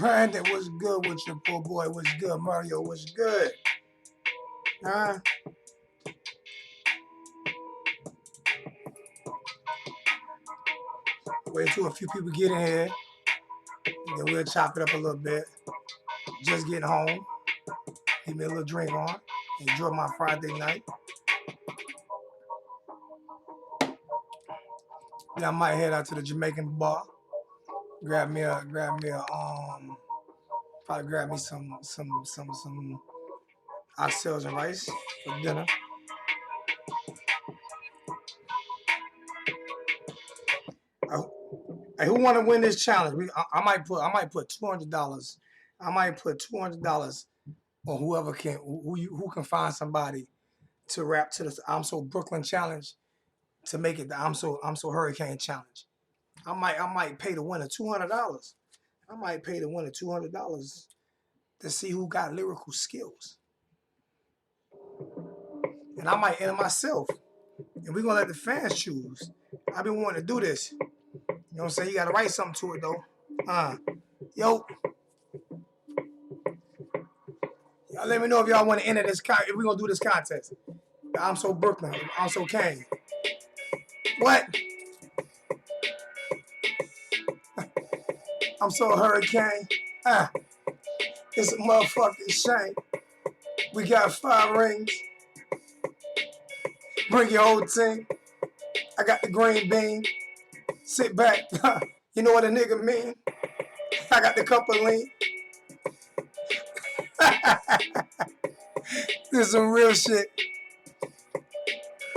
Brandon, what's good with your poor boy? What's good? Mario, what's good? Huh? Wait till a few people get in here. Then we'll chop it up a little bit. Just getting home. Give me a little drink on. Enjoy my Friday night. Then I might head out to the Jamaican bar. Probably grab me some oxtails and rice for dinner. Uh, Hey, who want to win this challenge? I might put $200. I might put $200 on whoever can who can find somebody to rap to the I'm So Brooklyn challenge to make it the I'm So Hurricane challenge. I might pay the winner $200. I might pay the winner $200 to see who got lyrical skills, and I might enter myself. And we're gonna let the fans choose. I've been wanting to do this. You know what I'm saying? You gotta write something to it though. Yo, y'all let me know if y'all want to enter this. If we're gonna do this contest. I'm So Brooklyn. I'm So Kane. What? I'm So Hurricane. It's a motherfucking shame. We got 5 rings. Bring your whole team. I got the green bean. Sit back. You know what a nigga mean? I got the cup of lean. This is some real shit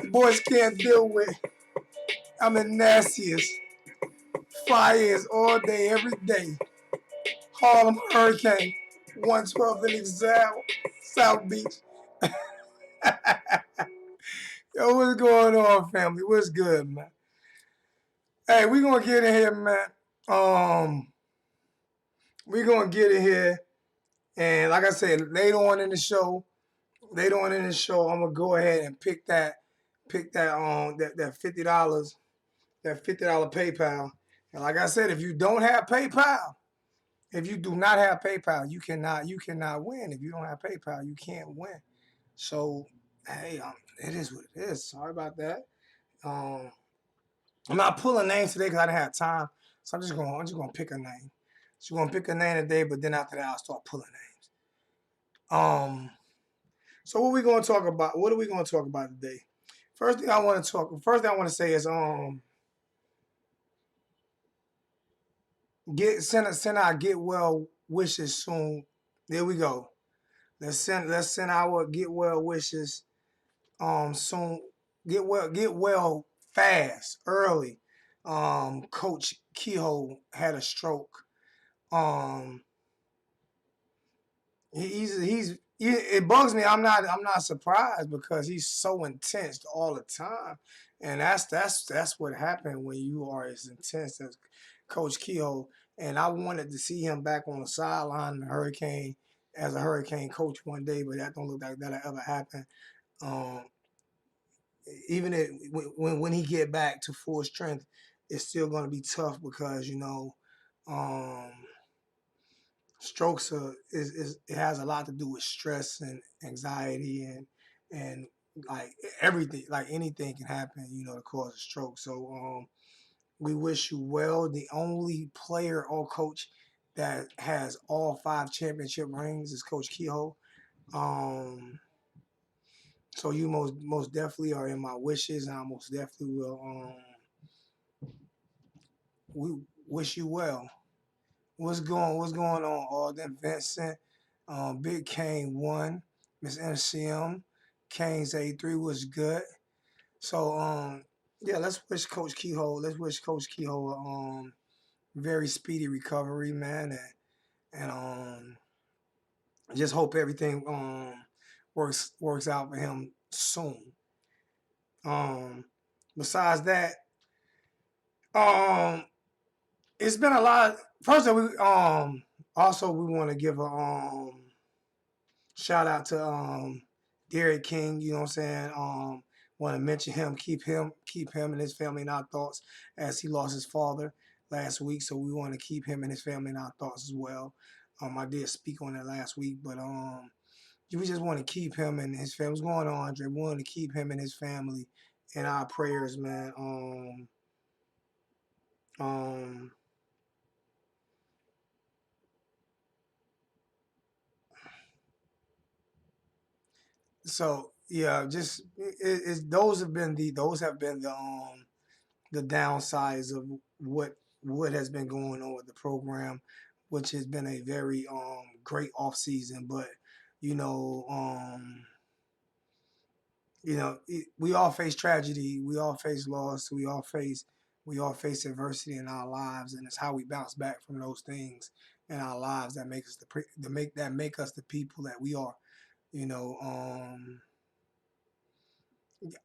the boys can't deal with. I'm the nastiest. Fires all day, every day. Harlem Hurricane. 112 in Exile. South Beach. Yo, what's going on, family? What's good, man? Hey, we gonna get in here, man. We gonna get in here, and like I said, later on in the show, I'm gonna go ahead and pick that that $50, that $50 PayPal. And like I said, if you don't have PayPal, if you do not have PayPal, you cannot win. If you don't have PayPal, you can't win. So hey, it is what it is. Sorry about that. Um, I'm not pulling names today because I didn't have time. So I'm just gonna pick a name. So I'm gonna pick a name today, but then after that I'll start pulling names. So what we gonna talk about? What are we gonna talk about today? First thing I want to say is send our get well wishes soon. There we go. Let's send our get well wishes soon. Get well fast, early. Coach Kehoe had a stroke. Um, it bugs me. I'm not surprised because he's so intense all the time, and that's what happened when you are as intense as Coach Kehoe. And I wanted to see him back on the sideline, the Hurricane, as a Hurricane coach one day, but that don't look like that'll ever happen. Um, Even when he get back to full strength, it's still going to be tough because um, strokes it has a lot to do with stress and anxiety and like everything, like anything can happen, to cause a stroke. So we wish you well. The only player or coach that has all 5 championship rings is Coach Kehoe. Um, so you most definitely are in my wishes, and I most definitely will. We wish you well. What's going on, Alden Vincent? Big Kane 1, Miss NCM, Kane's A3 was good. So yeah, let's wish Coach Kehoe. Let's wish Coach Kehoe very speedy recovery, man, and just hope everything works out for him soon. Um, Besides that, um, it's been a lot. First, we also we want to give a shout out to Derek King. You know what I'm saying? Want to mention him, keep him and his family in our thoughts as he lost his father. last week, so we want to keep him and his family in our thoughts as well. I did speak on that last week, but we just want to keep him and his family. What's going on, Andre? We want to keep him and his family in our prayers, man. Um, so yeah, just those have been the downsides of what has been going on with the program, which has been a very great off season. But you know, we all face tragedy, we all face loss, we all face adversity in our lives, and it's how we bounce back from those things in our lives that make us make us the people that we are. You know,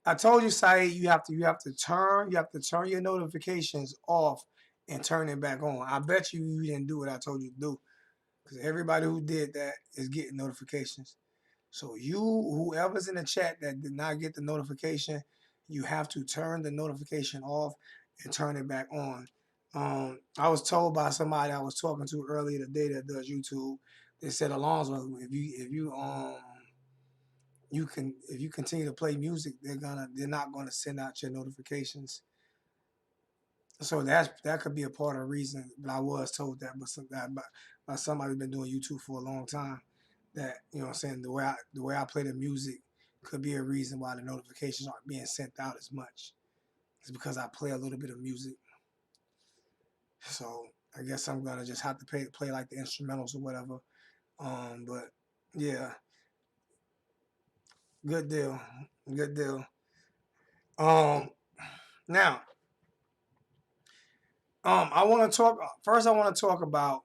I told you, Saeed, you have to turn your notifications off and turn it back on. I bet you didn't do what I told you to do, because everybody who did that is getting notifications. So whoever's in the chat that did not get the notification, you have to turn the notification off and turn it back on. I was told by somebody I was talking to earlier today that does YouTube. They said, Alonzo, if you continue to play music, they're not gonna send out your notifications. So that could be a part of the reason. But I was told that, by somebody who's been doing YouTube for a long time, that what I'm saying, the way I play the music could be a reason why the notifications aren't being sent out as much. It's because I play a little bit of music. So I guess I'm gonna just have to play like the instrumentals or whatever. But yeah, good deal, good deal. Um, Now, I want to talk first. I want to talk about.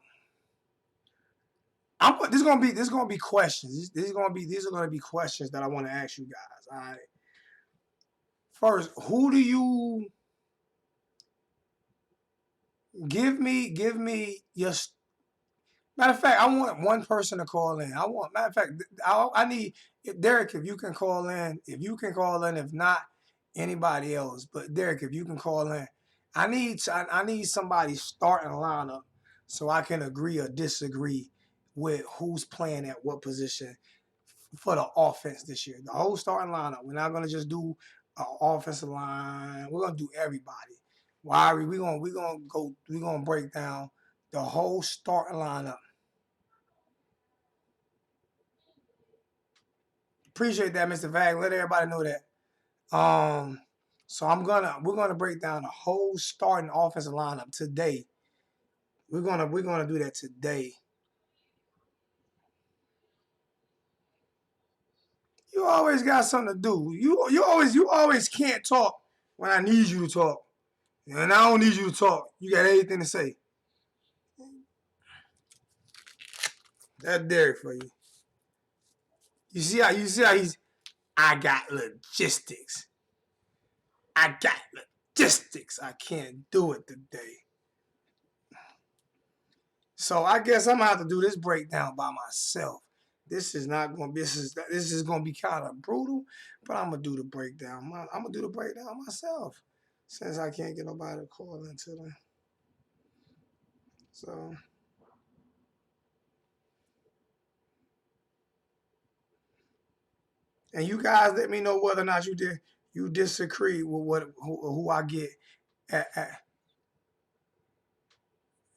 This is gonna be questions. These are gonna be questions that I want to ask you guys. All right. First, who do you give me your matter of fact? I want one person to call in. Matter of fact, I need Derek. If you can call in, if not anybody else, but Derek, if you can call in, I need somebody starting a lineup so I can agree or disagree with who's playing at what position for the offense this year. The whole starting lineup. We're not gonna just do an offensive line. We're gonna do everybody. Why are we gonna break down the whole starting lineup. Appreciate that, Mr. Vag. Let everybody know that. Um, so we're gonna break down the whole starting offensive lineup today. We're gonna do that today. You always got something to do. You always can't talk when I need you to talk, and I don't need you to talk. You got anything to say? That's Derek for you. You see how he's. I got logistics. I got logistics. I can't do it today. So I guess I'm gonna have to do this breakdown by myself. This is not gonna be. This is gonna be kind of brutal, but I'm gonna do the breakdown. I'm gonna do the breakdown myself, since I can't get nobody to call into the. So and you guys let me know whether or not you disagree with who I get at.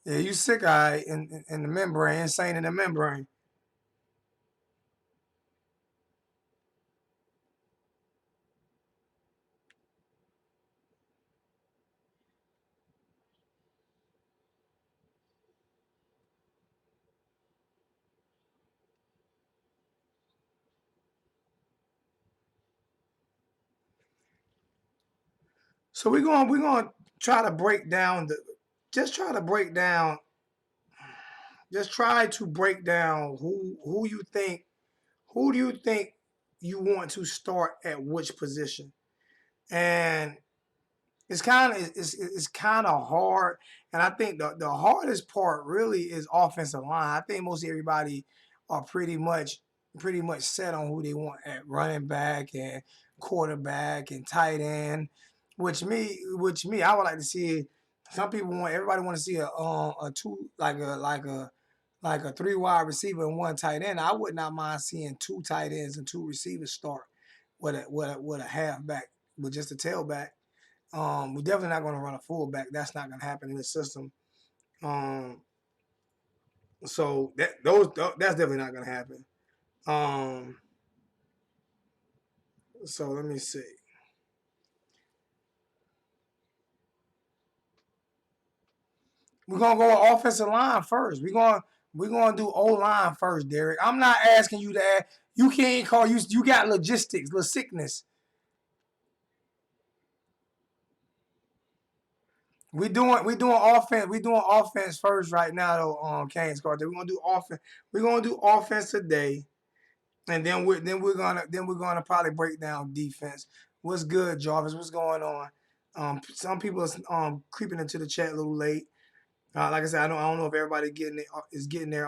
Yeah, you sick eye in the membrane, insane in the membrane. So we're gonna try to break down the just try to break down just try to break down who do you think you want to start at which position. And it's kind of hard, and I think the hardest part really is offensive line. I think most everybody are pretty much set on who they want at running back and quarterback and tight end, which me I would like to see Some people everybody want to see a two like a three wide receiver and one tight end. I would not mind seeing two tight ends and two receivers start with a halfback with just a tailback. We're definitely not going to run a fullback. That's not going to happen in the system. Um, so that's definitely not going to happen. Um, so let me see. We're gonna go offensive line first. We're gonna do O line first, Derek. I'm not asking you to add. You can't call you. You got logistics, sickness. We doing offense. We doing offense first right now though. Kane's Carter. We're gonna do offense. We're gonna do offense today, and then we're gonna probably break down defense. What's good, Jarvis? What's going on? Some people are creeping into the chat a little late. Like I said, I don't know if everybody is getting their.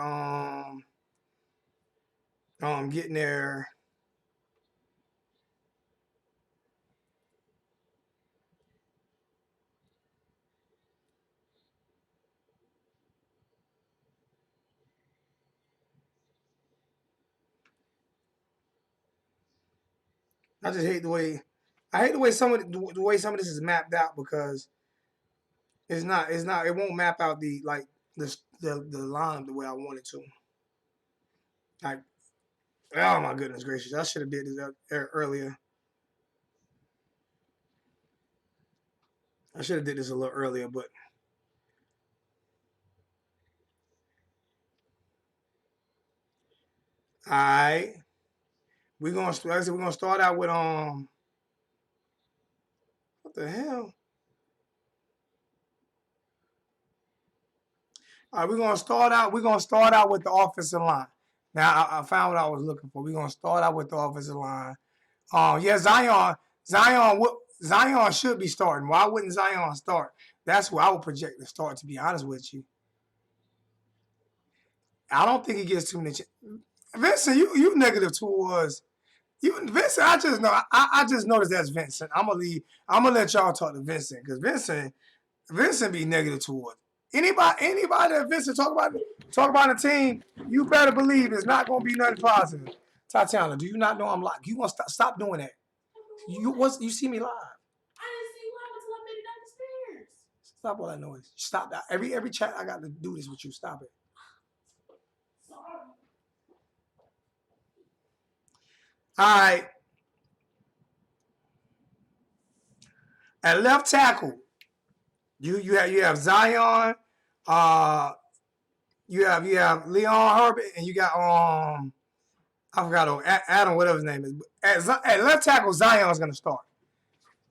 I just hate the way. I hate the way some of this is mapped out because it won't map out the line the way I want it to. Like, oh my goodness gracious, I should have did this earlier. I should have did this a little earlier, but all right. We're gonna start out with what the hell? All right, we're gonna start out with the offensive line. Now I found what I was looking for. We're gonna start out with the offensive line. Yeah, Zion, Zion should be starting. Why wouldn't Zion start? That's who I would project to start. To be honest with you, I don't think he gets too many. Vincent, you negative towards you, Vincent. I just know. I just noticed that's Vincent. I'm gonna leave. I'm gonna let y'all talk to Vincent because Vincent be negative towards anybody that Vincent talk about the team. You better believe it's not gonna be nothing positive. Tatiana, do you not know I'm like you gonna stop doing that? You see me live. I didn't see you live until I made it down the stairs. Stop all that noise. Stop that. Every chat I got to do this with you. Stop it. All right. At left tackle, you have Zion, uh, you have Leon Herbert, and you got I forgot Adam, whatever his name is. At left tackle, Zion is gonna start.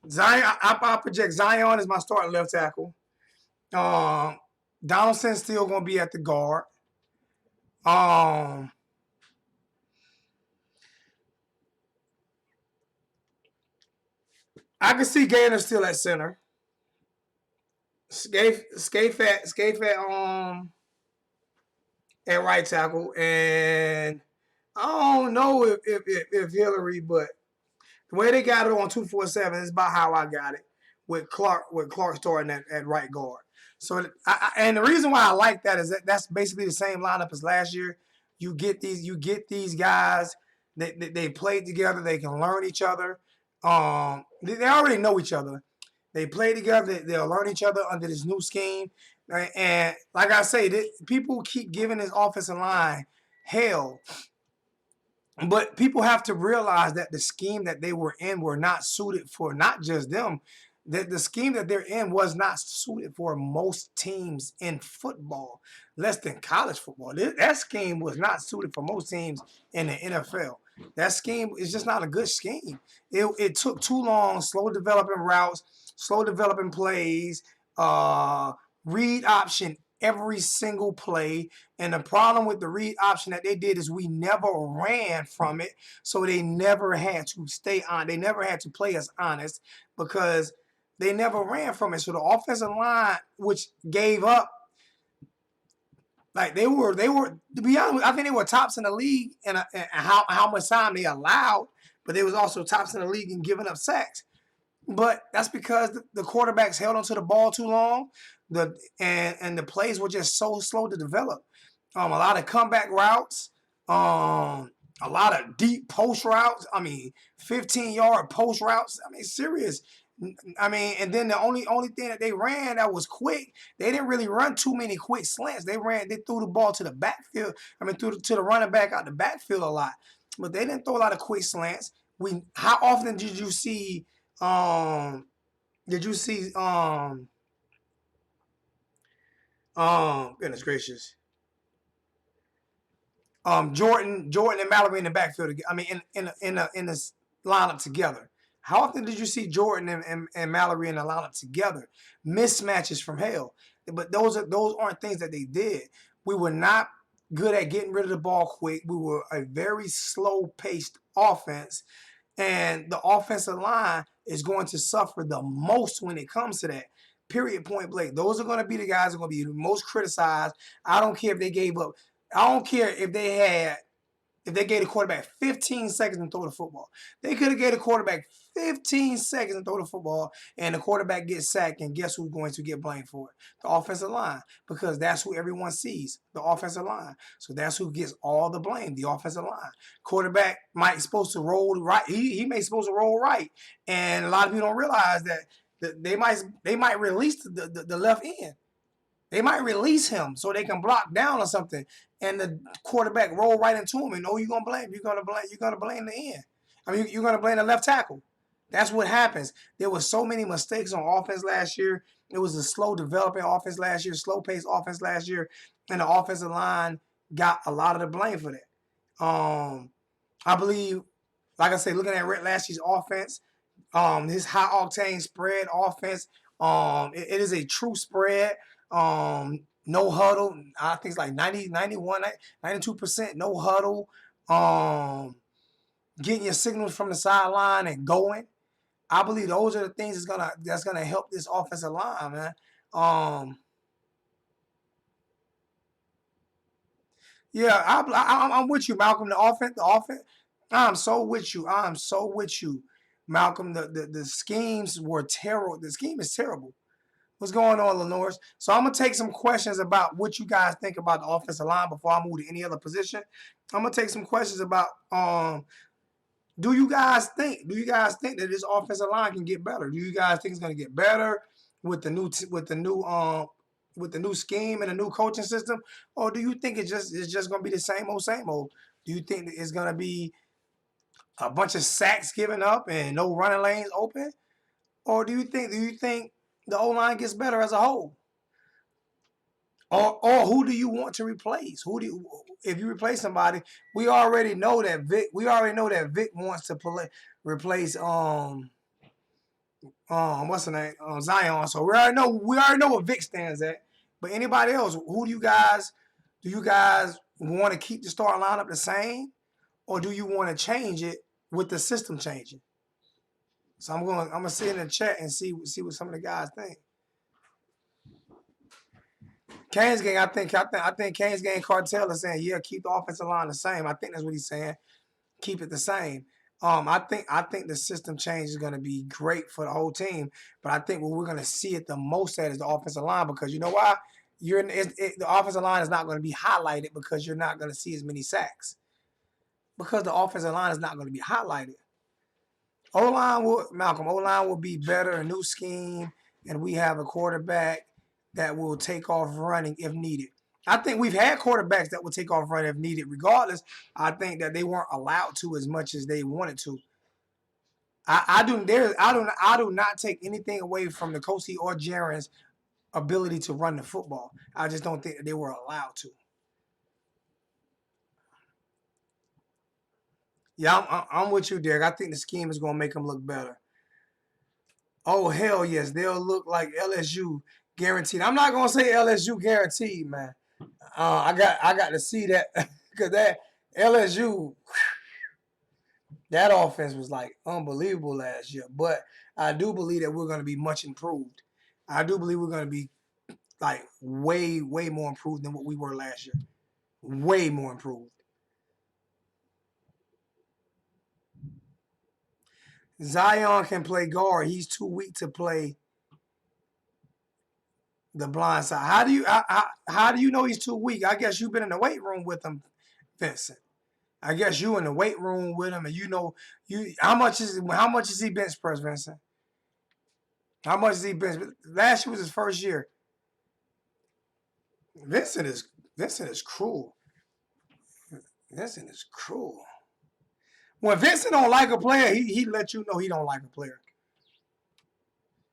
Zion, I project Zion as my starting left tackle. Donaldson's still gonna be at the guard. Um, I can see Gainer still at center. Scafe at right tackle, and I don't know if Hillary, but the way they got it on 247 is about how I got it with Clark starting at right guard. So and the reason why I like that is that's basically the same lineup as last year. You get these guys. They played together. They can learn each other. They already know each other. They play together. They'll learn each other under this new scheme. And like I say, people keep giving this offensive line hell, but people have to realize that the scheme that they were in were not suited for not just them. That the scheme that they're in was not suited for most teams in football, less than college football. That scheme was not suited for most teams in the NFL. That scheme is just not a good scheme. It took too long, slow developing routes, slow developing plays, read option every single play. And the problem with the read option that they did is we never ran from it. So they never had to stay on. They never had to play us honest because they never ran from it. So the offensive line, which gave up, like they were to be honest, I think they were tops in the league and how much time they allowed, but they was also tops in the league in giving up sacks. But that's because the quarterbacks held onto the ball too long. And the plays were just so slow to develop. A lot of comeback routes, a lot of deep post routes. I mean, 15-yard post routes. I mean, serious. I mean, and then the only thing that they ran that was quick, they didn't really run too many quick slants. They threw the ball to the backfield. I mean, to the running back out the backfield a lot, but they didn't throw a lot of quick slants. How often did you see um did you see goodness gracious, Jordan and Mallory in the backfield? I mean, in this lineup together. How often did you see Jordan and Mallory in the lineup together? Mismatches from hell. But those aren't things that they did. We were not good at getting rid of the ball quick. We were a very slow paced offense, and the offensive line is going to suffer the most when it comes to that. Period, point blank. Those are going to be the guys that are going to be the most criticized. I don't care if they gave up. I don't care if they gave the quarterback 15 seconds to throw the football. They could have gave the quarterback 15 seconds to throw the football, and the quarterback gets sacked, and guess who's going to get blamed for it? The offensive line, because that's who everyone sees, the offensive line. So that's who gets all the blame, the offensive line. Quarterback might supposed to roll right. He may supposed to roll right, and a lot of people don't realize that they might release the left end. They might release him so they can block down or something, and the quarterback roll right into him. And you're gonna blame. You're gonna blame the end. I mean, you're gonna blame the left tackle. That's what happens. There were so many mistakes on offense last year. It was a slow developing offense last year, slow paced offense last year, and the offensive line got a lot of the blame for that. I believe, like I said, looking at Rhett Lashley's offense, his high octane spread offense, it is a true spread. No huddle. I think it's like 90, 91, 92% no huddle. Getting your signals from the sideline and going. I believe those are the things that's gonna help this offensive line, man. Yeah, I'm with you, Malcolm. The offense. I'm so with you. I'm so with you, Malcolm. The schemes were terrible. The scheme is terrible. What's going on, Lenore? So I'm gonna take some questions about what you guys think about the offensive line before I move to any other position. I'm gonna take some questions about do you guys think that this offensive line can get better? Do you guys think it's gonna get better with the new scheme and the new coaching system, or do you think it's just gonna be the same old same old? Do you think that it's gonna be a bunch of sacks given up and no running lanes open, or do you think the O line gets better as a whole? Or who do you want to replace? If you replace somebody, we already know that Vic wants to replace what's the name? Zion. So we already know what Vic stands at. But anybody else, who do you guys want to keep the starting lineup the same, or do you want to change it with the system changing? So I'm gonna sit in the chat and see what some of the guys think. Kane's gang, I think Kane's gang Cartel is saying, yeah, keep the offensive line the same. I think that's what he's saying. Keep it the same. I think the system change is going to be great for the whole team, but I think what we're going to see it the most at is the offensive line, because you know why? The offensive line is not going to be highlighted because you're not going to see as many sacks, because the offensive line is not going to be highlighted. O-line will be better, a new scheme, and we have a quarterback that will take off running if needed. I think we've had quarterbacks that will take off running if needed. Regardless, I think that they weren't allowed to as much as they wanted to. I do not take anything away from the Kosi or Jaren's ability to run the football. I just don't think that they were allowed to. Yeah, I'm with you, Derek. I think the scheme is going to make them look better. Oh, hell yes. They'll look like LSU guaranteed. I'm not going to say LSU guaranteed, man. I got to see that because that LSU, that offense was like unbelievable last year. But I do believe that we're going to be much improved. I do believe we're going to be like way, way more improved than what we were last year. Way more improved. Zion can play guard. He's too weak to play. The blind side. How do you know he's too weak? I guess you've been in the weight room with him, Vincent. I guess you in the weight room with him, and you know how much is he bench press, Vincent? How much is he bench? Last year was his first year. Vincent is Vincent is cruel. Vincent is cruel. When Vincent don't like a player, he let you know he don't like a player.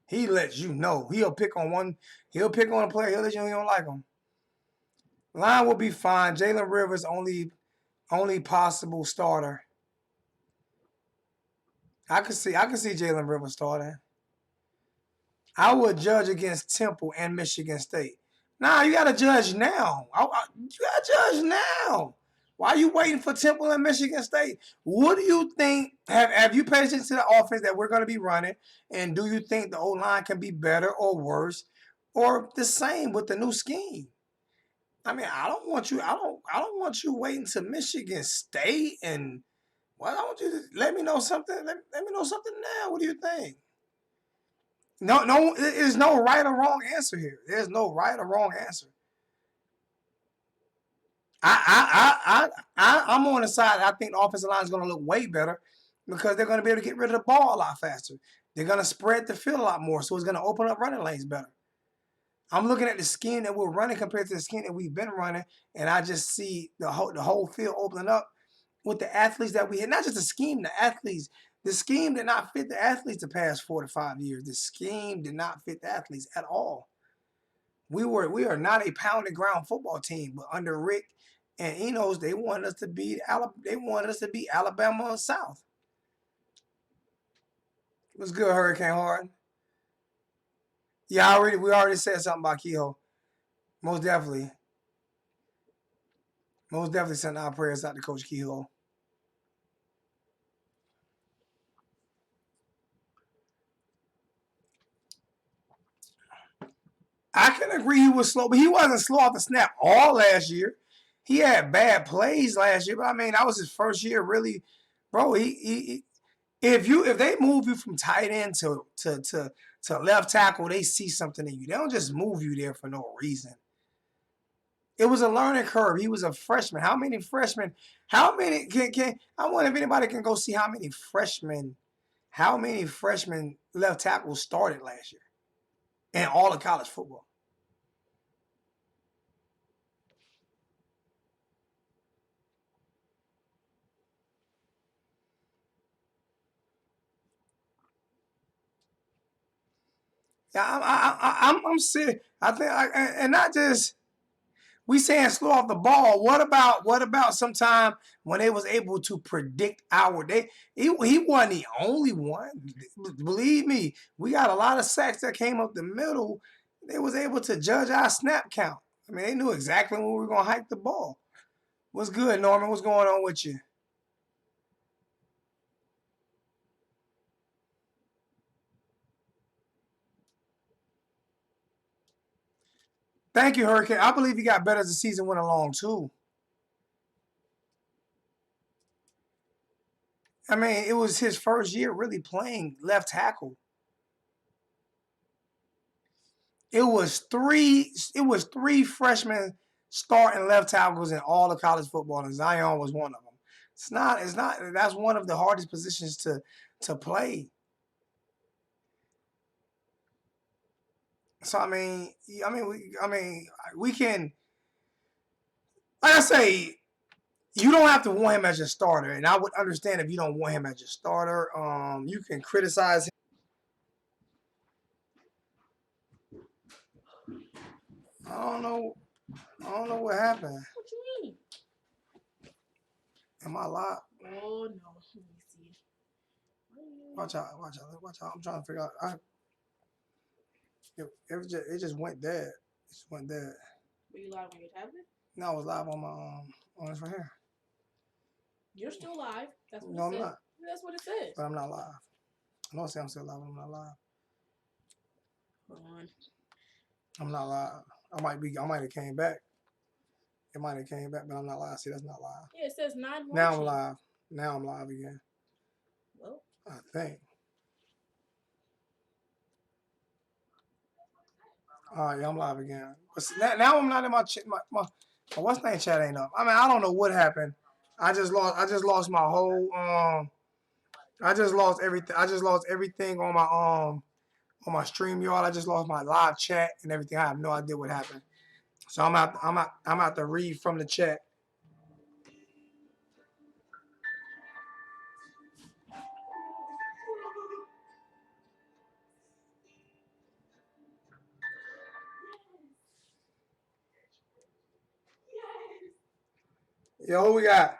He lets you know. He'll pick on one. He'll pick on a player. He'll let you know he don't like him. Line will be fine. Jalen Rivers only possible starter. I can see Jalen Rivers starting. I would judge against Temple and Michigan State. Nah, you gotta judge now. You gotta judge now. Why are you waiting for Temple and Michigan State? What do you think? Have you paid attention to the offense that we're going to be running? And do you think the O-line can be better or worse or the same with the new scheme? I mean, I don't want you waiting to Michigan State and why don't you let me know something? Let me know something now. What do you think? No, there's no right or wrong answer here. There's no right or wrong answer. I'm on the side. I think the offensive line is going to look way better because they're going to be able to get rid of the ball a lot faster. They're going to spread the field a lot more, so it's going to open up running lanes better. I'm looking at the scheme that we're running compared to the scheme that we've been running, and I just see the whole field opening up with the athletes that we had. Not just the scheme, the athletes. The scheme did not fit the athletes the past 4 to 5 years. The scheme did not fit the athletes at all. We are not a pound and ground football team, but under Rick and Enos, they wanted us to beat Alabama South. What's good, Hurricane Harden? Yeah, we already said something about Kehoe. Most definitely. Most definitely send our prayers out to Coach Kehoe. I can agree he was slow, but he wasn't slow off the snap all last year. He had bad plays last year, but I mean that was his first year really, bro. If they move you from tight end to left tackle, they see something in you. They don't just move you there for no reason. It was a learning curve. He was a freshman. How many freshmen? How many can I wonder if anybody can go see how many freshmen left tackles started last year in all of college football. Yeah, I'm serious. I think, and not just we saying slow off the ball. What about sometime when they was able to predict our day? He wasn't the only one. Believe me, we got a lot of sacks that came up the middle. They was able to judge our snap count. I mean, they knew exactly when we were gonna hike the ball. What's good, Norman? What's going on with you? Thank you, Hurricane. I believe he got better as the season went along too. I mean, it was his first year really playing left tackle. It was three freshmen starting left tackles in all of college football, and Zion was one of them. It's not that's one of the hardest positions to play. So we can, like I say, you don't have to want him as your starter, and I would understand if you don't want him as your starter. You can criticize him. I don't know. I don't know what happened. What you mean? Am I live? Oh no, let me see. Watch out! Watch out! Watch out! I'm trying to figure out. It just went dead. It just went dead. Were you live on your tablet? No, I was live on my on this right here. You're still live. That's what No, it I'm says. not. That's what it says. But I'm not live. I know I say I'm still live, but I'm not live. Hold on. I'm not live. I might have came back. It might have came back, but I'm not live. See, that's not live. Yeah, it says 9 Now I'm watching. live. Now I'm live again. Well, I think. All right, yeah, I'm live again. But now I'm not in my what's name chat ain't up. I mean, I don't know what happened. I just lost my whole I just lost everything. I just lost everything on my StreamYard. I just lost my live chat and everything. I have no idea what happened. So I'm out to read from the chat. Yo, who we got?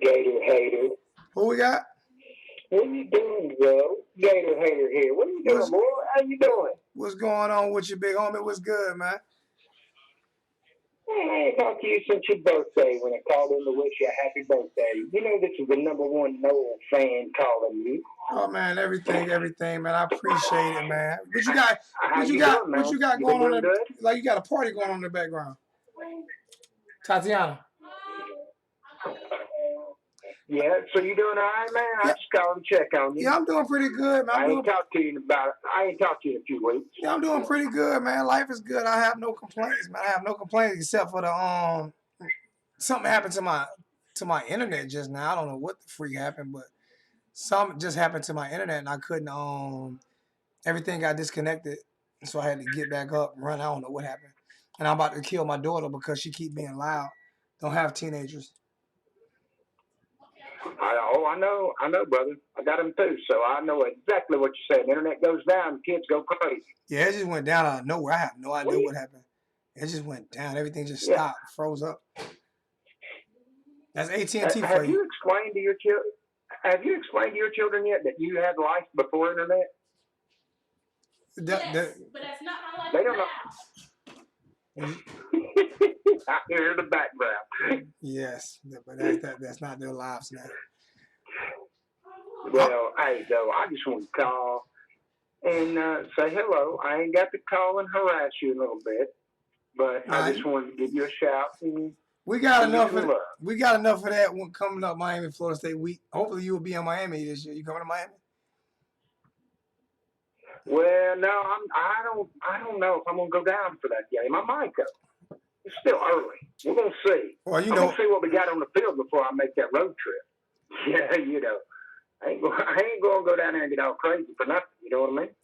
Gator hater. Who we got? What you doing, bro? Gator hater here. What are you doing, boy? How you doing? What's going on with you, big homie? What's good, man? Man, I ain't talked to you since your birthday when I called in to wish you a happy birthday. You know this is the #1 Noel fan calling you. Oh man, everything, man. I appreciate it, man. What you got? How What you you got? doing, man? What you got You going been on? doing good? Like you got a party going on in the background. Tatiana. Yeah, so you doing all right, man? I just called to check on you. Yeah, I'm doing pretty good, man. I ain't talked to you in a few weeks. Yeah, I'm doing pretty good, man. Life is good. I have no complaints, man. I have no complaints except for the something happened to my internet just now. I don't know what the freak happened, but something just happened to my internet and I couldn't everything got disconnected. So I had to get back up and run. I don't know what happened. And I'm about to kill my daughter because she keep being loud. Don't have teenagers. I know, brother. I got them too, so I know exactly what you said. The internet goes down, kids go crazy. Yeah, it just went down out of nowhere. I have no idea what happened. It just went down. Everything just stopped, froze up. That's AT&T for Have you. you explained to your children? Have you explained to your children yet that you had life before internet? Yes, but that's not my life. They don't know. I hear in the background. Yes, but that's not their lives now. Well, hey, though, I just want to call and say hello. I ain't got to call and harass you a little bit, but I just wanted to give you a shout. And we got enough of that. We got enough of that when coming up Miami, Florida State week. Hopefully, you will be in Miami this year. You coming to Miami? Well, no, I don't know if I'm gonna go down for that game. I might go. It's still early. We're gonna see. Well, I'm gonna see what we got on the field before I make that road trip. Yeah, you know, I ain't gonna go down there and get all crazy for nothing. You know what I mean?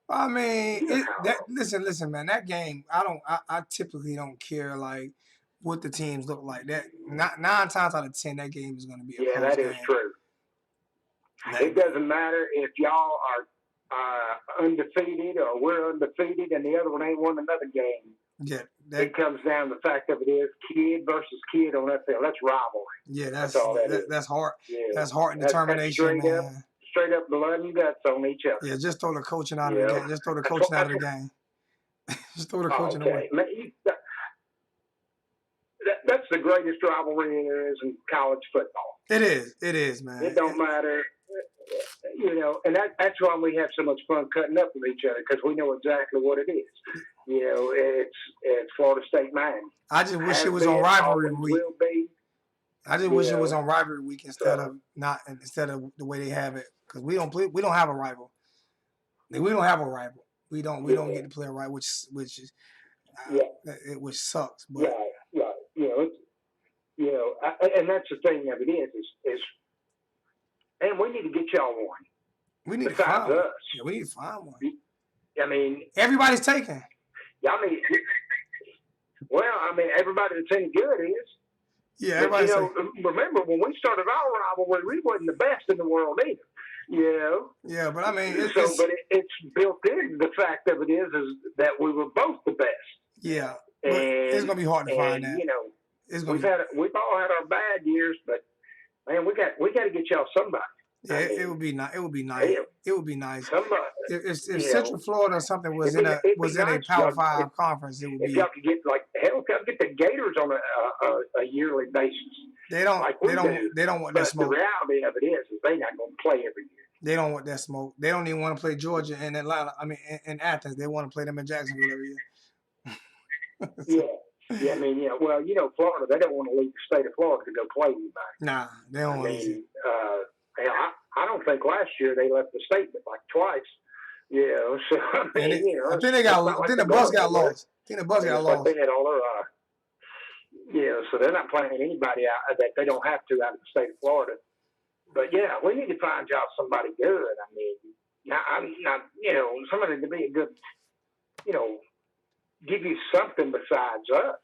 I mean, listen, man. That game, I typically don't care like what the teams look like. That 9 times out of 10, that game is gonna be a close that game. is true. It doesn't matter if y'all are undefeated or we're undefeated and the other one ain't won another game. Yeah, it comes down to the fact of it is kid versus kid on that field. That's rivalry. Yeah, that's all that is. That's hard. Yeah. That's heart and determination, straight up blood and guts on each other. Yeah, just throw the coaching out of the game. Just throw the coaching out of the game. Just throw the coaching away. Man, that's the greatest rivalry there is in college football. It is, man. It don't matter. You know, and that's why we have so much fun cutting up with each other because we know exactly what it is. You know, it's Florida State Miami. I just wish it was on rivalry week. I just wish it was on rivalry week instead of the way they have it because we don't have a rival. We don't have a rival. We don't get to play a rival, which sucks. But and that's the thing of it is. And we need to get y'all one. We need to find one. Yeah, we need to find one. I mean, everybody's taken. Yeah, I mean, everybody that's any good is. Yeah, everybody's taken. Remember when we started our rivalry, we wasn't the best in the world either. You know. Yeah, but I mean, it's built in. The fact of it is that we were both the best. Yeah, and it's gonna be hard to find that. You know, we've all had our bad years, but. Man, we got to get y'all somebody. Yeah, it would be nice. It would be nice. It would be nice. Somebody. If Central Florida or something was in a Power 5 conference, it would be. If y'all could get y'all get the Gators on a yearly basis. They don't want that smoke. The reality of it is they're not going to play every year. They don't want that smoke. They don't even want to play Georgia and Atlanta. I mean, in Athens, they want to play them in Jacksonville every year. Yeah. Yeah, I mean, well, you know, Florida, they don't want to leave the state of Florida to go play anybody. Nah, they don't want to. I don't think last year they left the state but like twice. Yeah, so I And mean, I think they it's got. not I like think they're the bus going got anywhere. lost. I think the bus got It's like lost. they had all their, so they're not playing anybody out that they don't have to out of the state of Florida. But yeah, we need to find y'all somebody good. I mean, I'm not, somebody to be a good, give you something besides us.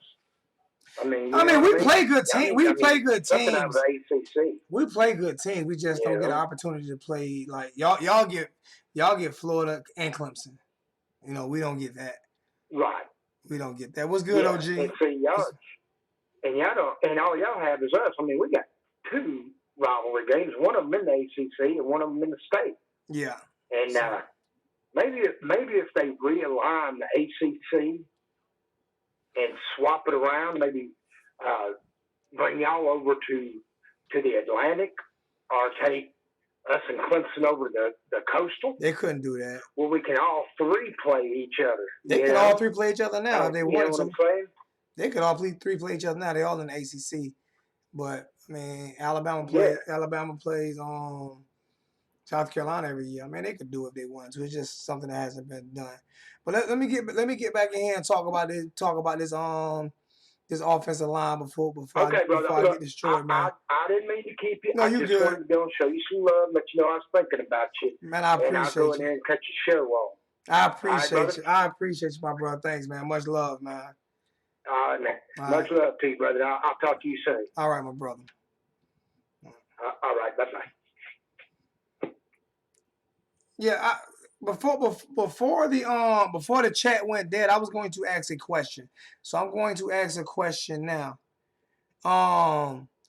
I mean, we play good Y'all teams. need, We play good something out of teams. the ACC. We play good teams. We just don't get an opportunity to play like y'all get Florida and Clemson. We don't get that. Right. We don't get that. What's good, Yeah. OG? And see, y'all don't, and all y'all have is us. I mean, we got 2 rivalry games. One of them in the ACC and one of them in the state. Yeah. And maybe if they realign the ACC and swap it around, maybe bring y'all over to the Atlantic, or take us and Clemson over the Coastal. They couldn't do that. Well, we can all 3 play each other. They can all 3 play each other now if they wanted to. I'm saying? They could all 3 play each other now. They all in the ACC. But I mean, Alabama plays South Carolina every year. I mean, they could do it if they wanted to. It's just something that hasn't been done. But let me get back in here and talk about this offensive line before I get destroyed, man. I didn't mean to keep you. No, you good. I just wanted to go and show you some love, let you know I was thinking about you. Man, I appreciate you. And I'll go in there and cut your show off. I appreciate you. I appreciate you, my brother. Thanks, man. Much love, man. All right, man. Much love to you, brother. I'll talk to you soon. All right, my brother. All right. Bye-bye. Yeah, before the chat went dead, I was going to ask a question. So I'm going to ask a question now.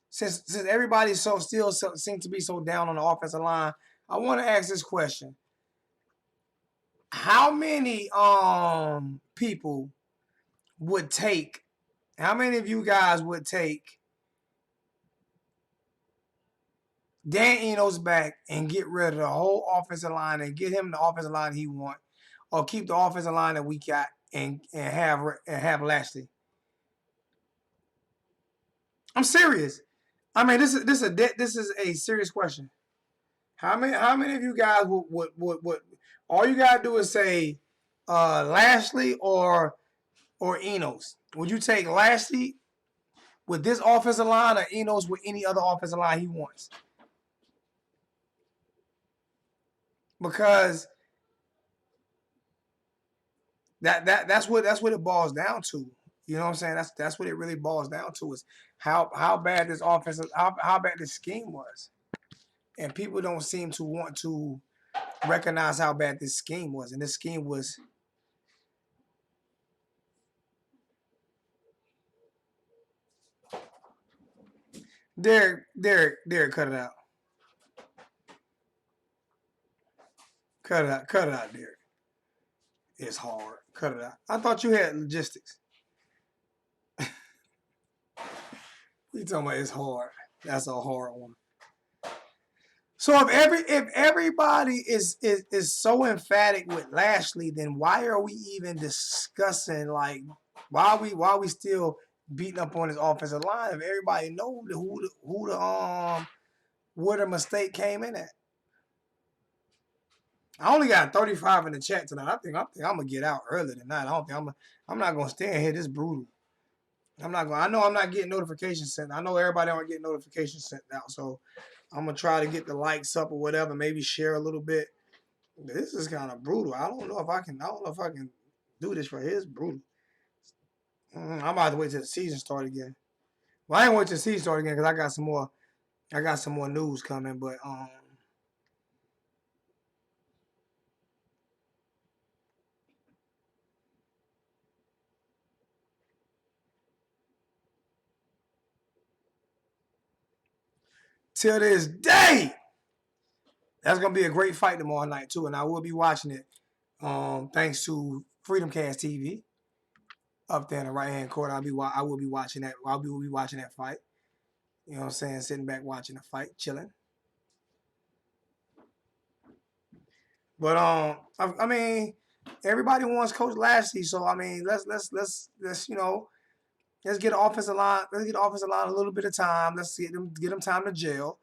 Since everybody still seems to be so down on the offensive line, I want to ask this question. How many people would take? How many of you guys would take Dan Enos back and get rid of the whole offensive line and get him the offensive line he wants, or keep the offensive line that we got and have Lashley? I'm serious. I mean, this is a serious question. How many of you guys would all you gotta do is say Lashley or Enos? Would you take Lashley with this offensive line or Enos with any other offensive line he wants? Because that's what it boils down to. You know what I'm saying? That's what it really boils down to, is how bad this offensive how bad this scheme was. And people don't seem to want to recognize how bad this scheme was. And this scheme was Derek, cut it out. Cut it out, Derek. It's hard. Cut it out. I thought you had logistics. You talking about it's hard. That's a hard one. So if everybody is so emphatic with Lashley, then why are we even discussing, like, why are we still beating up on his offensive line if everybody knows where the mistake came in at? I only got 35 in the chat tonight. I think I'm gonna get out earlier than that. I'm not gonna stay in here this brutal. I know I'm not getting notifications sent. I know everybody aren't getting notifications sent out, so I'm gonna try to get the likes up or whatever, maybe share a little bit. This is kind of brutal. I don't know if I can do this for his brutal. I'm about to wait till the season start again. Well, I ain't wait till the season start again because I got some more news coming, but till this day, that's gonna be a great fight tomorrow night too, and I will be watching it. Thanks to FreedomCast TV up there in the right hand corner. I will be watching that. I will be watching that fight. You know what I'm saying? Sitting back watching the fight, chilling. But I mean, everybody wants Coach Lashley, so I mean, let's let's get the offensive line. Let's get the offensive line a little bit of time. Let's get them time to jail.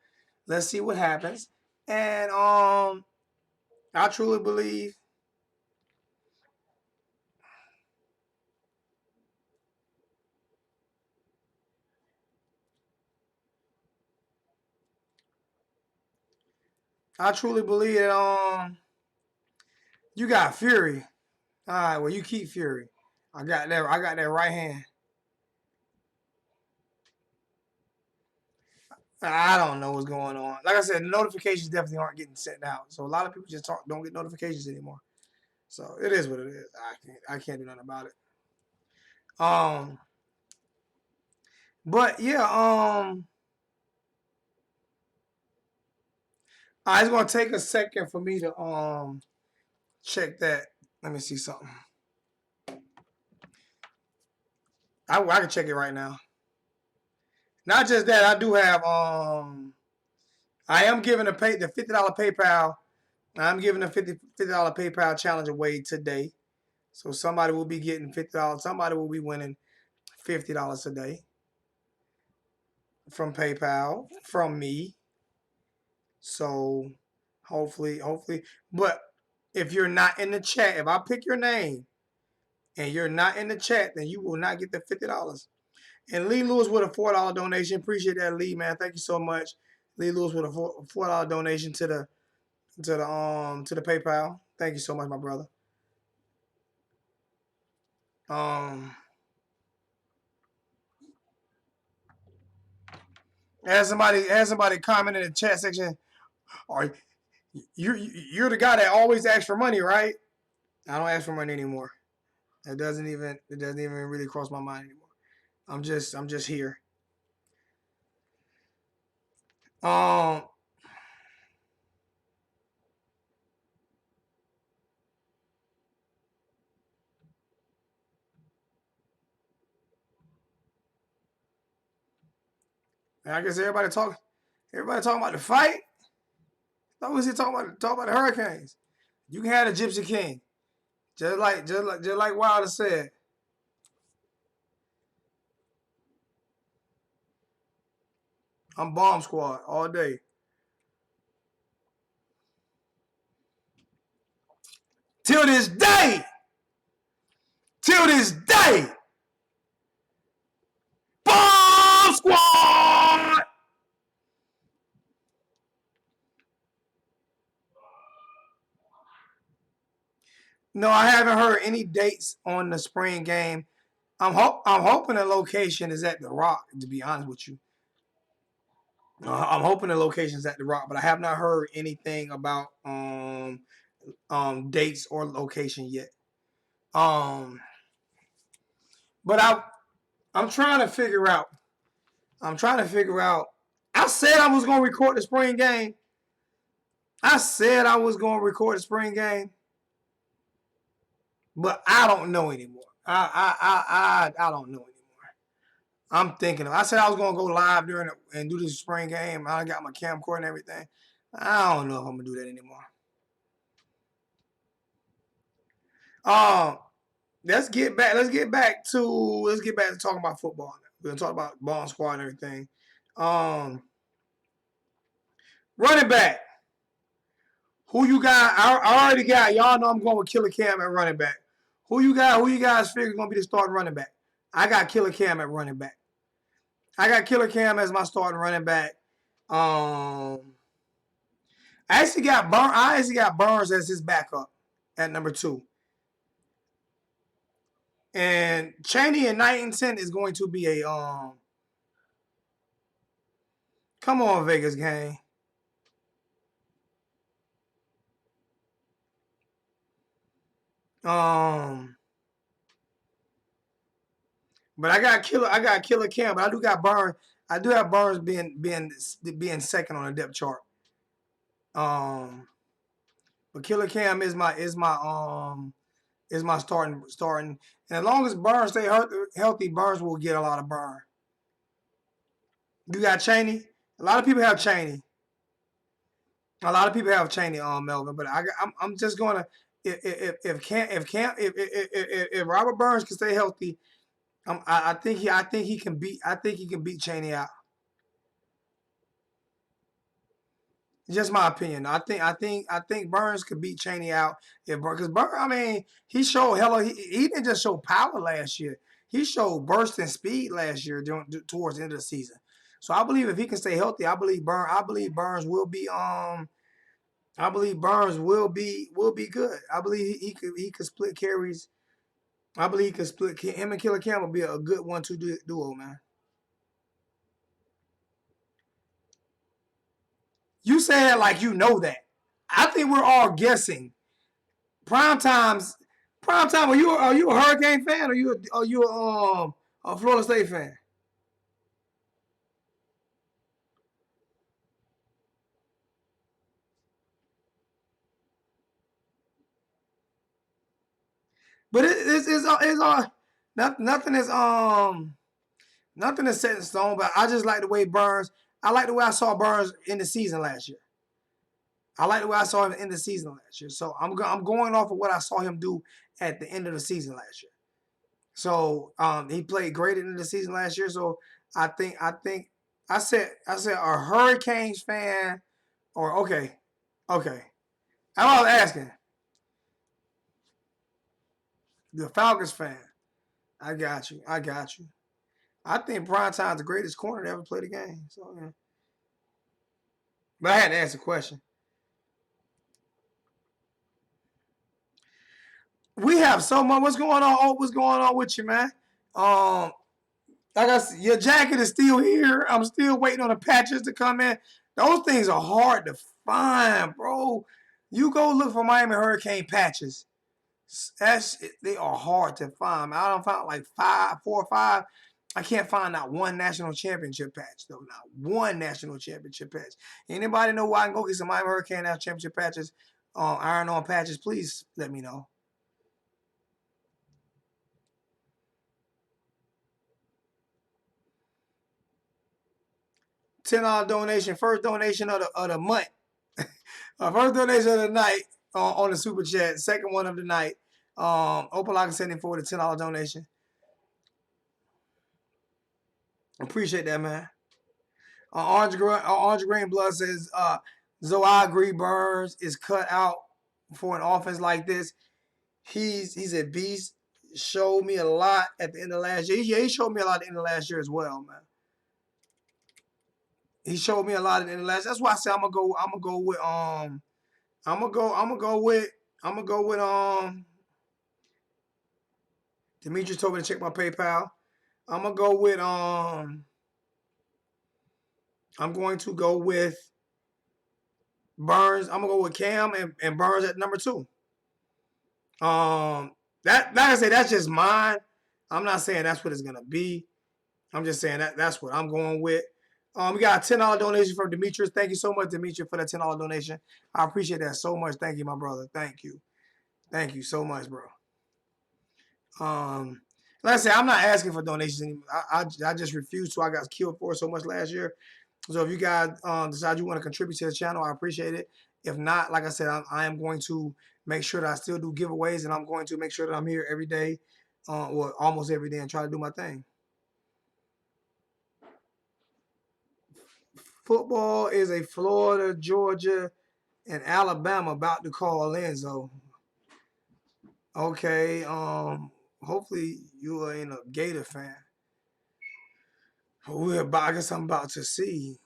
Let's see what happens. And I truly believe I truly believe that you got Fury. All right, well you keep Fury. I got that right hand. I don't know what's going on. Like I said, the notifications definitely aren't getting sent out. So a lot of people just don't get notifications anymore. So it is what it is. I can't do nothing about it. But yeah, it's gonna take a second for me to check that. Let me see something. I can check it right now. Not just that, I do have I am giving the $50 PayPal. I'm giving a $50 PayPal challenge away today. So somebody will be getting $50. Somebody will be winning $50 today from PayPal from me. So hopefully. But if you're not in the chat, if I pick your name and you're not in the chat, then you will not get the $50. And Lee Lewis with a $4 donation. Appreciate that, Lee, man. Thank you so much. Lee Lewis with a $4 donation to the PayPal. Thank you so much, my brother. As somebody comment in the chat section, or you're the guy that always asks for money, right? I don't ask for money anymore. It doesn't even really cross my mind anymore. I'm just here. I guess everybody talking about the fight. I was here talking about the Hurricanes. You can have the Gypsy King, just like Wilder said. I'm Bomb Squad all day. Till this day. Bomb Squad! No, I haven't heard any dates on the spring game. I'm hoping the location is at the Rock, to be honest with you. I'm hoping the location is at the Rock, but I have not heard anything about dates or location yet. But I'm trying to figure out. I said I was gonna record the spring game. But I don't know anymore. I don't know anymore. I'm thinking. I said I was gonna go live during and do this spring game. I got my camcorder and everything. I don't know if I'm gonna do that anymore. Let's get back to talking about football. We're gonna talk about Bomb Squad and everything. Running back. Who you got? I already got. Y'all know I'm going with Killer Cam at running back. Who you got? Who you guys figure is gonna be the starting running back? I got Killer Cam at running back. I got Killer Cam as my starting running back. I actually got Burns as his backup at number 2. And Chaney in 9 and 10 is going to be a come on, Vegas gang. But I got Killer Cam, but I do got Burns. I do have Burns being second on the depth chart. But Killer Cam is my starting. And as long as Burns stay healthy, Burns will get a lot of burn. You got Chaney. A lot of people have Chaney. Melvin. But I'm just gonna if Robert Burns can stay healthy, I think he can beat Chaney out. Just my opinion. I think Burns could beat Chaney out because Burns. I mean, he showed he didn't just show power last year. He showed burst and speed last year towards the end of the season. So I believe if he can stay healthy, I believe Burns will be I believe Burns will be good. I believe he could split carries. I believe he could split him and Killer Cam will be a good 1-2 duo, man. You say it like you know that. I think we're all guessing. Prime time. Are you a Hurricane fan or are you a Florida State fan? But it's all nothing is nothing is set in stone. But I just like the way Burns. I like the way I saw Burns in the season last year. I like the way I saw him in the season last year. So I'm going off of what I saw him do at the end of the season last year. So he played great in the season last year. So I think I said a Hurricanes fan or okay. I was asking the Falcons fan. I got you. I think Brian Time's the greatest corner to ever play the game. So yeah. But I had to ask a question. We have so much. What's going on? Oh, what's going on with you, man? Like I said, your jacket is still here. I'm still waiting on the patches to come in. Those things are hard to find, bro. You go look for Miami Hurricane patches. They are hard to find. I don't find like 4 or 5. I can't find not one national championship patch though. Not one national championship patch. Anybody know where I can go get some Miami Hurricane national championship patches? Iron on patches, please let me know. $10 donation, first donation of the month. First donation of the night on the super chat. Second one of the night. Opalaka sending for the $10 donation. Appreciate that, man. Orange Green Blood says, so I agree Burns is cut out for an offense like this. He's a beast. Showed me a lot at the end of last year. Yeah, he showed me a lot at the end of last year as well, man. He showed me a lot at the end of last year. That's why I said I'm gonna go with Demetrius told me to check my PayPal. I'm gonna go with I'm going to go with Burns. I'm gonna go with Cam and Burns at number 2. That like I said, that's just mine. I'm not saying that's what it's gonna be. I'm just saying that's what I'm going with. We got a $10 donation from Demetrius. Thank you so much, Demetrius, for that $10 donation. I appreciate that so much. Thank you, my brother. Thank you so much, bro. Like I said, I'm not asking for donations anymore. I just refuse to. I got killed for it so much last year. So if you guys decide you want to contribute to the channel, I appreciate it. If not, like I said, I am going to make sure that I still do giveaways, and I'm going to make sure that I'm here every day, or almost every day, and try to do my thing. Football is a Florida, Georgia, and Alabama about to call in, so okay. Hopefully you are a Gator fan. I guess I'm about to see.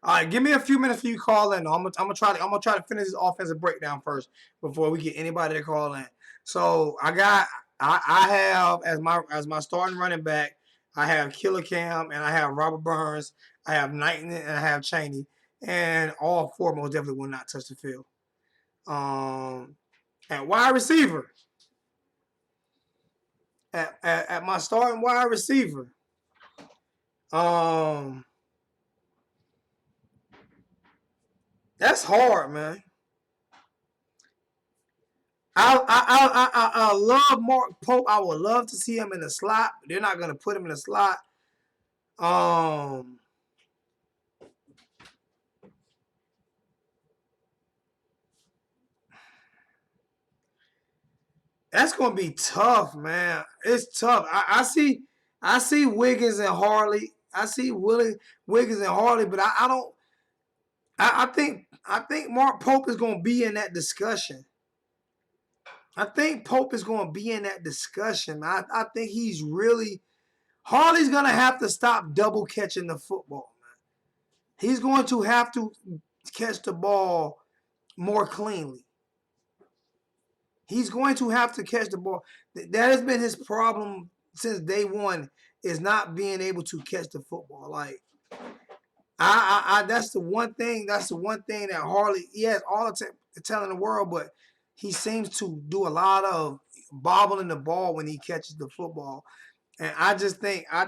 All right, give me a few minutes for you to call in. I'm gonna try to finish this offensive breakdown first before we get anybody to call in. So I have as my starting running back, I have Killer Cam and I have Robert Burns, I have Knighton and I have Chaney, and all 4 most definitely will not touch the field. At wide receiver, at my starting wide receiver, that's hard, man. I love Mark Pope. I would love to see him in the slot, but they're not gonna put him in the slot. That's gonna be tough, man. It's tough. I see Wiggins and Harley. I see Wiggins and Harley, but I don't. I think Mark Pope is gonna be in that discussion. I think Pope is gonna be in that discussion. I think Harley's gonna have to stop double catching the football, man. He's going to have to catch the ball more cleanly. He's going to have to catch the ball. That has been his problem since day one, is not being able to catch the football. Like, that's the one thing. That's the one thing that Harley. He has all the talent in the world, but he seems to do a lot of bobbling the ball when he catches the football. And I just think I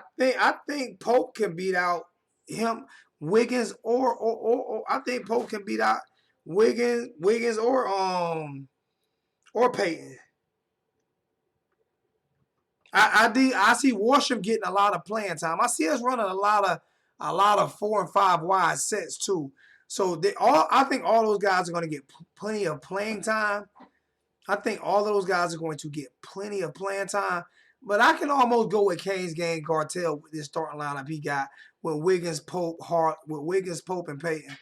think Pope can beat out him, Wiggins, or I think Pope can beat out Wiggins or Peyton. I see Worsham getting a lot of playing time. I see us running a lot of 4 and 5 wide sets too. So I think all those guys are going to get plenty of playing time. I think all those guys are going to get plenty of playing time. But I can almost go with Kane's game Gartell with this starting lineup he got with Wiggins, Pope, and Peyton.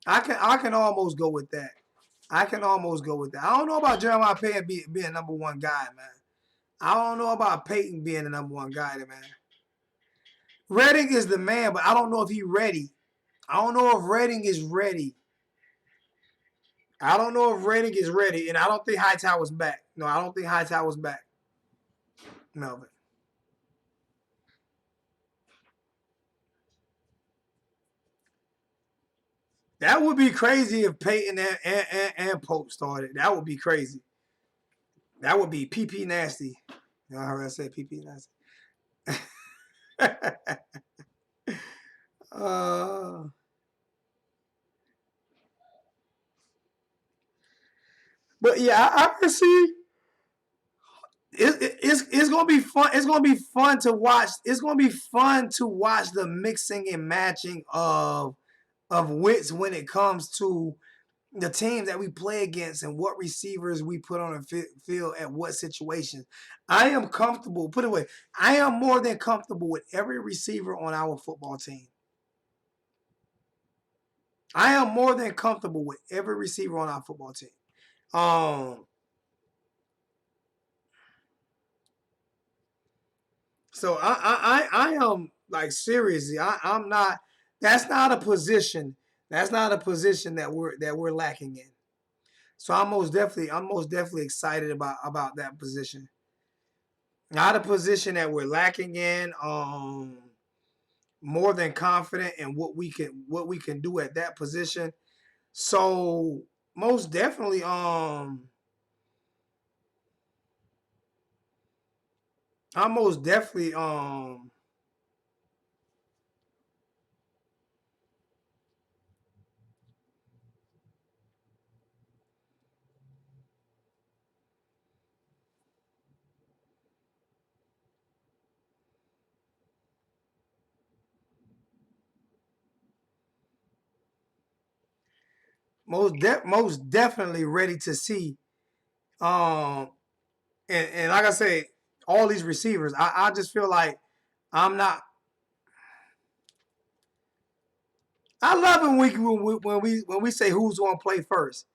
I can almost go with that. I don't know about Jeremiah Payton being number one guy, man. I don't know about Peyton being the number one guy, man. Redding is the man, but I don't know if he's ready. I don't know if Redding is ready. And I don't think Hightower's back. No, I don't think Hightower's back. Melvin. That would be crazy if Peyton and Pope started. That would be crazy. That would be PP nasty. Y'all heard I say PP nasty. But yeah, I can see it's gonna be fun. It's gonna be fun to watch. It's gonna be fun to watch the mixing and matching of wits when it comes to the teams that we play against and what receivers we put on the field at what situations. I am comfortable. Put it away. I am more than comfortable with every receiver on our football team. I am more than comfortable with every receiver on our football team. So I am like seriously. I'm not. That's not a position. That's not a position that we're lacking in. So I'm most definitely excited about that position. Not a position that we're lacking in. More than confident in what we can do at that position. So most definitely I'm most definitely most definitely ready to see and like I say, all these receivers, I just feel like I'm not. I love it when we say who's going to play first.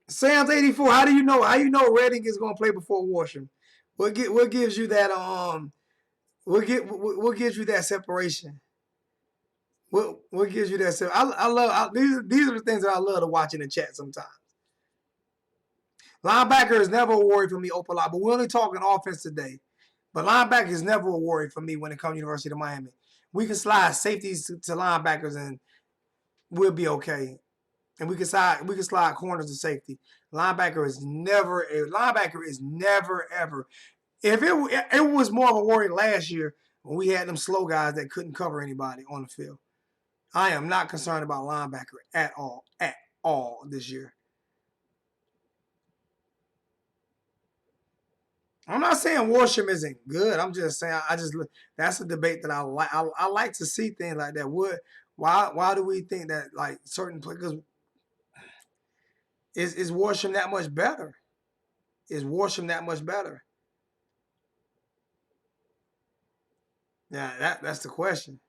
Sam's 84. How do you know? How you know Redding is going to play before Worsham? What gives you that what gives you that separation? What gives you that? I love these are the things that I love to watch in the chat sometimes. Linebacker is never a worry for me, Opala, but we're only talking offense today. But linebacker is never a worry for me when it comes to University of Miami. We can slide safeties to linebackers and we'll be okay. And we can slide corners to safety. Linebacker is never ever. If it was more of a worry last year when we had them slow guys that couldn't cover anybody on the field. I am not concerned about linebacker at all this year. I'm not saying Worsham isn't good. I'm just saying that's a debate that I like. I like to see things like that. Why do we think that like certain players is Worsham that much better? Is Worsham that much better? Yeah, that's the question.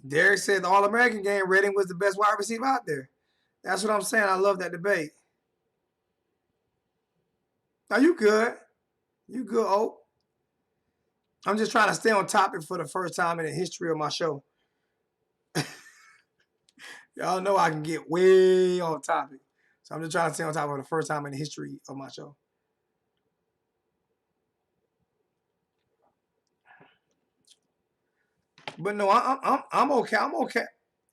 Derek said the All-American game, Redding was the best wide receiver out there. That's what I'm saying. I love that debate. Are you good? You good, Oak? I'm just trying to stay on topic for the first time in the history of my show. Y'all know I can get way on topic. So I'm just trying to stay on top of the first time in the history of my show. But no, I'm okay. I'm okay.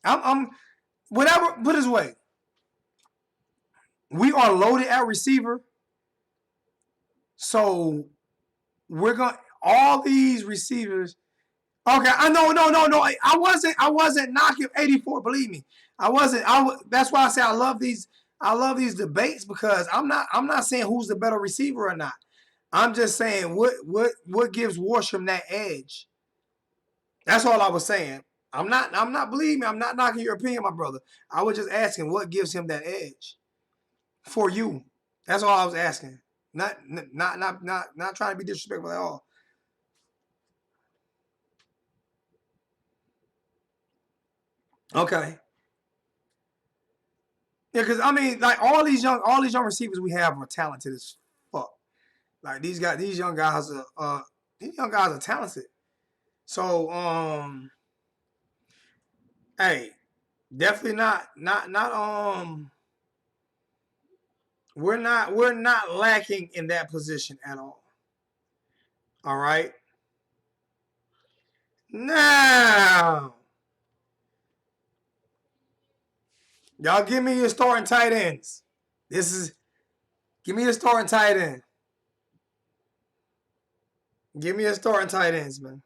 I'm whatever. Put it this way, we are loaded at receiver, so we're gonna all these receivers. Okay, I know, no. I wasn't knocking 84. Believe me, I wasn't. That's why I say I love these. I love these debates because I'm not saying who's the better receiver or not. I'm just saying what gives Worsham that edge. That's all I was saying. I'm not. Believe me, I'm not knocking your opinion, my brother. I was just asking what gives him that edge for you. That's all I was asking. Not trying to be disrespectful at all. Okay. Yeah, because I mean, like all these young receivers we have are talented as fuck. Like these young guys are talented. So hey, definitely not we're not lacking in that position at all. All right. Now, y'all give me your starting tight ends. Give me your starting tight end. Give me your starting tight ends, man.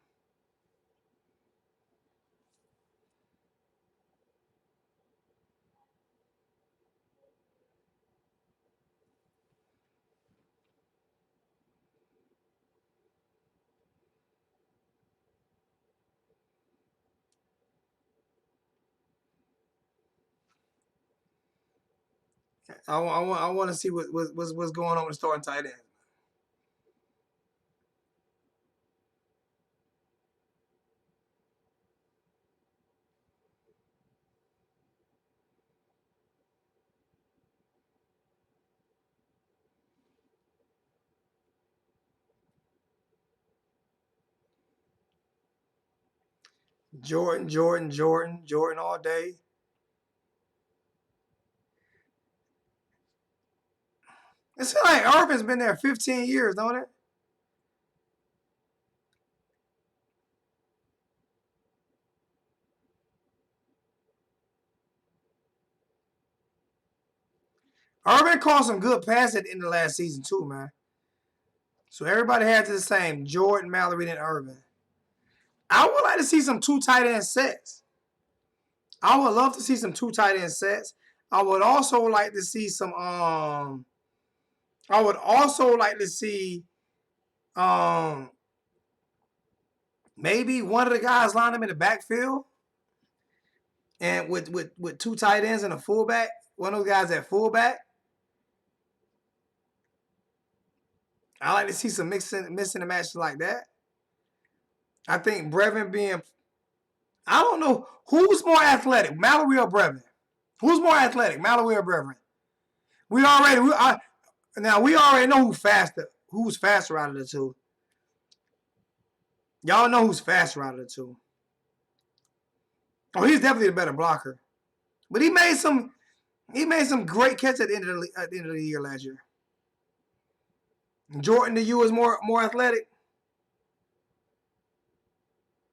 I want to see what's going on with the starting tight end. Jordan all day. It seems like Urban's been there 15 years, don't it? Urban caught some good passes at the end of last season too, man. So everybody had the same Jordan, Mallory, and Urban. I would like to see some two tight end sets. I would love to see some two tight end sets. I would also like to see some I would also like to see maybe one of the guys line them in the backfield and with two tight ends and a fullback. One of those guys at fullback. I like to see some missing and matches like that. I think Brevin being, I don't know who's more athletic, Mallory or Brevin. Who's more athletic, Mallory or Brevin? We already know who's faster out of the two. Y'all know who's faster out of the two. Oh, he's definitely the better blocker. But he made some great catches at the end of the year last year. Jordan to you is more athletic.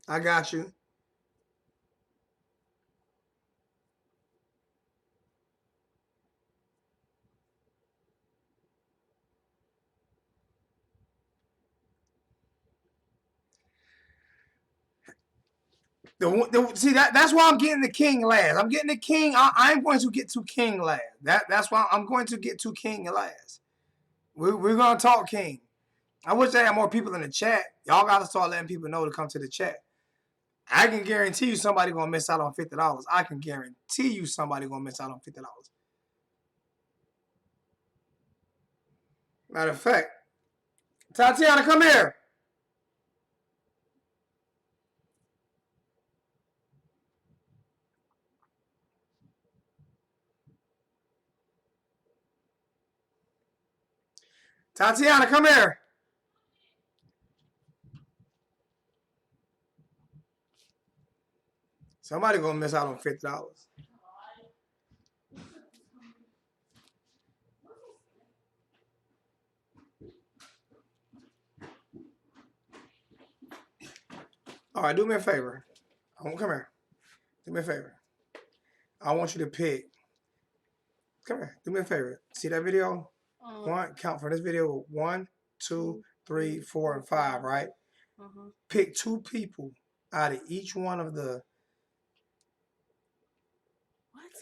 I got you. See that's why I'm getting the King last. I'm getting the King. I'm going to get to King last. That's why I'm going to get to King last. We're gonna talk King. I wish I had more people in the chat. Y'all gotta start letting people know to come to the chat. I can guarantee you somebody gonna miss out on $50. I can guarantee you somebody gonna miss out on $50. Matter of fact, Tatiana, come here. Tatiana, come here. Somebody gonna miss out on $50. All right, do me a favor. Come here. Do me a favor. I want you to pick. Come here. Do me a favor. See that video? Count for this video. 1, 2, 3, 4, and 5. Right? Pick 2 people out of each one of the. What?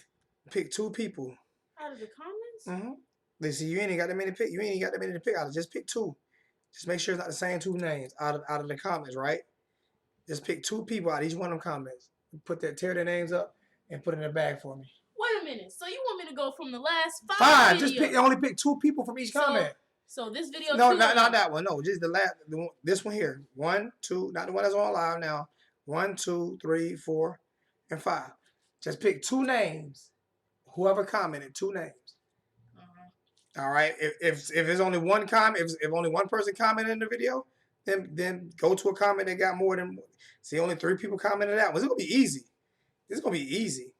Pick 2 people. Out of the comments? They see you ain't got that many to pick. You ain't got that many to pick out of. Just pick 2. Just make sure it's not the same 2 names out of the comments, right? Just pick 2 people out of each one of them comments. Tear their names up and put it in a bag for me. Wait a minute. So you want me to go from the last 5 Fine. videos? Just only pick 2 people from each comment. So this video. No, not that one. No, just the last. This one here. 1, 2. Not the one that's on live now. 1, 2, 3, 4, and 5. Just pick 2 names. Whoever commented, 2 names. All right. If there's only one comment, if only one person commented in the video, then go to a comment that got more than. See, only 3 people commented that one. It's gonna be easy. This is gonna be easy.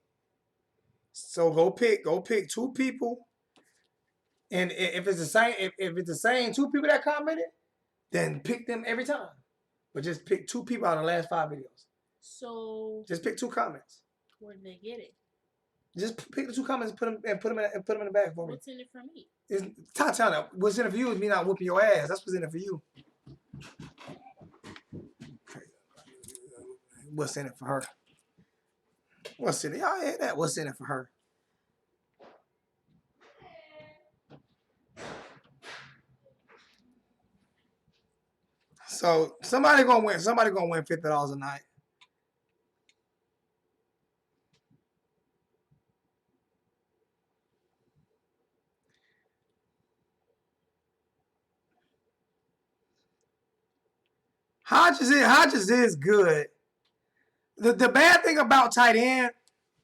So go pick 2 people, and if it's the same, if it's the same 2 people that commented, then pick them every time. But just pick 2 people out of the last 5 videos. So just pick 2 comments. Where did they get it? Just pick the 2 comments and put them in the bag for me. What's in it for me? It's Tatiana. What's in it for you is me not whooping your ass. That's what's in it for you. What's in it for her? What's in it? Y'all hear that? What's in it for her? So somebody gonna win. Somebody gonna win $50 a night. Hodges is good. The bad thing about tight end,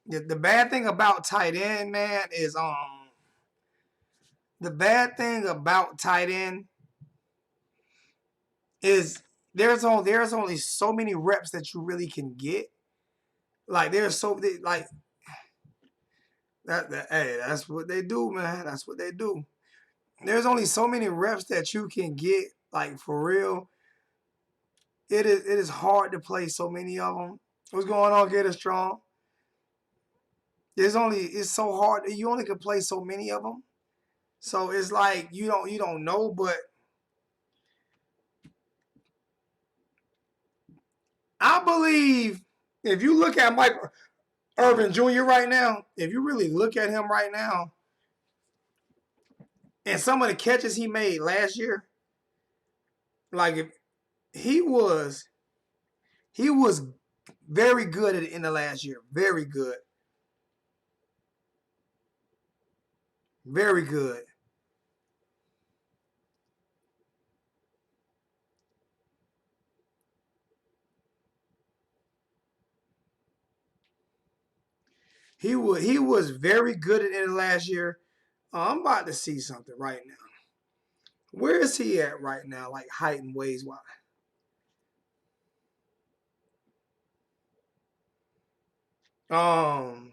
the bad thing about tight end, man, is the bad thing about tight end is there's only so many reps that you really can get. Like there's so like that hey, that's what they do, man. That's what they do. There's only so many reps that you can get, like for real. It is hard to play so many of them. What's going on, Get It Strong? It's so hard. You only can play so many of them. So it's like you don't know, but I believe if you look at Michael Irvin Jr. right now, if you really look at him right now, and some of the catches he made last year, like if he was very good at the end of last year. Very good. Very good. He was very good at the end of last year. I'm about to see something right now. Where is he at right now, like height and waist wise? I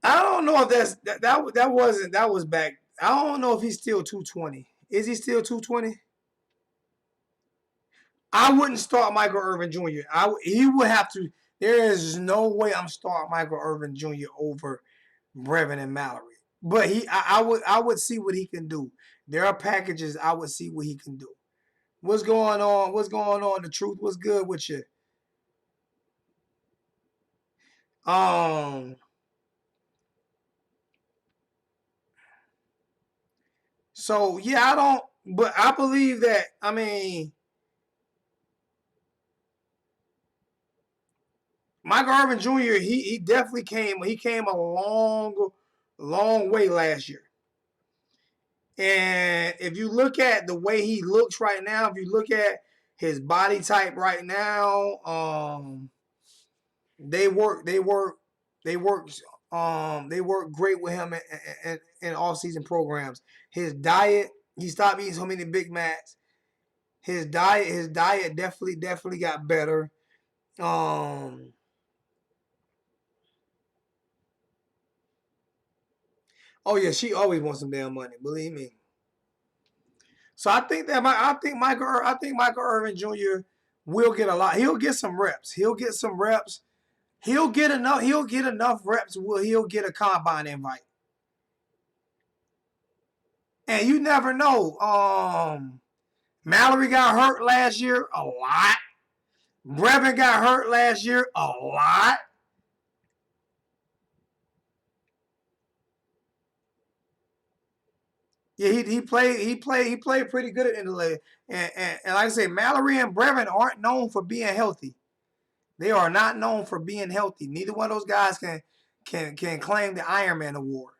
don't know if that was back. I don't know if he's still 220. Is he still 220? I wouldn't start Michael Irvin Jr. He would have to. There is no way I'm starting Michael Irvin Jr. over Brevin and Mallory. But I would see what he can do. There are packages I would see what he can do. What's going on? What's going on? The truth was good with you. So yeah, but I believe that, I mean, Michael Irvin Jr., he definitely came a long way last year. And if you look at the way he looks right now, if you look at his body type right now, they work great with him in off-season programs. His diet He stopped eating so many Big Macs. His diet definitely got better. Um, oh yeah, she always wants some damn money. Believe me. So I think Michael Irvin Jr. will get a lot. He'll get some reps. He'll get some reps. He'll get enough. He'll get enough reps. He'll get a combine invite. And you never know. Mallory got hurt last year a lot. Brevin got hurt last year a lot. Yeah, he played pretty good at NLA. And like I say, Mallory and Brevin aren't known for being healthy. They are not known for being healthy. Neither one of those guys can claim the Ironman award.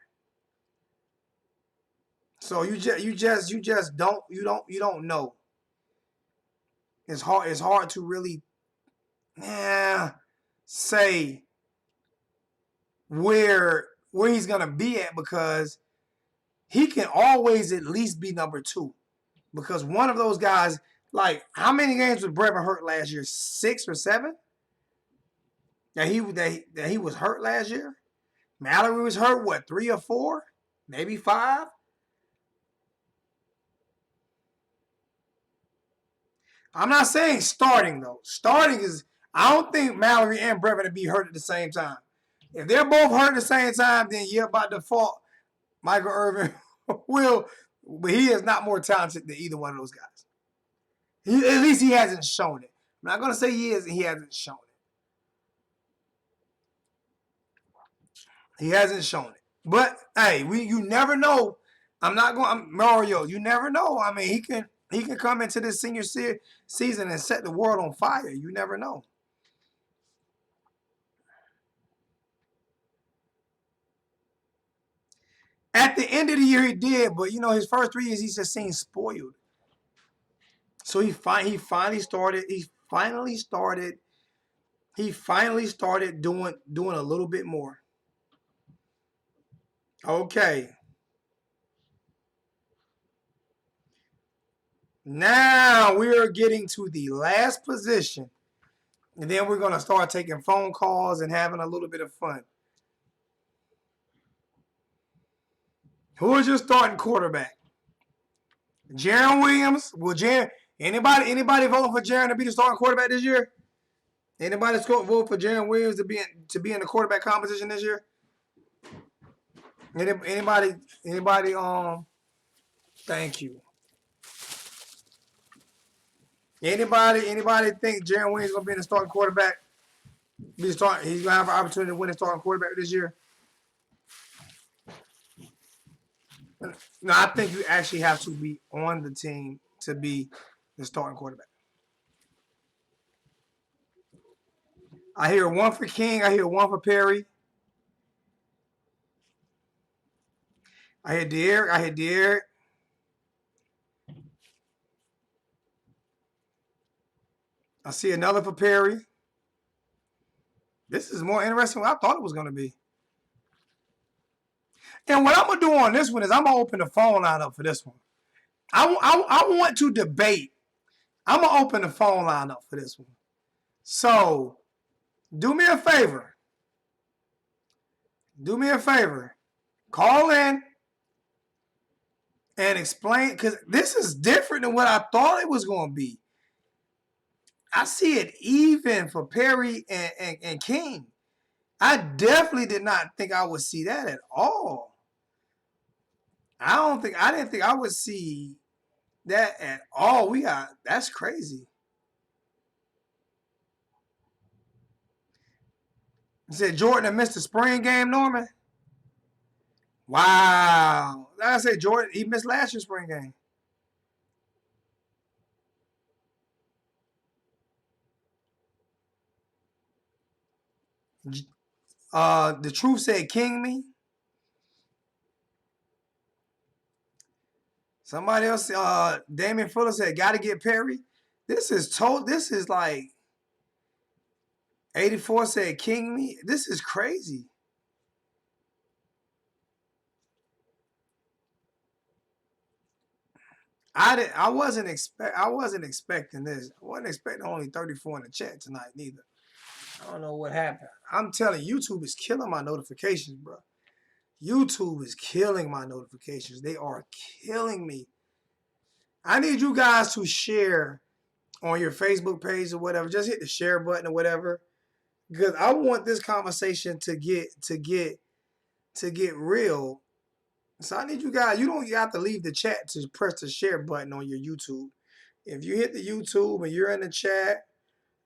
So you just don't know. It's hard to really say where he's gonna be at, because he can always at least be number 2. Because one of those guys, like, how many games was Brevin hurt last year? 6 or 7? That he was hurt last year? Mallory was hurt, what, 3 or 4? Maybe 5? I'm not saying starting, though. Starting is, I don't think Mallory and Brevin to be hurt at the same time. If they're both hurt at the same time, then yeah, by default, Michael Irvin will, but he is not more talented than either one of those guys. At least he hasn't shown it. I'm not going to say he is, he hasn't shown it. He hasn't shown it. But, hey, you never know. Mario, you never know. I mean, he can come into this senior season and set the world on fire. You never know. At the end of the year, he did, but his first 3 years, he's just seemed spoiled. So he finally started doing a little bit more. Okay. Now we are getting to the last position. And then we're going to start taking phone calls and having a little bit of fun. Who is your starting quarterback? Jarren Williams? Anybody voting for Jarren to be the starting quarterback this year? Anybody vote for Jarren Williams to be in the quarterback competition this year? Anybody? Thank you. Anybody think Jarren Williams is gonna be in the starting quarterback? He's gonna have an opportunity to win the starting quarterback this year. No, I think you actually have to be on the team to be the starting quarterback. I hear one for King. I hear one for Perry. I hear De'Aaron. I see another for Perry. This is more interesting than I thought it was going to be. And what I'm going to do on this one is I'm going to open the phone line up for this one. I want to debate. I'm going to open the phone line up for this one. So, do me a favor. Call in and explain, because this is different than what I thought it was going to be. I see it even for Perry and King. I definitely did not think I would see that at all. I didn't think I would see that at all. That's crazy. You said Jordan missed the spring game, Norman? Wow. Like I said, Jordan, he missed last year's spring game. The truth said King me. Somebody else, Damian Fuller said, got to get Perry. This is like 84 said King me. This is crazy. I wasn't expecting this. I wasn't expecting only 34 in the chat tonight neither. I don't know what happened. I'm telling you, YouTube is killing my notifications, bro. YouTube is killing my notifications. They are killing me. I need you guys to share on your Facebook page or whatever. Just hit the share button or whatever. Because I want this conversation to get real. So I need you guys, you don't have to leave the chat to press the share button on your YouTube. If you hit the YouTube and you're in the chat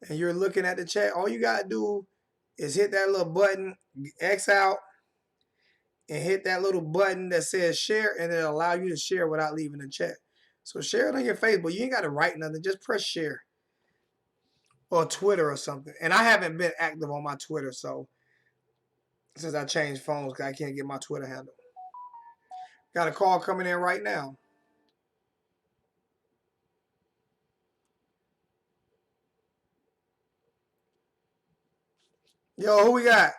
and you're looking at the chat, all you gotta do is hit that little button, X out, and hit that little button that says share, and it'll allow you to share without leaving the chat. So share it on your Facebook. You ain't gotta write nothing, just press share. Or Twitter or something. And I haven't been active on my Twitter, so since I changed phones, I can't get my Twitter handle. Got a call coming in right now. Yo, who we got?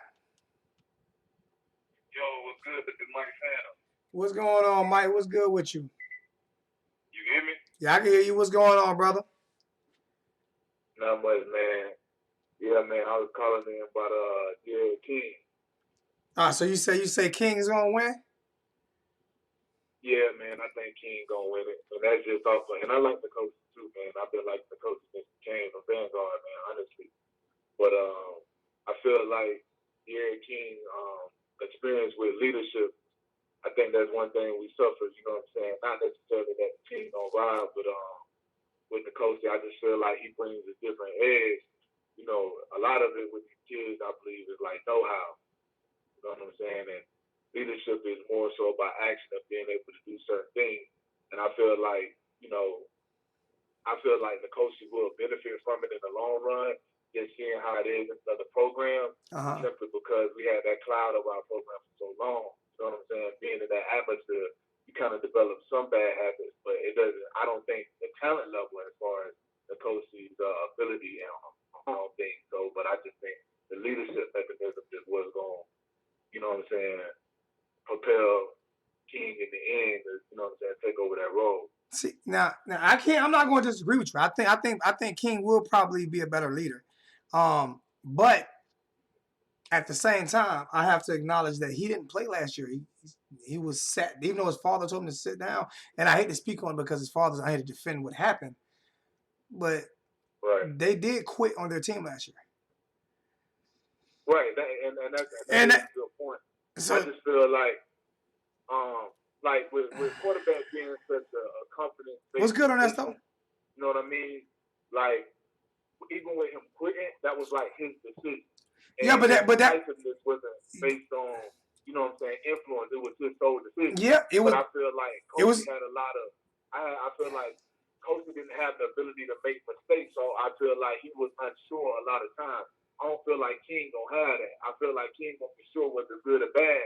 Yo, what's good? This is Mike Phantom. What's going on, Mike? What's good with you? You hear me? Yeah, I can hear you. What's going on, brother? Not much, man. Yeah, man, I was calling in about Jared King. So you say King is gonna win? Yeah, man, I think King gonna win it. And that's just off and I like the coach too, man. I've been liking the coach since he came from Vanguard, man, honestly. But I feel like Jared King experience with leadership, I think that's one thing we suffer, you know what I'm saying? Not necessarily that the team don't ride, but with the coach, I just feel like he brings a different edge. You know, a lot of it with these kids, I believe, is like know-how. You know what I'm saying? And leadership is more so about action of being able to do certain things. And I feel like, you know, the coaches will benefit from it in the long run, just seeing how it is in another program, simply because we had that cloud of our program for so long. You know what I'm saying? Being in that atmosphere, you kind of develop some bad habits, but it doesn't. I don't think the talent level as far as the coach's ability, I don't think so. But I just think the leadership mechanism is what's going, you know what I'm saying, propel King in the end, you know what I'm saying, take over that role. See, now I'm not going to disagree with you. I think King will probably be a better leader. But at the same time, I have to acknowledge that he didn't play last year. He was sat, even though his father told him to sit down. And I hate to speak on it because his father's, I hate to defend what happened. But they did quit on their team last year. Right, that's a good point. So, I just feel like with quarterback being such a confident. What's good on that stuff? You know what I mean? Like, even with him quitting, that was like his decision. And yeah, but that wasn't based on, you know what I'm saying, influence. It was his sole decision. Yeah, it was. But I feel like Coach had a lot of. I feel like Coach didn't have the ability to make mistakes, so I feel like he was unsure a lot of times. I don't feel like King gonna have that. I feel like King gonna be sure whether good or bad.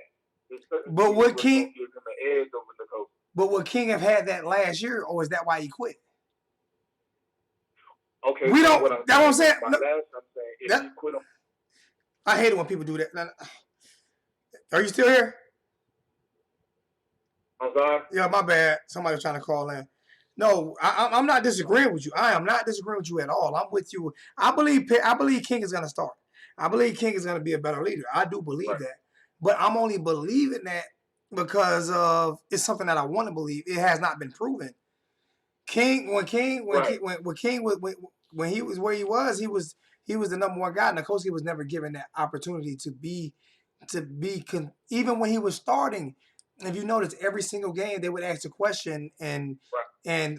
But would King give him an edge over the coach? But would King have had that last year, or is that why he quit? Okay, we don't. That's what I'm saying. I'm saying if he quit him. I hate it when people do that. Are you still here? I'm sorry. Yeah, my bad. Somebody was trying to call in. No, I'm not disagreeing with you. I am not disagreeing with you at all. I'm with you. I believe King is going to start. I believe King is going to be a better leader. I do believe that. But I'm only believing that because of it's something that I want to believe. It has not been proven. When he was where he was the number one guy. Nikosi was never given that opportunity to be even when he was starting. If you notice, every single game they would ask the question, and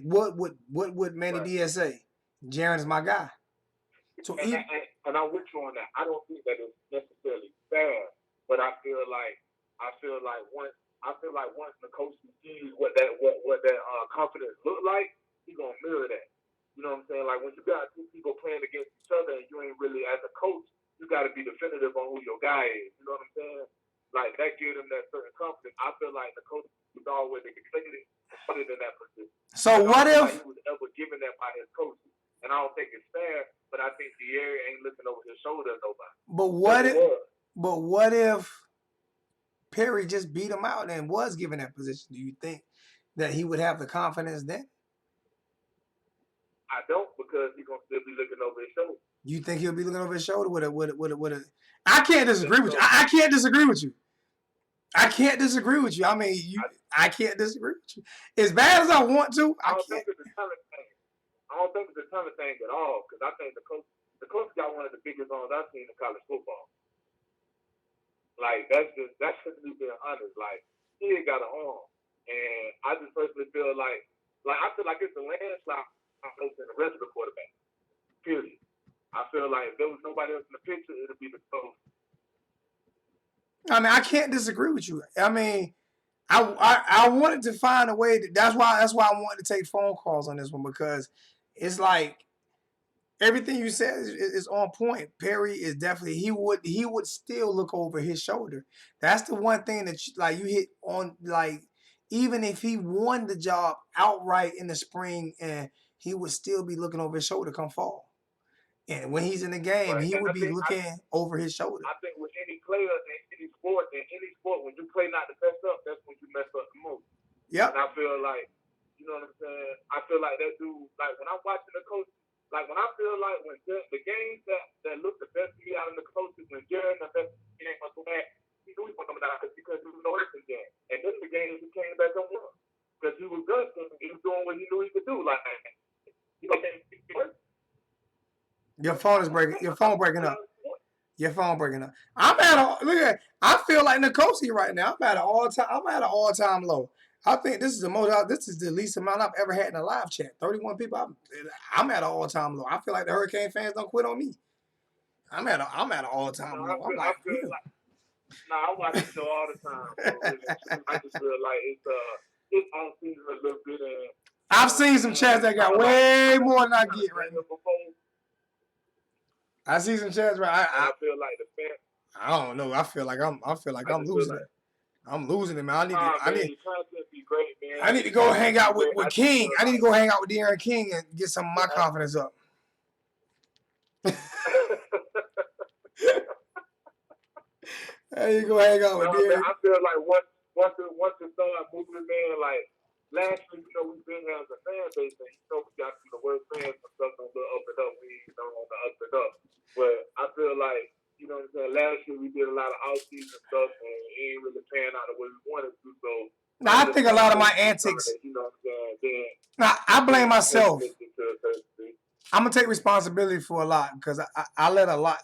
what would Manny Diaz say? Jaren is my guy. So and I'm with you on that. I don't think that it's necessarily fair, but I feel like once Nikosi sees what that confidence look like, he's gonna mirror that. You know what I'm saying? Like when you got two people playing against each other and you ain't really as a coach, you got to be definitive on who your guy is. You know what I'm saying? Like that gives him that certain confidence. I feel like the coach was always expected to put it in that position. So what if he was ever given that by his coach? And I don't think it's fair, but I think Dier ain't looking over his shoulder at nobody. But what if Perry just beat him out and was given that position? Do you think that he would have the confidence then? I don't because he's gonna still be looking over his shoulder. You think he'll be looking over his shoulder with a? I can't disagree with you. so. I can't disagree with you. I can't disagree with you. I mean, I can't disagree with you. As bad as I want to, I I don't can't. think it's a talent thing. I don't think it's a talent thing at all because I think the coach got one of the biggest arms I've seen in college football. Like that's just me being honest. Like he ain't got an arm, and I just personally feel like I feel like it's a landslide than the rest of the quarterback. Period. I feel like if there was nobody else in the picture, it'd be the coach. I mean, I can't disagree with you. I mean, I wanted to find a way. That's why I wanted to take phone calls on this one because it's like everything you said is on point. Perry is definitely he would still look over his shoulder. That's the one thing that you hit on. Like even if he won the job outright in the spring, and he would still be looking over his shoulder come fall. And when he's in the game, Right. he would be looking over his shoulder. I think with any player in any sport, when you play not to mess up, that's when you mess up the most. Yep. And I feel like, you know what I'm saying? I feel like that dude, like when I'm watching the coach, like when I feel like when the games that look the best to me out of the coaches, when Jared the best game was back, he knew he was coming out because he was no the game. And then the game he came back and won. Because he was good, he was doing what he knew he could do. Like, you know, Your phone is breaking. Your phone breaking up. Your phone breaking up. I feel like Nkosi right now. I'm at an all time low. I think this is the least amount I've ever had in a live chat. 31 people. I'm at an all time low. I feel like the Hurricane fans don't quit on me. I'm at an all time low. I watch the show all the time. So I just feel like it's on season a little bit. And I've seen some chats that got way more than I get right now. I see some chats right. I feel like the fans. I don't know. I feel like I'm losing it. I'm losing it, man. I need to go hang out with King. I need to go hang out with De'Aaron King and get some of my confidence up. I need to go hang out with De'Aaron. I feel like once it started moving, man, like last year, we've been here as a fan base, and we got some of the worst fans and stuff on the up and up. We on the up and up. But I feel like, you know what I'm saying, last year we did a lot of out-season stuff, and it ain't really panning out the way we wanted to. So now, I think a lot of my antics. You know what I'm saying? Now, I blame myself. I'm gonna take responsibility for a lot because I let a lot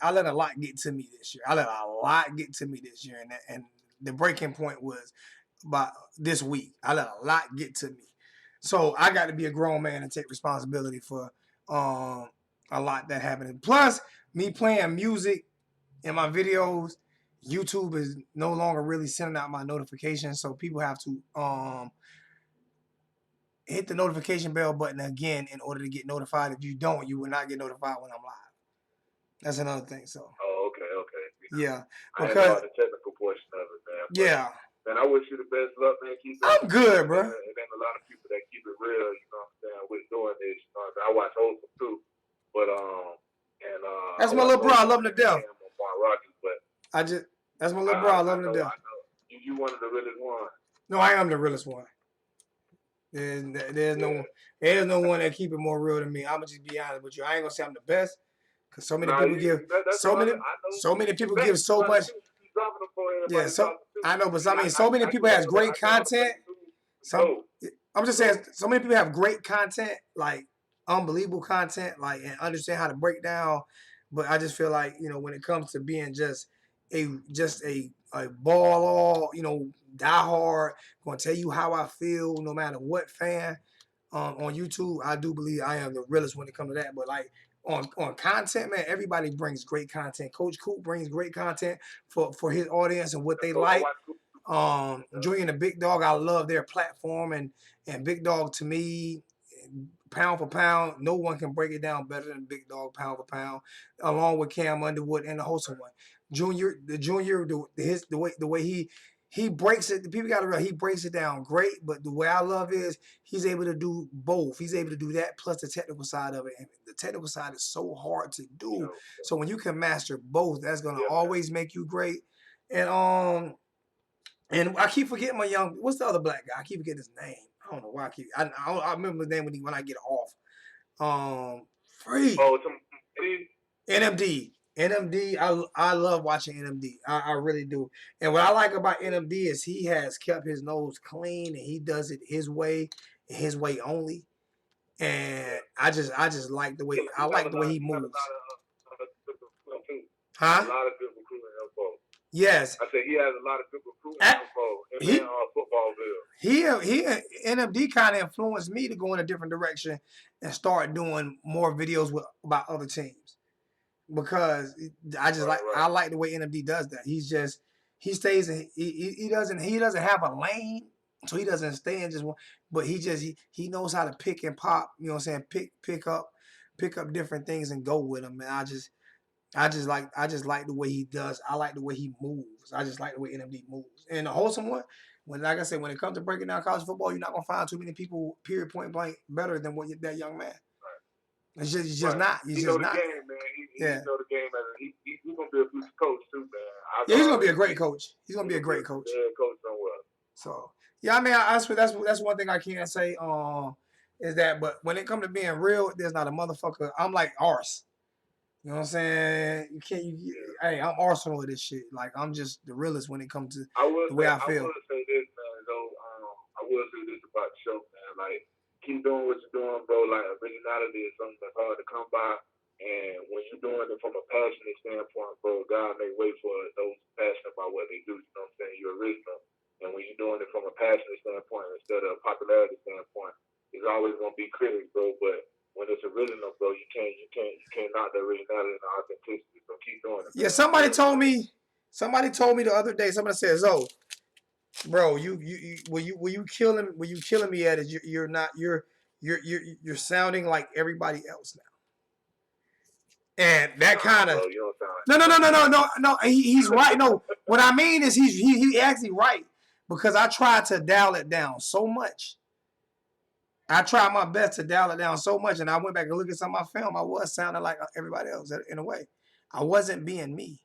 get to me this year. And the breaking point was about this week. I let a lot get to me, so I got to be a grown man and take responsibility for a lot that happened. Plus, me playing music in my videos, YouTube is no longer really sending out my notifications, so people have to hit the notification bell button again in order to get notified. If you don't, you will not get notified when I'm live. That's another thing. So. Oh, okay. Yeah, because I know the technical portion of it, man. But, yeah. Man, I wish you the best luck, man. I'm good, bro. And then a lot of people that keep it real, you know what I'm saying, with doing this. You know what I'm saying? I watch Olsen too, but that's my little bro. I love him to death. But that's my little bro. I love him to death. You one of the realest ones. No, I am the realest one. There's no one that keep it more real than me. I'm gonna just be honest with you. I ain't gonna say I'm the best, because so many people give so much. Yeah, so I know, but I mean, so many people has great content. I'm just saying, so many people have great content, like unbelievable content, like and understand how to break down. But I just feel like when it comes to being just a ball all, die hard, gonna tell you how I feel no matter what fan on YouTube. I do believe I am the realest when it comes to that. But like on content, man, everybody brings great content. Coach Coop brings great content for his audience and what they like. Junior and the Big Dog, I love their platform, and Big Dog to me, pound for pound, no one can break it down better than Big Dog, pound for pound, along with Cam Underwood and the Wholesome One. Junior, the way he breaks it, the people got to realize he breaks it down great, but the way I love is he's able to do both. He's able to do that plus the technical side of it, and the technical side is so hard to do. So when you can master both, that's gonna always make you great. And I keep forgetting what's the other black guy? I keep forgetting his name. I don't know why I remember his name when I get off. Free. Oh, some free. NMD. I love watching NMD. I really do. And what I like about NMD is he has kept his nose clean and he does it his way and his way only. And I just like the way he moves. Huh? A lot of good recruiting info. Yes. I said he has a lot of good recruiting info in Footballville. NMD kind of influenced me to go in a different direction and start doing more videos about other teams because I like the way NMD does that. He stays in, he doesn't have a lane, so he doesn't stay in just one, but he knows how to pick and pop. You know what I'm saying? Pick up different things and go with them. And I just like the way he does. I like the way he moves. I just like the way NMD moves. And the wholesome one, like I said, when it comes to breaking down college football, you're not gonna find too many people, period, point blank, better than that young man. It's just not. He's just not. He know the game. He's gonna be a future coach too, man. He's gonna be a great coach. He's gonna be a great coach. Yeah, coach somewhere. So yeah, I mean, that's one thing I can't say. Is that, but when it comes to being real, there's not a motherfucker. I'm like Ars. You know what I'm saying? Hey, I'm Arsenal with this shit. Like, I'm just the realest when it comes to the way I feel. I will say this, man, though. I will say this about the show, man. Like, keep doing what you're doing, bro. Like, originality is something that's hard to come by. And when you're doing it from a passionate standpoint, bro, God make way for those passionate about what they do. You know what I'm saying? You're original. And when you're doing it from a passionate standpoint instead of a popularity standpoint, there's always going to be critics, bro. But when it's original, bro, you can't knock the originality and the authenticity. So keep doing it. Yeah, somebody told me the other day. Somebody said, "Oh, bro, were you killing me at it? You're sounding like everybody else now." And that kind of no. He's right. No, what I mean is he actually right because I tried to dial it down so much. I tried my best to dial it down so much, and I went back and looked at some of my film. I was sounding like everybody else in a way. I wasn't being me.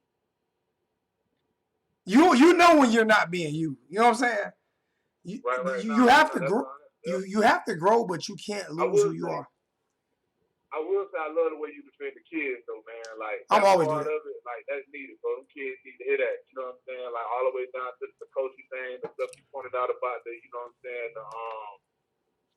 You know when you're not being you. You know what I'm saying? You have to grow. You have to grow, but you can't lose who you are. I will say I love the way you defend the kids, though, man. Like, I'm always part of it. Like, that's needed, bro. Them kids need to hear that. You know what I'm saying? Like, all the way down to the coaching thing, the stuff you pointed out about the, you know what I'm saying,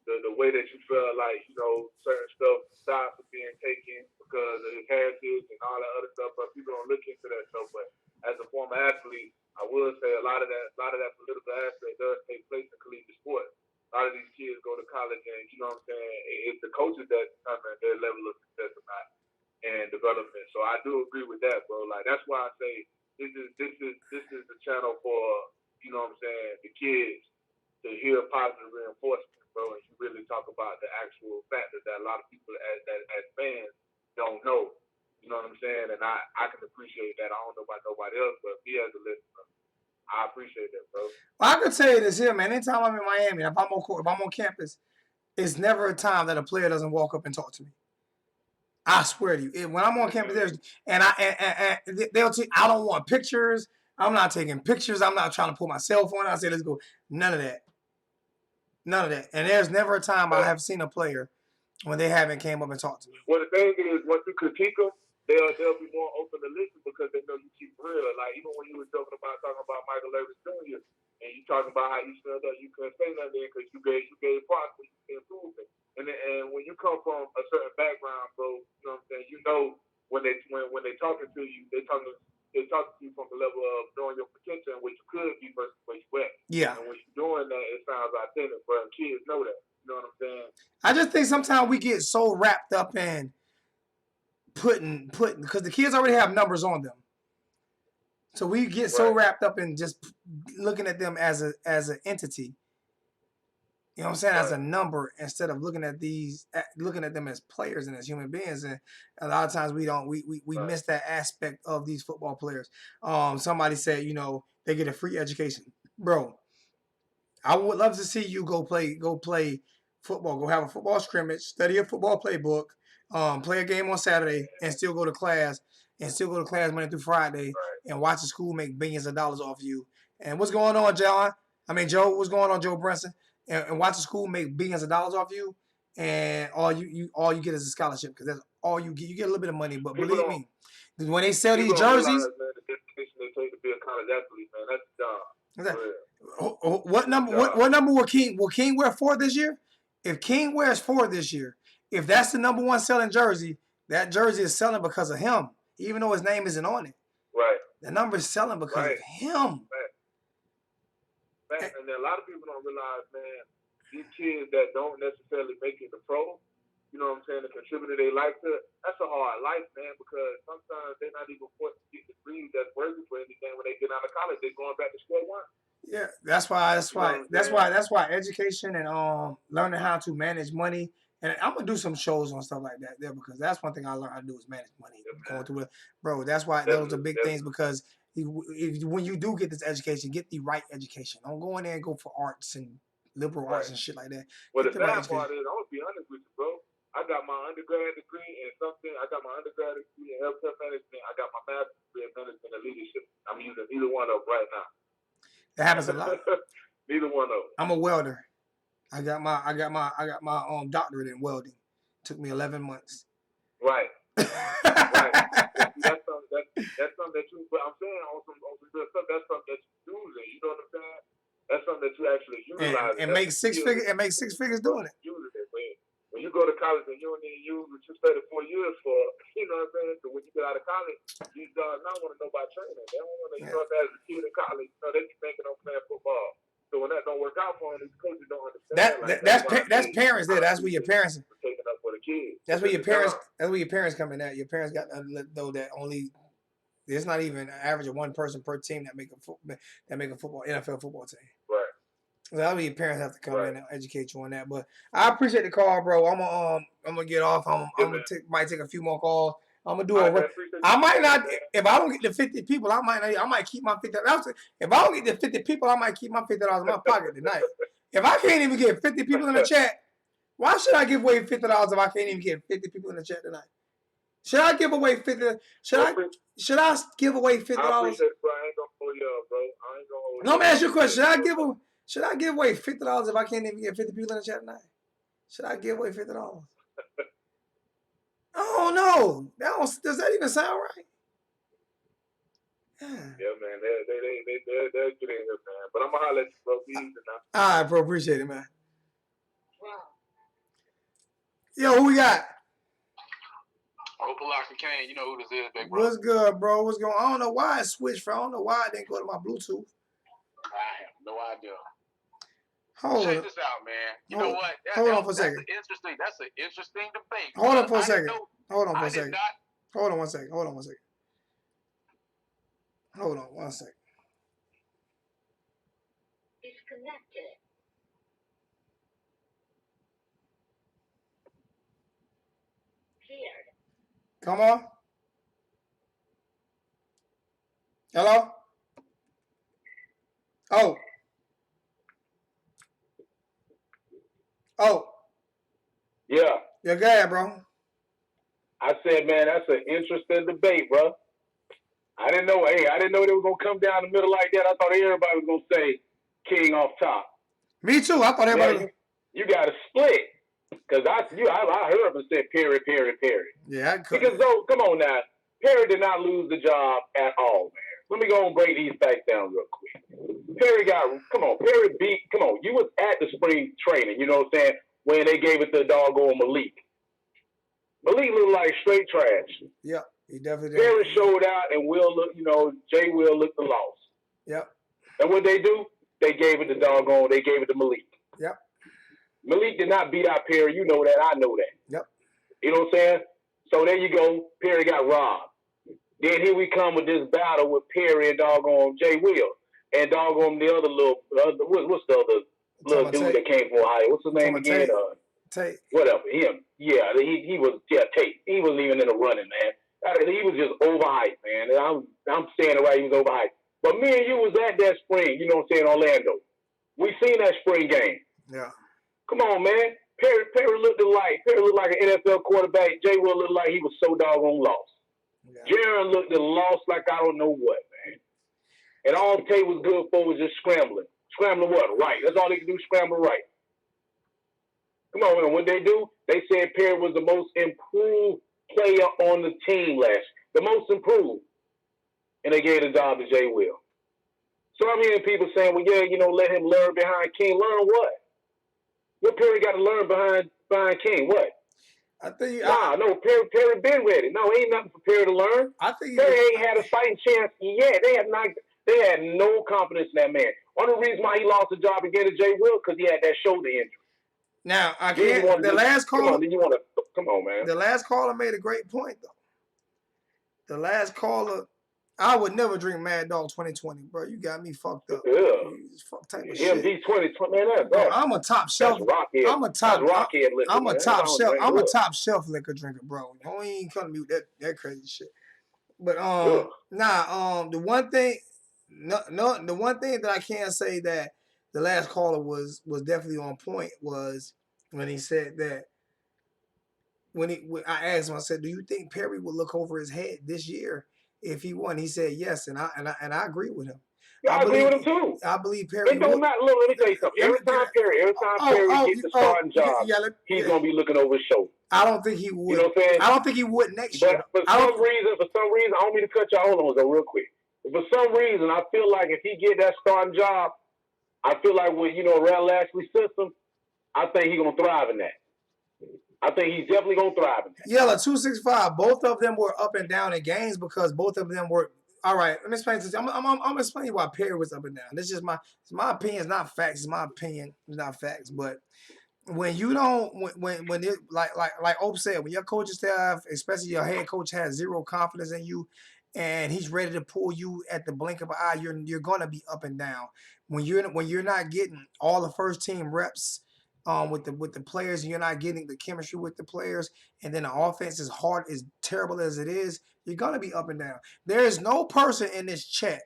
the way that you feel like, you know, certain stuff stops being taken because of his heritage and all that other stuff, but people don't look into that stuff. But as a former athlete, I will say a lot of that political aspect does take place in collegiate sports. A lot of these kids go to college and, you know what I'm saying, it's the coaches that determine their level of success or not and development. So I do agree with that, bro. Like, that's why I say this is the channel for, you know what I'm saying, the kids to hear positive reinforcement, bro, and you really talk about the actual factors that a lot of people as fans don't know. You know what I'm saying? And I can appreciate that. I don't know about nobody else, but me as a listener, I appreciate that, bro. Well, I could tell you this here, man. Anytime I'm in Miami, if I'm on campus, it's never a time that a player doesn't walk up and talk to me. I swear to you. When I'm on campus, and they'll take, I don't want pictures. I'm not taking pictures. I'm not trying to pull my cell phone out and say, let's go. None of that. And there's never a time I have seen a player when they haven't came up and talked to me. Well, the thing is, once you critique them, they'll be more open to listen because they know you keep real. Like, even when you were talking about Michael Levis Jr. and you talking about how you felt that you couldn't say nothing because you gave props when you improvement. And when you come from a certain background, bro, you know what I'm saying? You know when they talking to you, they talking to you from the level of knowing your potential and what you could be versus where you at. Yeah. And when you're doing that, it sounds authentic, bro. Kids know that. You know what I'm saying? I just think sometimes we get so wrapped up in putting because the kids already have numbers on them. So we get so wrapped up in just looking at them as an entity. You know what I'm saying? As a number instead of looking at them as players and as human beings. And a lot of times we miss that aspect of these football players. Somebody said, you know, they get a free education. Bro, I would love to see you go play football, go have a football scrimmage, study a football playbook, play a game on Saturday and still go to class Monday through Friday and watch the school make billions of dollars off you. And what's going on, Joe? What's going on, Joe Brunson? And watch the school make billions of dollars off you and all you get is a scholarship because that's all you get. You get a little bit of money, but People believe me, when they sell these people don't jerseys, realize, man, the dedication they take to be a college athlete, man, that's the job. What's that? For real. What number? What number will King wear 4 this year? If King wears 4 this year, if that's the number 1 selling jersey, that jersey is selling because of him, even though his name isn't on it. Right. The number is selling because of him. And a lot of people don't realize, man, these kids that don't necessarily make it to pro, you know what I'm saying, the contributor they like to, that's a hard life, man, because sometimes they're not even forced to get degrees that's worthy for anything when they get out of college. They're going back to square one. Yeah, that's why education and learning how to manage money. And I'm gonna do some shows on stuff like that there because that's one thing I learned how to do is manage money. Going through it, bro. That's why those are big things because when you do get this education, get the right education. Don't go in there and go for arts and liberal arts and shit like that. Well, the sad part is, I'm gonna be honest with you, bro. I got my undergrad degree in something. I got my undergrad degree in healthcare management. I got my master's degree in management and leadership. I'm using either one of them right now. That happens a lot. Neither one of them. I'm a welder. I got my doctorate in welding. Took me 11 months. Right. Right. That's something that you. But I'm saying on some good stuff. That's something that you using. You know what I'm saying? That's something that you actually utilize. And make 6 figures. And make 6 figures doing it. When you go to college and you don't need to use what you studied 4 years for, you know what I'm saying? So when you get out of college, these dogs now want to know about training. They don't want to, you know, as a kid in college, you know, they be thinking on playing football. So when that don't work out for them, these coaches don't understand. That's parents there. That's where your parents. Taking up for the kids. That's where your parents. That's where your parents come in at. Your parents got to know that only. There's not even an average of 1 person per team that make a football NFL football team. Right. So that's where your parents have to come in and educate you on that. But I appreciate the call, bro. I'm gonna get off. Might take a few more calls. I'm gonna do a. I might not. If I don't get the 50 people, I might keep my $50. If I don't get the 50 people, I might keep my $50 in my pocket tonight. If I can't even get 50 people in the chat, why should I give away $50 if I can't even get 50 people in the chat tonight? Should I give away 50? Should I give away $50? I appreciate it, bro. I ain't gonna hold you up, bro. I ain't gonna hold you up. No, man, ask you a question. Should I give away $50 if I can't even get 50 people in the chat tonight? Should I give away $50? Oh no! Does that even sound right? Yeah, man. They'll get in here, man. But I'm gonna holler at you, bro. Be easy now. All right, bro. Appreciate it, man. Yo, who we got? Opalaka Kane, you know who this is, big bro. What's good, bro? What's going on? I don't know why it switched from. I don't know why I didn't go to my Bluetooth. I have no idea. Check this out, man. You know what? Hold on for a second. That's an interesting debate. Hold on for a second. Hold on one second. Hold on one second. Hold on one second. Disconnected. Cleared. Come on. Hello? Oh. Yeah. Yeah, go ahead, bro. I said, man, that's an interesting debate, bro. I didn't know they were gonna come down the middle like that. I thought everybody was gonna say King off top. Me too. I thought everybody. You got to split because I heard him say Perry. Yeah, I could. Because come on now, Perry did not lose the job at all, man. Let me go and break these facts down real quick. Perry beat. Come on, you was at the spring training. You know what I'm saying? When they gave it to doggone Malik. Malik looked like straight trash. Yeah, he definitely did. Perry showed out, and Jay Will looked the loss. Yep. And what they do? They gave it to Malik. Yep. Malik did not beat out Perry. You know that. I know that. Yep. You know what I'm saying? So there you go. Perry got robbed. Then here we come with this battle with Perry and doggone Jay Will. And doggone the other what's the other little dude that came from Ohio? What's his name again? Tate. Whatever. Him. Yeah, he was Tate. He wasn't even in the running, man. He was just overhyped, man. I'm saying it right, he was overhyped. But me and you was at that spring, you know what I'm saying, Orlando. We seen that spring game. Yeah. Come on, man. Perry looked like an NFL quarterback. Jay Will looked like he was so doggone lost. Yeah. Jaron looked lost like I don't know what, man. And all Tate was good for was just scrambling. Scrambling what? Right. That's all they could do, scramble right. Come on, man. What they do? They said Perry was the most improved player on the team last. The most improved. And they gave the job to Jay Will. So I'm hearing people saying, well, yeah, let him learn behind King. Learn what? What Perry got to learn behind King? What? I think No, Perry been ready. No, ain't nothing for Perry to learn. I think Perry ain't had a fighting chance yet. They had no confidence in that man. One of the reasons why he lost the job again to Jay Will because he had that shoulder injury. now I Then you can't. wanna The do- last Come caller, on, then come on, man. the last caller made a great point though. The last caller, I would never drink Mad Dog 2020, bro. You got me fucked up. Yeah. Fuck type of shit. MD 2020, man, Bro, I'm a top shelf. that's rockhead. I'm a top. That's rockhead liquor, I'm a man. top I don't shelf. drink I'm a good. top shelf liquor drinker, bro. Don't even come to me with that crazy shit. But Ugh. the one thing, the one thing that I can say that the last caller was definitely on point was when he said that when I asked him, I said, "Do you think Perry would look over his head this year if he won?" He said yes, and I agree with him. Yeah, I agree with him too. I believe Perry. It don't matter. Look, let me tell you something. Every time Perry gets the starting job, he's gonna be looking over his shoulder. I don't think he would. You know what I'm saying? I don't think he would next year. But for some reason, I don't mean to cut y'all on though real quick. But for some reason, I feel like if he get that starting job, I feel like with Rhett Lashley system, I think he's gonna thrive in that. I think he's definitely gonna thrive in that. Yella 265. Both of them were up and down in games because both of them were. All right, let me explain this. I'm explaining why Perry was up and down. This is my opinion. It's not facts. It's my opinion. It's not facts. But when you don't, when it like Ope said, when your coaching staff, especially your head coach, has zero confidence in you, and he's ready to pull you at the blink of an eye, you're gonna be up and down. When you're not getting all the first team reps. With the players, and you're not getting the chemistry with the players, and then the offense is hard, as terrible as it is, you're gonna be up and down. There is no person in this chat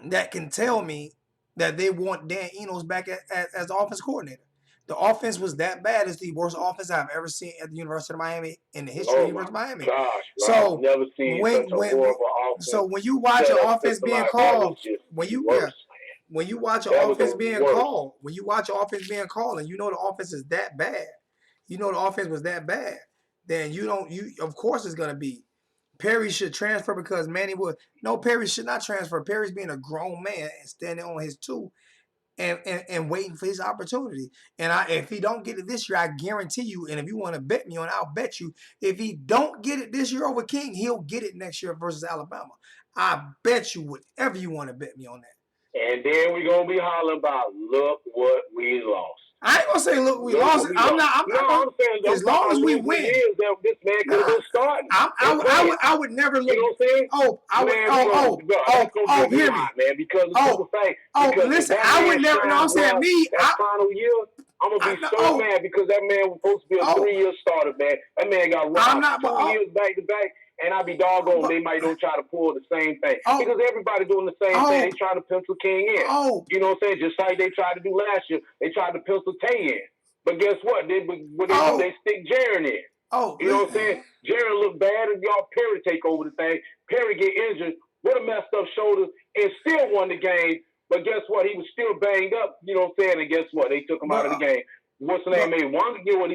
that can tell me that they want Dan Enos back as the offense coordinator. The offense was that bad. It's the worst offense I've ever seen at the University of Miami in the history of the University of Miami. Gosh, so I've never seen such a horrible offense. So when you watch an offense being called, when you watch an offense being called, and you know the offense is that bad, the offense was that bad, then of course it's gonna be. Perry should transfer because Manny would. No, Perry should not transfer. Perry's being a grown man and standing on his two and waiting for his opportunity. And if he don't get it this year, I guarantee you, and if you want to bet me on it, I'll bet you, if he don't get it this year over King, he'll get it next year versus Alabama. I bet you whatever you want to bet me on that. And then we're gonna be hollering about look what we lost. I ain't gonna say look we lost. I'm not. I'm saying as long as we win. This man could have been starting. I would never look. You know what I'm saying? Hear me, man. Because listen, I would never. No, I'm saying me. That final year, I'm gonna be so mad because that man was supposed to be a 3-year starter, man. That man got robbed 2 years back to back. And I'd be doggone, they might don't try to pull the same thing. Because everybody doing the same thing. They trying to pencil King in. You know what I'm saying? Just like they tried to do last year. They tried to pencil Tay in. But guess what? They stick Jaren in. You know what I'm saying? Jaren look bad and y'all Perry take over the thing. Perry get injured with a messed up shoulder and still won the game. But guess what? He was still banged up. You know what I'm saying? And guess what? They took him out of the game. What's the name? He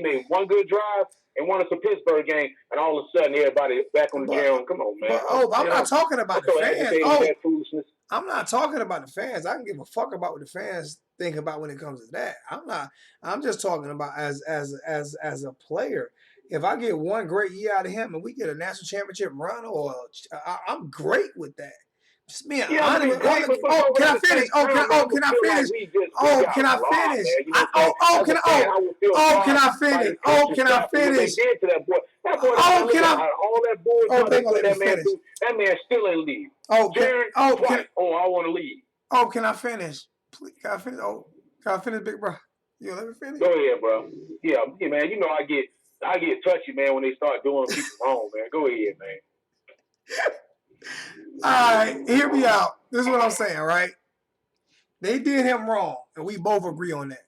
made one good drive. And won us a Pittsburgh game, and all of a sudden everybody back on the ground. Come on, man. I'm not talking about the fans. I'm not talking about the fans. I can give a fuck about what the fans think about when it comes to that. I'm just talking about as a player. If I get one great year out of him and we get a national championship run, I'm great with that. Just being honest. Can I finish? Can I finish? Can I finish? That man still ain't leave. I want to leave. Can I finish? Please, can I finish? Can I finish, big bro? You let me finish? Go ahead, bro. Yeah, man. You know I get touchy, man, when they start doing people wrong, man. Go ahead, man. All right, hear me out. This is what I'm saying, right? They did him wrong, and we both agree on that.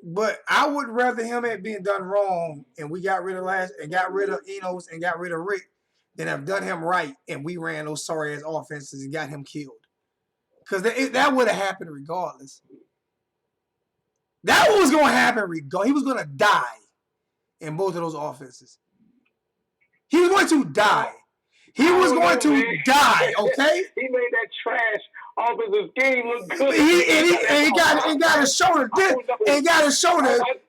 But I would rather him had been done wrong, and we got rid of Enos and got rid of Rick, than have done him right, and we ran those sorry ass offenses and got him killed. Because that would have happened regardless. That was going to happen. He was going to die in both of those offenses. He was going to die. He was going to die. Okay. He made that trash offensive scheme look good. He got his shoulder.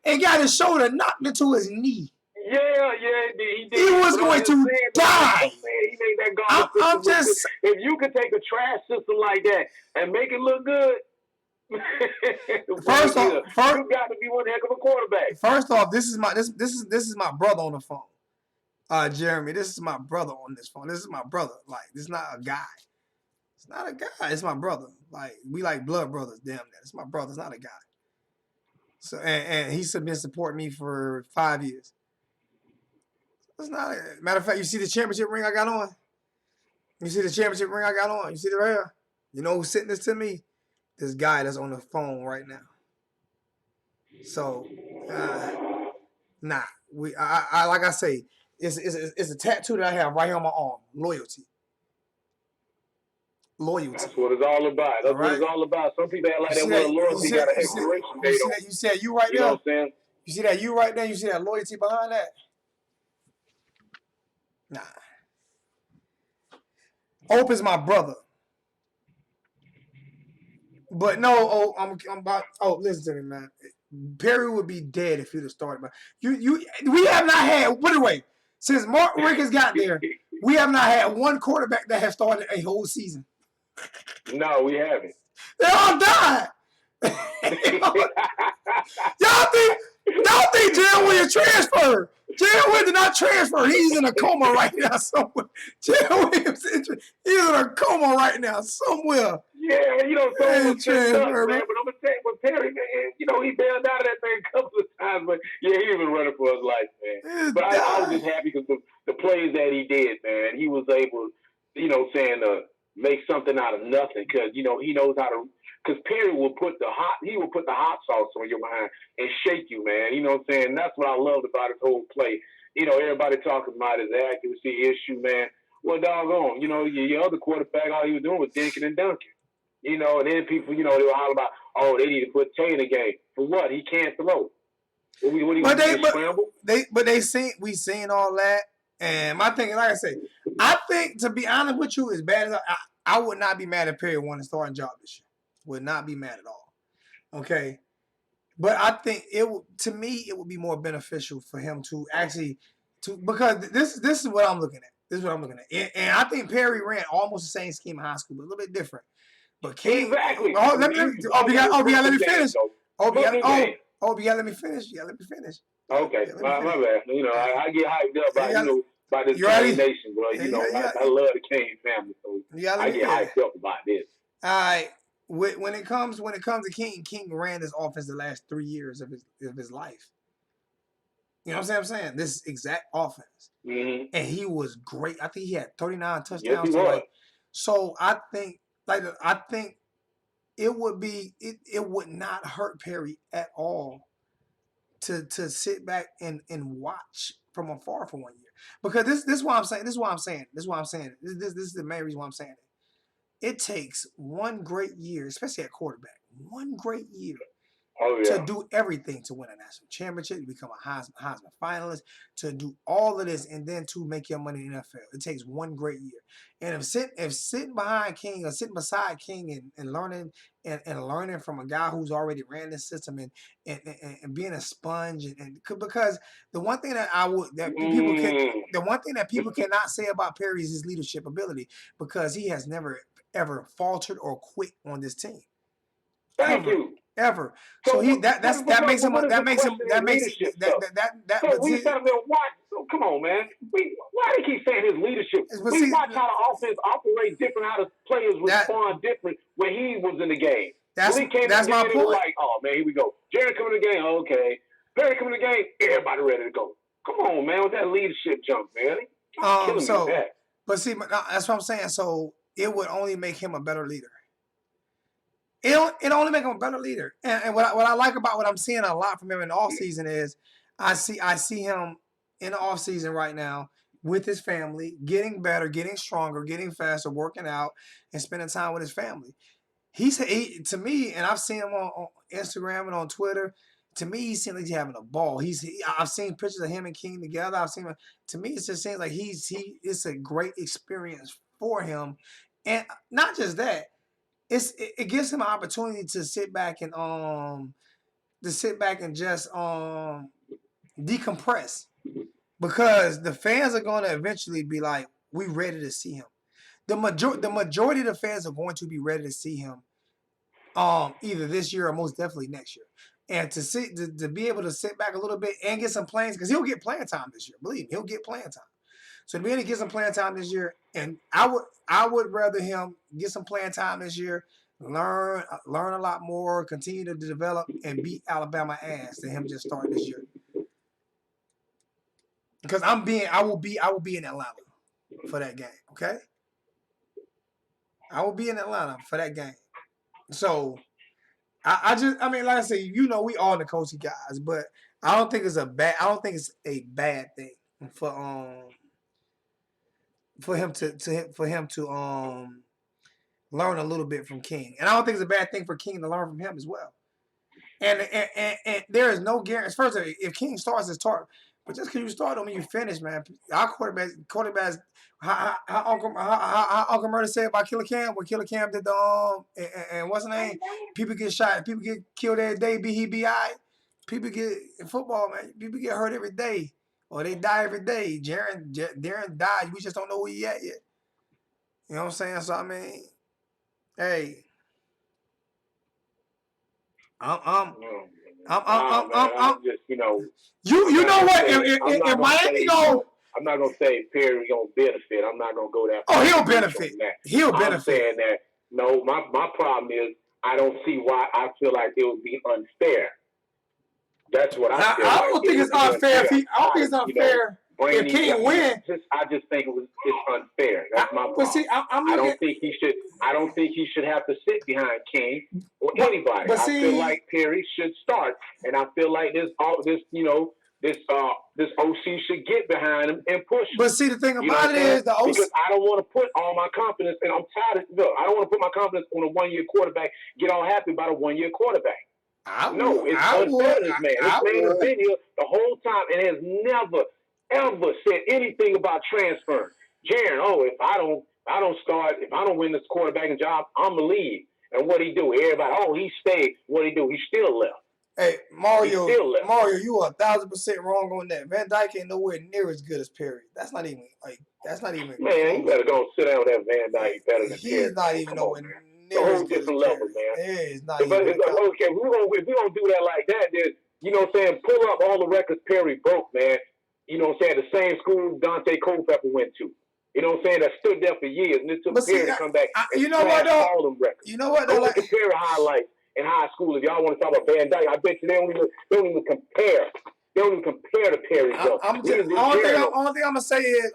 And got his shoulder knocked into his knee. Yeah, he did. He was going to die. He made that guard I'm just. If you could take a trash system like that and make it look good, First off, you got to be one heck of a quarterback. First off, this is my brother on the phone. Jeremy, this is my brother on this phone. This is my brother. Like, this is not a guy. It's not a guy. It's my brother. Like, we like blood brothers. Damn that. It's my brother. It's not a guy. So and he's been supporting me for 5 years. It's not a matter of fact. You see the championship ring I got on. You see the championship ring I got on. You see the right here. You know who's sitting this to me? This guy that's on the phone right now. So, nah. I like I say, it's a tattoo that I have right here on my arm. Loyalty. That's what it's all about. That's what it's all about. Some people act like that word loyalty got an expiration date on it. You see that you right there? You know what I'm saying? You see that you right there? You see that loyalty behind that? Nah. Hope is my brother. But no, I'm about. Oh, listen to me, man. Perry would be dead if he'd have started. But we have not had. By the way, since Mark Ricketts got there, we have not had one quarterback that has started a whole season. No, we haven't. They all died. Y'all think Jalen Williams transferred? Jalen Williams did not transfer. He's in a coma right now somewhere. Jalen Williams, he's in a coma right now somewhere. Yeah, you know, so much transfer, man. But I'm gonna tell you, with Perry, man, you know, he bailed out of that thing a couple of times, but yeah, he was running for his life, man. But I was just happy because the plays that he did, man, he was able, you know, make something out of nothing because you know he knows how to. Because Perry will put the hot sauce on your behind and shake you, man. You know what I'm saying? That's what I loved about his whole play. You know, everybody talking about his accuracy issue, man. Well, doggone, you know, your other quarterback, all he was doing was dinking and dunking. You know, and then people, you know, they were hollering about, oh, they need to put Tay in the game. For what? He can't throw. We seen all that. And my thing, like I say, I think, to be honest with you, as bad as I would not be mad if Perry won a starting job this year. Would not be mad at all. Okay. But I think it would be more beneficial for him to actually because this is what I'm looking at. This is what I'm looking at. And I think Perry ran almost the same scheme in high school, but a little bit different. But King, exactly. Oh, let me finish. You gotta let me finish. You gotta let me finish. Okay, my bad. You know, I get hyped up by this Kane Nation, bro. You know, I love the Kane family, so I get hyped up about this. All right. When it comes to King ran this offense the last 3 years of his life. You know what I'm saying? This exact offense. Mm-hmm. And he was great. I think he had 39 touchdowns. Yes, he was. So I think it would not hurt Perry at all to sit back and watch from afar for 1 year. Because this is why I'm saying. This is the main reason why I'm saying it. It takes one great year, especially at quarterback, one great year to do everything to win a national championship, to become a Heisman finalist, to do all of this, and then to make your money in the NFL. It takes one great year. And if sitting behind King or sitting beside King and learning and learning from a guy who's already ran this system and being a sponge and because the one thing that people cannot say about Perry is his leadership ability because he has never ever faltered or quit on this team. Thank you. Ever. So we sat there and watched. So come on, man. Why do you keep saying his leadership? We watch how the offense operates different, how the players respond different when he was in the game. That's my point. Like, oh man, here we go. Jerry coming in the game, okay. Perry coming in the game, everybody ready to go. Come on, man, with that leadership jump, man. But see, that's what I'm saying. So it would only make him a better leader. It only make him a better leader. And what I like about what I'm seeing a lot from him in the offseason is I see him in the offseason right now with his family, getting better, getting stronger, getting faster, working out, and spending time with his family. To me, and I've seen him Instagram and on Twitter, to me, he seems like he's having a ball. I've seen pictures of him and King together. To me, it just seems like it's a great experience for him, and not just that, it gives him an opportunity to sit back and just decompress, because the fans are going to eventually be like, we ready to see him. The majority of the fans are going to be ready to see him either this year or most definitely next year. And to be able to sit back a little bit and get some playing, because he'll get playing time this year. Believe me, he'll get playing time. So to be able to get some playing time this year, and I would rather him get some playing time this year, learn a lot more, continue to develop, and beat Alabama ass than him just starting this year. Because I will be in Atlanta for that game. Okay, I will be in Atlanta for that game. So I mean, like I said, we all the coaching guys, but I don't think it's a bad thing for him to learn a little bit from King, and I don't think it's a bad thing for King to learn from him as well. And there is no guarantee. First, if King starts his start, but just because you start don't mean you finish, man. Our quarterbacks. How Uncle Murder said about Killer Cam, when Killer Cam did the and what's the name? People get shot, people get killed every day. Be people get in football, man. People get hurt every day, or they die every day. Darren died. We just don't know where he at yet. You know what I'm saying? So I mean, hey, I'm just, you know. You know what? If Miami go. I'm not gonna say Perry gonna benefit. I'm not gonna go that far. Oh, he'll benefit. I'm saying that no. My problem is I don't see why I feel like it would be unfair. That's what I feel. I don't think it's unfair. I don't think it's unfair if King win. I just think it's unfair. That's my problem. See, I don't think he should. I don't think he should have to sit behind King or anybody. I feel like Perry should start, and I feel like this OC should get behind him and push him. But see, the thing about it is the OC. Because I don't want to put all my confidence, and I'm tired of. Look, I don't want to put my confidence on a one-year quarterback. Get all happy about a one-year quarterback. It's unfair, this man. This man has been here the whole time and has never, ever said anything about transferring. Jaren, if I don't start, if I don't win this quarterbacking job, I'm gonna leave. And what he do? Everybody, he stayed. What he do? He still left. Hey, Mario, you are 1,000% wrong on that. Van Dyke ain't nowhere near as good as Perry. That's not even. Man, you better go sit down with that Van Dyke. Better than Perry. He's not even nowhere near as good as level, Perry. Man. It's not even. Okay, if we're gonna do that like that, then you know what I'm saying. Pull up all the records Perry broke, man. You know what I'm saying. The same school Dante Culpepper went to. You know what I'm saying? That stood there for years, and it took Perry to come back. You know what though? All them records. You know what though? Go look at Perry highlights in high school. If y'all want to talk about Van Dyke, I bet you they don't even compare. They don't even compare to Perry. Only thing I'm gonna say is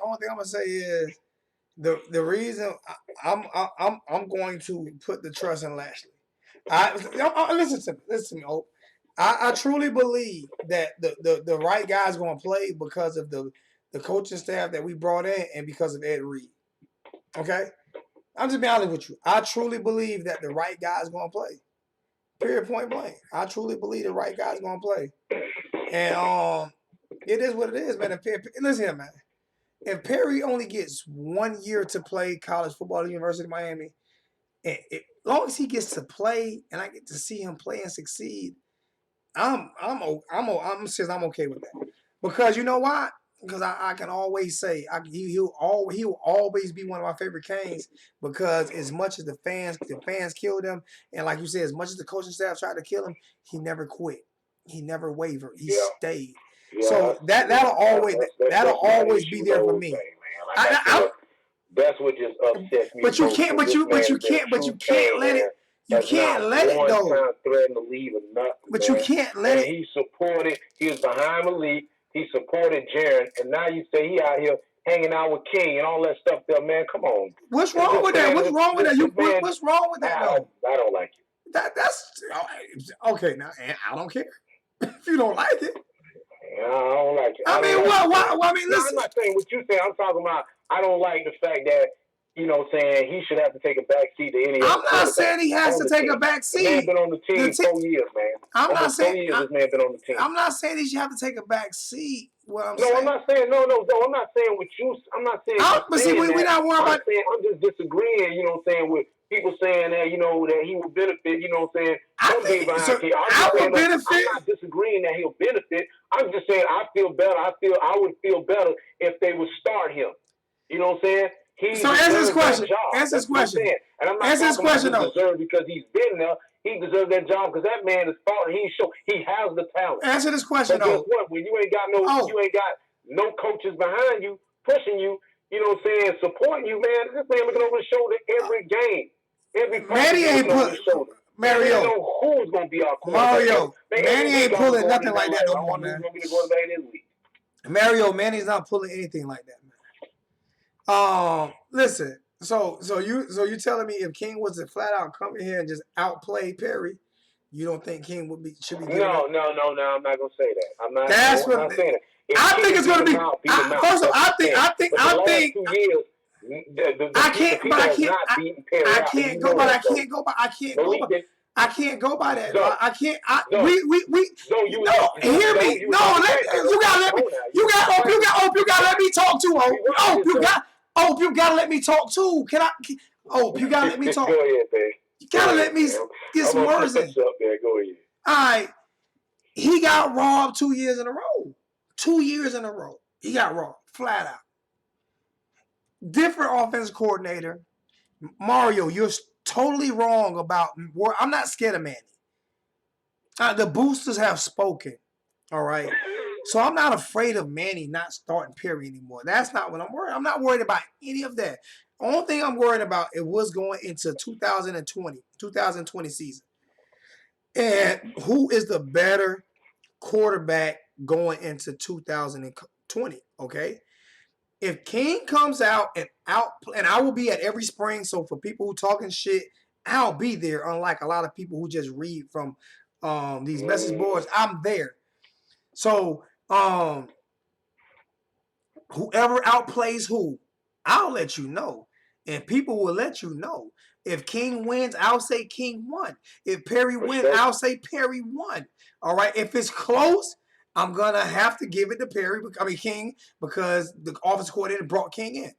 the reason I'm going to put the trust in Lashley. Listen to me, Hope. I truly believe that the right guy's going to play because of the coaching staff that we brought in and because of Ed Reed. Okay, I'm just being honest with you. I truly believe that the right guy's going to play. Period. Point blank. I truly believe the right guy's going to play. And it is what it is, man. Listen here, man. If Perry only gets 1 year to play college football at the University of Miami, as long as he gets to play and I get to see him play and succeed, I'm okay with that. Because you know why? Because I can always say he'll always be one of my favorite Canes, because as much as the fans killed him, and like you said, as much as the coaching staff tried to kill him, he never quit. He never wavered. He stayed. Yeah, so that'll always be there for me. That's what just upsets me. But you can't let it. You can't let it though. But you can't let it. He supported. He was behind Malik. He supported Jaren, and now you say he out here hanging out with King and all that stuff there, man. Come on. What's wrong with that? What's wrong with that? What's wrong with that? I don't like it. That's okay. Now I don't care if you don't like it. I don't like it. I mean, why? I mean, listen. I'm not saying what you say. I'm talking about. I don't like the fact that you know, saying he should have to take a back seat to any I'm other not saying he has on to the take team. a back The man seat. been on the team 4 years, man. I'm not Almost 4 saying years this man been on the team. I'm not saying he should have to take a back seat. What I'm No, saying. I'm not saying no. I'm not saying what you. I'm not saying. But see, we're not worried I'm about. saying I'm just disagreeing. You know what I'm saying with people saying that you know that he will benefit. You know what I'm saying. I Some think being so. behind K. I'm I just would saying, like, benefit. I'm not disagreeing that he'll benefit. I'm just saying I feel better. I would feel better if they would start him. You know what I'm saying? He So answer this deserves question. that job. Answer this That's what I'm question. saying. And I'm not Answer this talking question about he though. deserves because he's been there. He deserves that job because that man is starting. He has the talent. Answer this question But guess though. what? When you ain't got no coaches behind you, pushing you, you know what I'm saying, supporting you, man. This man looking over his shoulder every game. Every Manny ain't looking over his shoulder. Mario. We don't know who's gonna be our Mario. quarterback. Manny ain't pulling nothing like that no I more, wonder man. who's gonna be the quarterback this week. Mario, Manny's not pulling anything like that, man. Listen. So you telling me if King was to flat out come in here and just outplay Perry, you don't think King should be giving up? No. I'm not gonna say that. I'm not saying that. I think it's gonna be. First of all, I think. The last 2 years, I can't go by that. So, I can't. so, Hear me. You gotta let me talk too. You gotta let me talk too. You gotta let me talk. Go ahead, babe. You gotta let me get some words in. Go ahead. All right. He got robbed 2 years in a row. 2 years in a row. He got robbed. Flat out. Different offensive coordinator. Mario, you're totally wrong about. I'm not scared of Manny. The boosters have spoken. All right. So I'm not afraid of Manny not starting Perry anymore. That's not what I'm worried. I'm not worried about any of that. Only thing I'm worried about is what's going into 2020 season. And who is the better quarterback going into 2020, okay? If King comes out, and I will be at every spring, so for people who talking shit, I'll be there, unlike a lot of people who just read from these message boards. I'm there. So whoever outplays who, I'll let you know. And people will let you know. If King wins, I'll say King won. If Perry wins, I'll say Perry won. All right. If it's close, I'm gonna have to give it to King, because the offensive coordinator brought King in.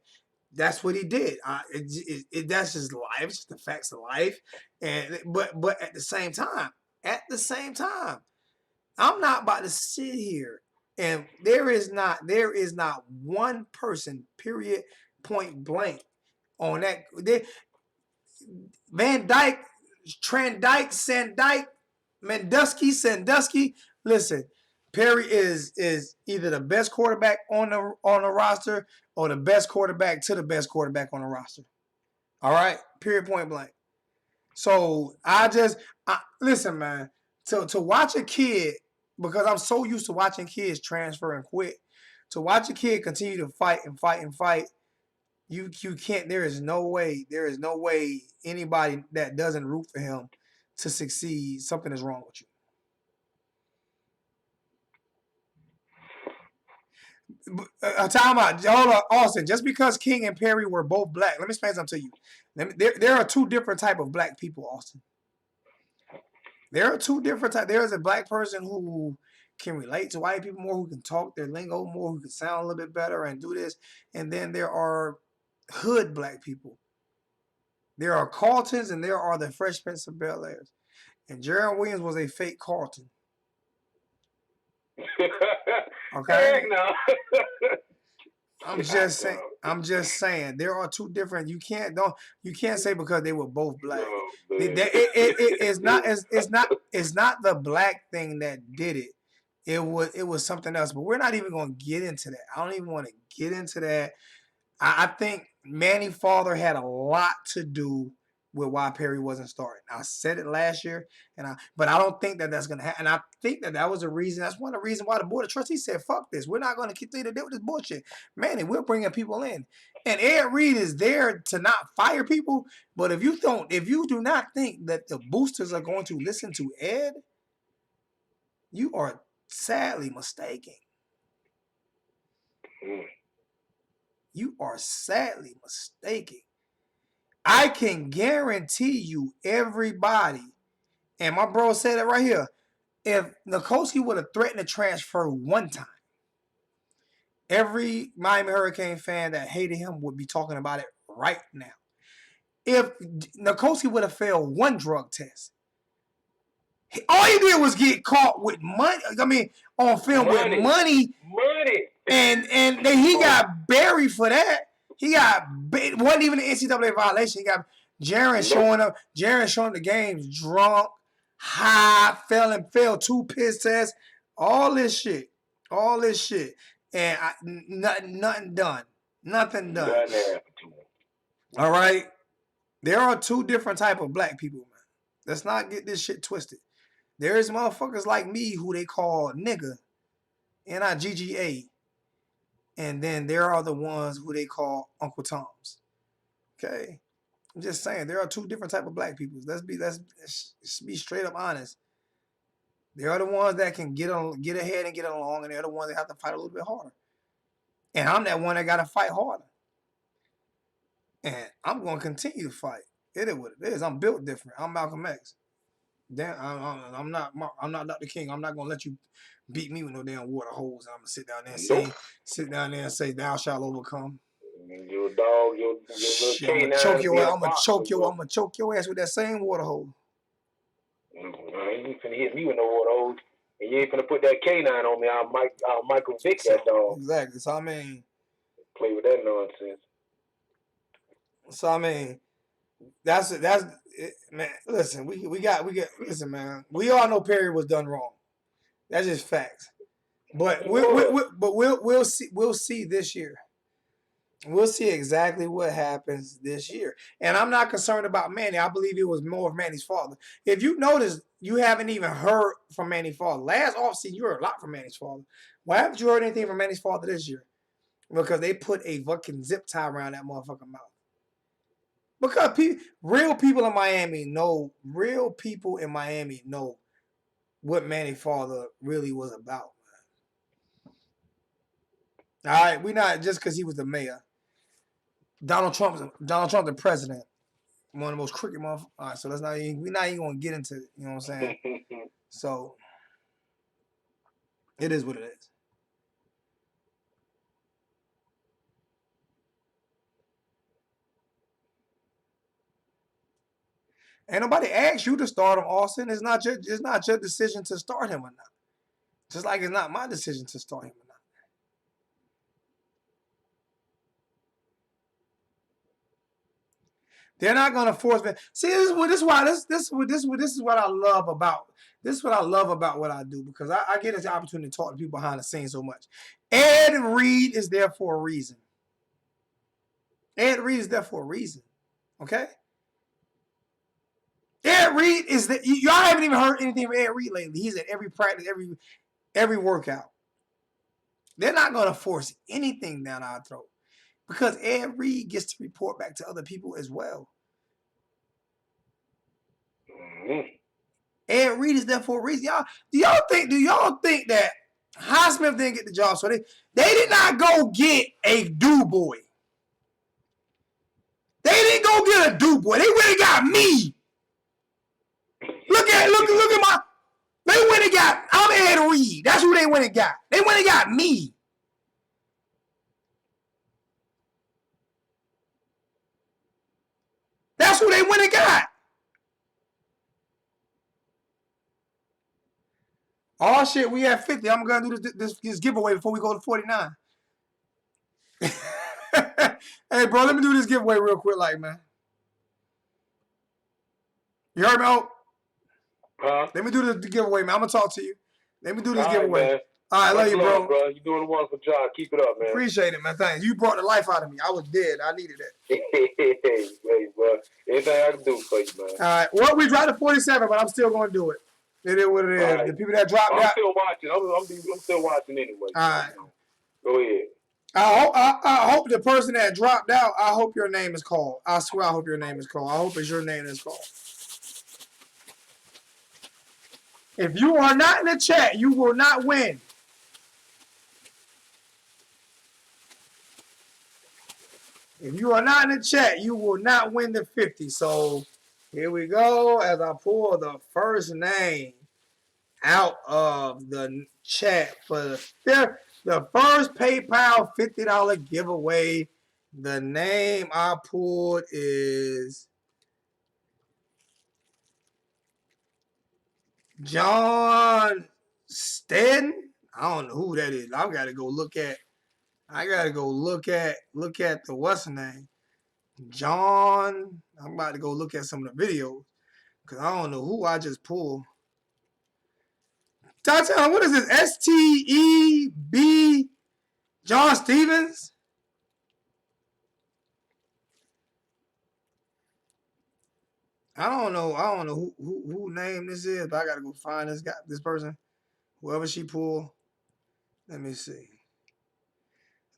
That's what he did. That's just life. It's just the facts of life. But at the same time, I'm not about to sit here and there is not one person, period, point blank, on that. Van Dyke, Trandyke, Sandyke, Sandusky. Listen, Perry is either the best quarterback on the roster or the best quarterback to the best quarterback on the roster. All right, period, point blank. So listen, man. To watch a kid, because I'm so used to watching kids transfer and quit, to watch a kid continue to fight and fight and fight. You can't. There is no way anybody that doesn't root for him to succeed, something is wrong with you. Time out. Hold on, Austin. Just because King and Perry were both black, let me explain something to you. There are two different type of black people, Austin. There are two different types. There is a black person who can relate to white people more, who can talk their lingo more, who can sound a little bit better and do this. And then there are hood black people. There are Carltons and there are the Fresh Prince of Bel-Airs. And Jaron Williams was a fake Carlton. Okay? Heck no. I'm just saying. There are two different. You can't say because they were both black. It's not the black thing that did it. It was something else. But we're not even going to get into that. I don't even want to get into that. I think Manny father had a lot to do with why Perry wasn't starting. I said it last year, but I don't think that's going to happen. And I think that was the reason. That's one of the reasons why the board of trustees said, "Fuck this. We're not going to continue to deal with this bullshit." Manny, we're bringing people in, and Ed Reed is there to not fire people. But if you do not think that the boosters are going to listen to Ed, you are sadly mistaken. You are sadly mistaken. I can guarantee you, everybody, and my bro said it right here, if Nikosi would have threatened to transfer one time, every Miami Hurricane fan that hated him would be talking about it right now. If Nikosi would have failed one drug test, all he did was get caught with money. I mean, on film with money. And then he got buried for that. He got wasn't even an NCAA violation. He got Jaren showing up. Jaren showing the games drunk, high, failed 2 piss tests. All this shit. And nothing done. Nothing done. All right. There are 2 different type of black people, man. Let's not get this shit twisted. There's motherfuckers like me who they call nigga, N-I-G-G-A. And then there are the ones who they call Uncle Toms. Okay? I'm just saying, there are 2 different type of black people. Let's be straight up honest. There are the ones that can get ahead and get along, and they're the ones that have to fight a little bit harder. And I'm that one that got to fight harder. And I'm going to continue to fight. It is what it is. I'm built different. I'm Malcolm X. Damn, I'm not Dr. King. I'm not going to let you beat me with no damn water holes. I'm going to sit down there and say, thou shalt overcome. Your dog, your little canine. I'm going to choke your ass with that same water hole. You ain't finna hit me with no water hose. And you ain't finna put that canine on me. I'll Michael Vick that dog. Exactly. So, I mean. Play with that nonsense. So, I mean. That's it, man. Listen, we got. Listen, man. We all know Perry was done wrong. That's just facts. But we'll see this year. We'll see exactly what happens this year. And I'm not concerned about Manny. I believe it was more of Manny's father. If you notice, you haven't even heard from Manny's father. Last offseason, you heard a lot from Manny's father. Why haven't you heard anything from Manny's father this year? Because they put a fucking zip tie around that motherfucking mouth. Because real people in Miami know what Manny's father really was about. Man. All right, we not just because he was the mayor. Donald Trump, the president, one of the most crooked motherfuckers. All right, so we're not even gonna get into it. You know what I'm saying? So it is what it is. Ain't nobody asked you to start him, Austin. It's not your decision to start him or not. Just like it's not my decision to start him or not. They're not gonna force me. See, this is what I love about what I do, because I get this opportunity to talk to people behind the scenes so much. Ed Reed is there for a reason. Ed Reed is there for a reason. Okay? Ed Reed is that y'all haven't even heard anything from Ed Reed lately. He's at every practice, every workout. They're not gonna force anything down our throat, because Ed Reed gets to report back to other people as well. Mm-hmm. Ed Reed is there for a reason. Do y'all think that Highsmith didn't get the job? So they did not go get a do boy. They didn't go get a do boy. They went and got me. Look at my. They went and got. I'm Ed Reed. That's who they went and got. They went and got me. That's who they went and got. Oh shit, we at 50. I'm gonna do this giveaway before we go to 49. Hey, bro, let me do this giveaway real quick, man. You heard me out? Let me do the giveaway, man. I'm gonna talk to you. Let me do this giveaway. Man. All right, love you, bro. You're doing a wonderful job. Keep it up, man. Appreciate it, man. Thanks. You brought the life out of me. I was dead. I needed that. Hey, bro. Anything I can do for you, man. All right. Well, we dropped to 47, but I'm still gonna do it. It is what it is. Right. The people that dropped out. I'm still watching. I'm still watching anyway. All right. Go ahead. I hope the person that dropped out, I hope your name is called. I swear I hope your name is called. I hope it's your name that's called. If you are not in the chat, you will not win. If you are not in the chat, you will not win the 50. So here we go as I pull the first name out of the chat for the first PayPal $50 giveaway. The name I pulled is John Stedden. I don't know who that is. I gotta go look at the what's the name? John. I'm about to go look at some of the videos because I don't know who I just pulled. Tatiana, what is this? STEB John Stevens? I don't know who name this is, but I gotta go find this person. Whoever she pulled. Let me see.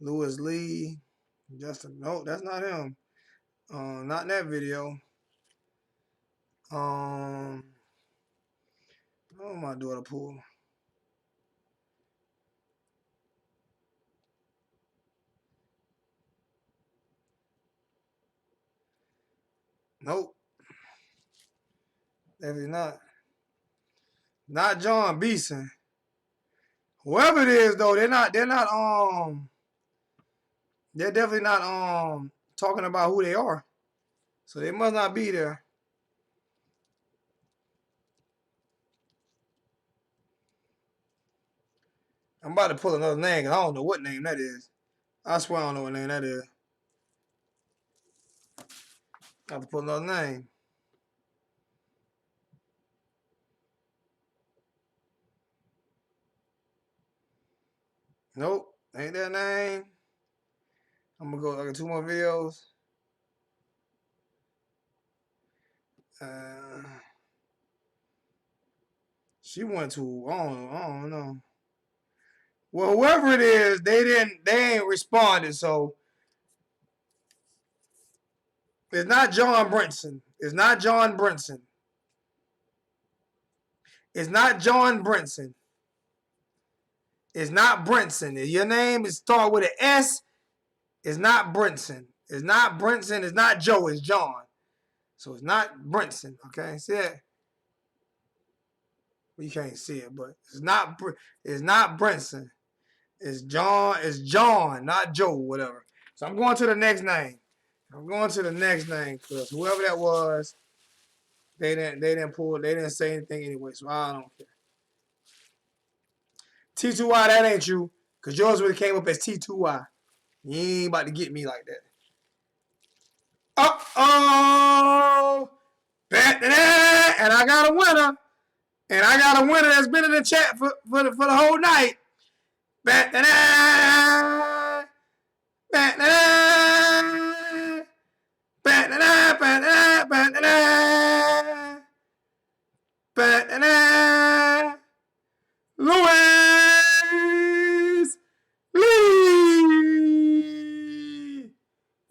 Lewis Lee. Justin. No, that's not him. Not in that video. What my daughter pull? Nope. Definitely not. Not John Beeson. Whoever it is though, they're definitely not talking about who they are. So they must not be there. I'm about to pull another name because I don't know what name that is. I swear I don't know what name that is. I have to pull another name. Nope, ain't that name. I'm gonna go. I got 2 more videos. She went to I don't know. Well, whoever it is, they ain't responded. So it's not John Brinson. It's not John Brinson. It's not John Brinson. It's not Brinson. If your name is start with an S, it's not Brinson. It's not Brinson. It's not Joe. It's John. So it's not Brinson. Okay, see it? Well, you can't see it, but it's not Brinson. It's John. It's John, not Joe. Whatever. So I'm going to the next name. I'm going to the next name because whoever that was, they didn't say anything anyway. So I don't care. T2Y, that ain't you, because yours would have came up as T2Y. You ain't about to get me like that. Uh-oh! And I got a winner. And I got a winner that's been in the chat for the whole night. Lewis Lee.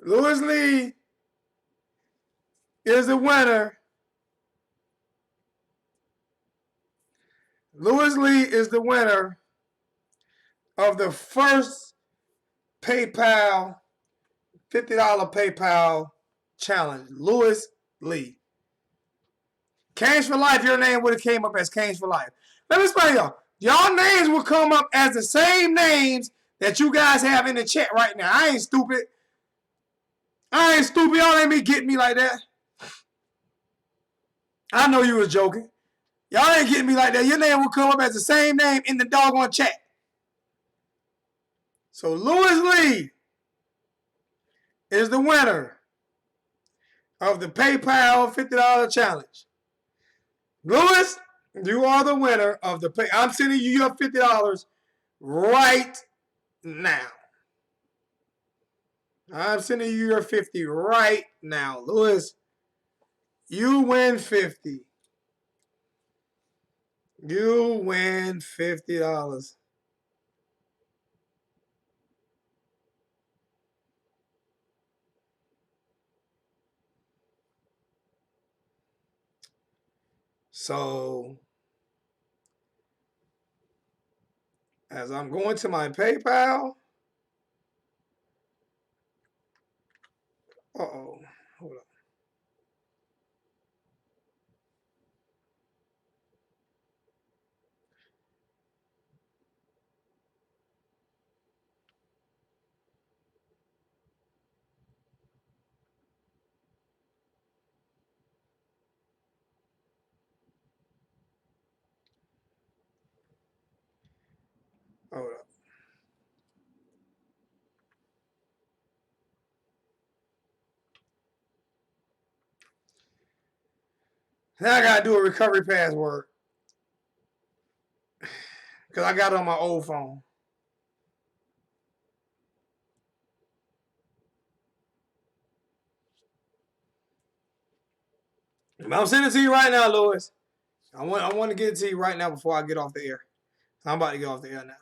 Lewis Lee is the winner. Lewis Lee is the winner of the first PayPal, $50 PayPal challenge. Lewis Lee. Canes for Life, your name would have came up as Canes for Life. Let me explain y'all. Y'all names will come up as the same names that you guys have in the chat right now. I ain't stupid. Y'all ain't be getting me like that. I know you was joking. Y'all ain't getting me like that. Your name will come up as the same name in the doggone chat. So Lewis Lee is the winner of the PayPal $50 challenge. Lewis, you are the winner of the pay. I'm sending you your $50 right now. I'm sending you your 50 right now. Lewis, you win 50. You win $50. So, as I'm going to my PayPal, Uh-oh. Hold up. Hold up. Now I gotta do a recovery password. Because I got it on my old phone. I'm sending it to you right now, Louis. I want to get it to you right now before I get off the air. I'm about to get off the air now.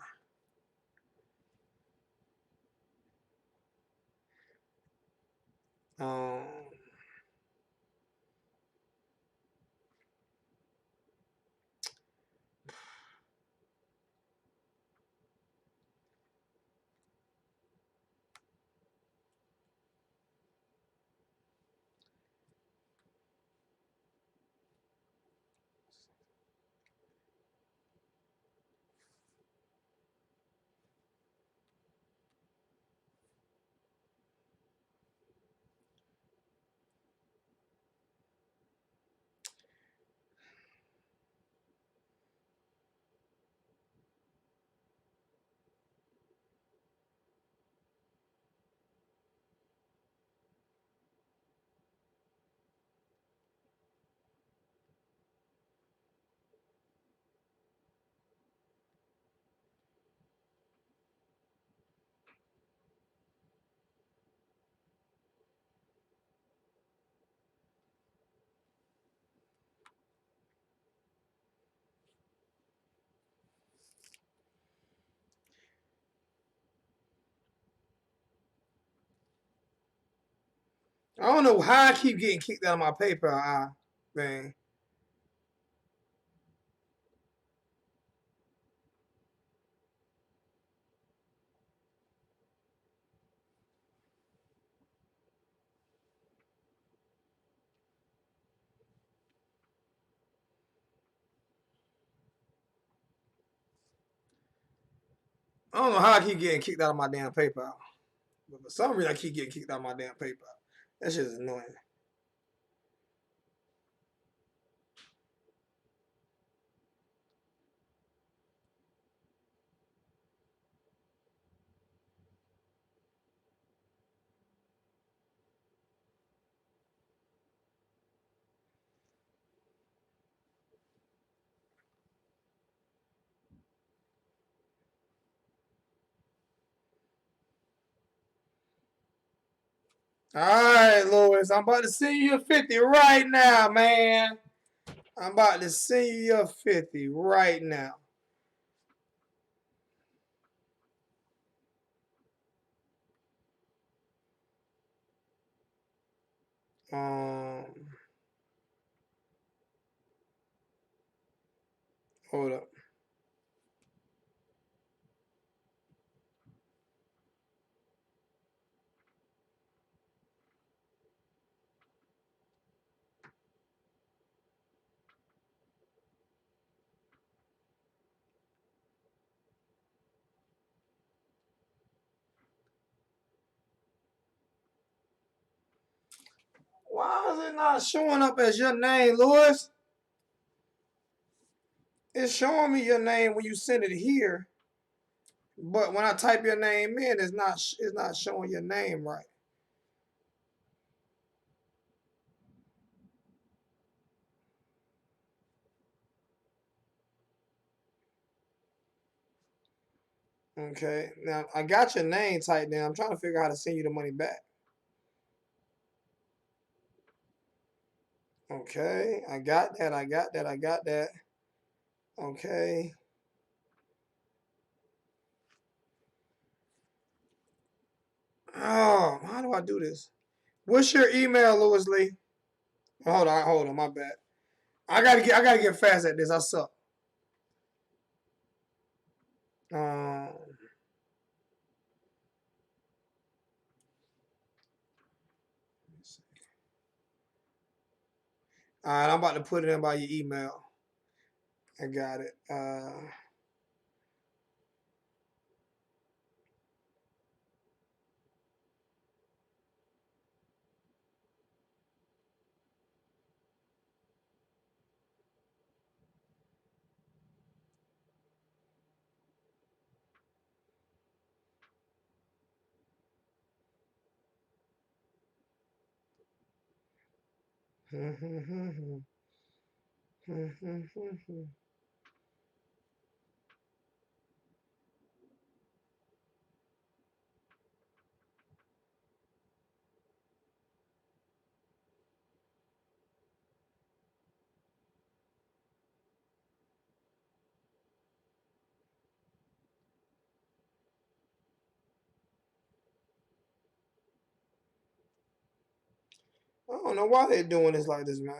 I don't know how I keep getting kicked out of my PayPal thing. I don't know how I keep getting kicked out of my damn PayPal. But for some reason, I keep getting kicked out of my damn PayPal. That shit is annoying. All right, Louis. I'm about to send you a 50 right now, man. I'm about to send you your 50 right now. Hold up. Why is it not showing up as your name, Louis? It's showing me your name when you send it here, but when I type your name in, it's not showing your name right. Okay, now I got your name typed in. I'm trying to figure out how to send you the money back. Okay, I got that. I got that. I got that. Okay. Oh, how do I do this? What's your email, Louis Lee? Hold on, my bad. I gotta get fast at this. I suck. Um, All right, I'm about to put it in by your email. I got it. I don't know why they're doing this like this, man.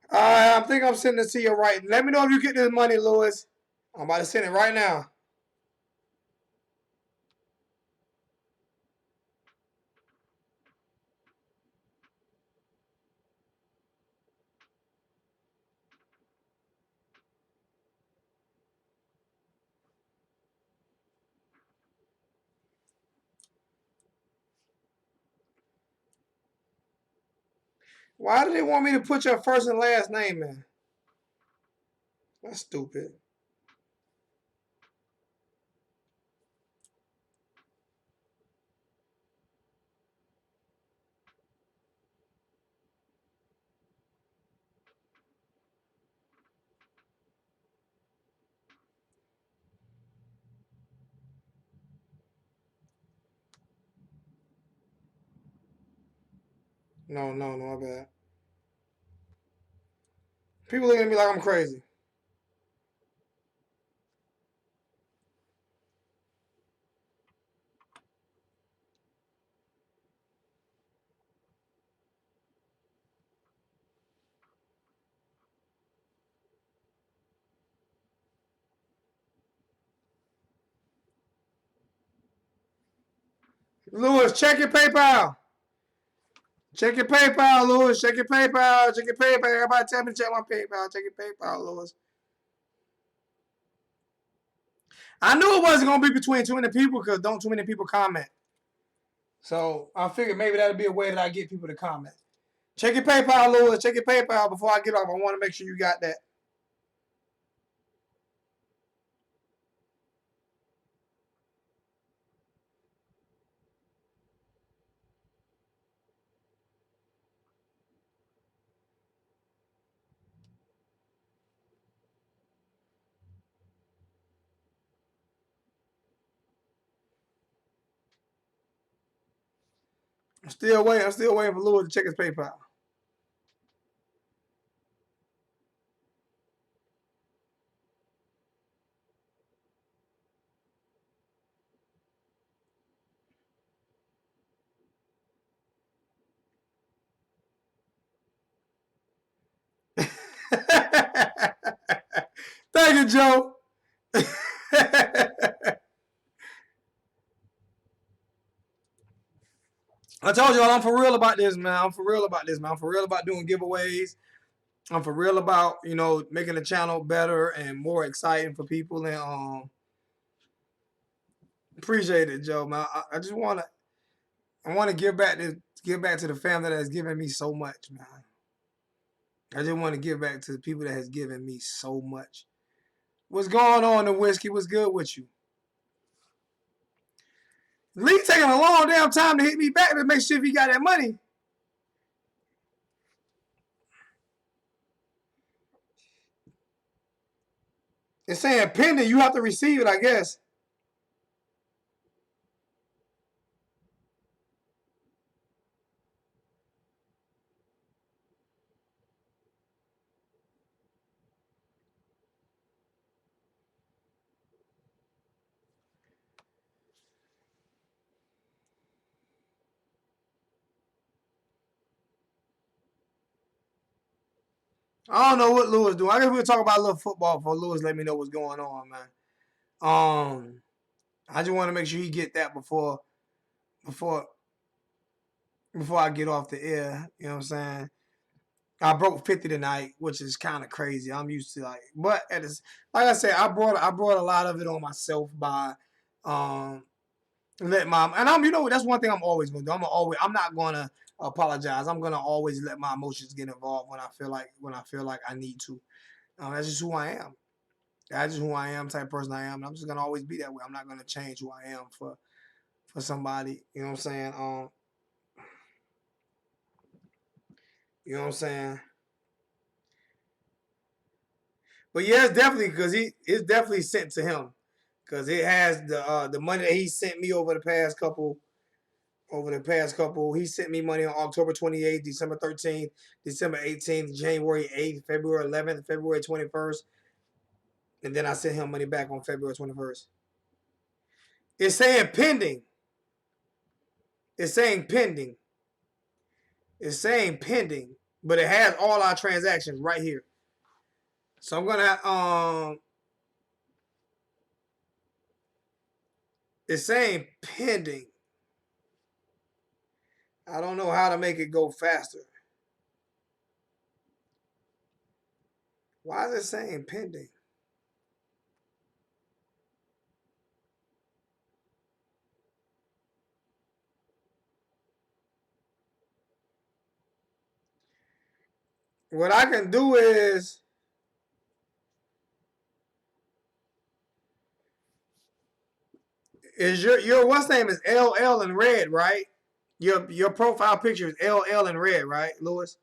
All right, I think I'm sending it to you right. Let me know if you get this money, Lewis. I'm about to send it right now. Why do they want me to put your first and last name in? That's stupid. No, my bad. People looking at me like I'm crazy. Lewis, check your PayPal. Check your PayPal, Lewis. Check your PayPal. Check your PayPal. Everybody tell me to check my PayPal. Check your PayPal, Lewis. I knew it wasn't gonna be between too many people because don't too many people comment. So I figured maybe that'd be a way that I get people to comment. Check your PayPal, Lewis. Check your PayPal before I get off. I want to make sure you got that. I'm still waiting for Lewis to check his PayPal. Thank you, Joe. I told y'all I'm for real about this, man. I'm for real about doing giveaways. I'm for real about, making the channel better and more exciting for people. And appreciate it, Joe, man. I just want to give back to the family that has given me so much, man. I just want to give back to the people that has given me so much. What's going on, the whiskey? What's good with you? Lee taking a long damn time to hit me back to make sure if he got that money. It's saying pending. You have to receive it, I guess. I don't know what Lewis doing. I guess we'll talk about a little football before Lewis let me know what's going on, man. I just want to make sure he get that before I get off the air. You know what I'm saying? I broke 50 tonight, which is kind of crazy. I'm used to but like I said, I brought a lot of it on myself by let my and I'm that's one thing I'm always gonna do. I'm not gonna apologize. I'm gonna always let my emotions get involved when I feel like I need to. That's just who I am. That's just who I am, type of person I am. And I'm just gonna always be that way. I'm not gonna change who I am for somebody. You know what I'm saying? You know what I'm saying? But yeah, it's definitely because it's definitely sent to him because it has the money that he sent me over the past couple. He sent me money on October 28th, December 13th, December 18th, January 8th, February 11th, February 21st, and then I sent him money back on February 21st. It's saying pending. It's saying pending. It's saying pending, but it has all our transactions right here. So I'm gonna it's saying pending. I don't know how to make it go faster. Why is it saying pending? What I can do is your what's name is LL in red, right? Your profile picture is LL in red, right, Lewis?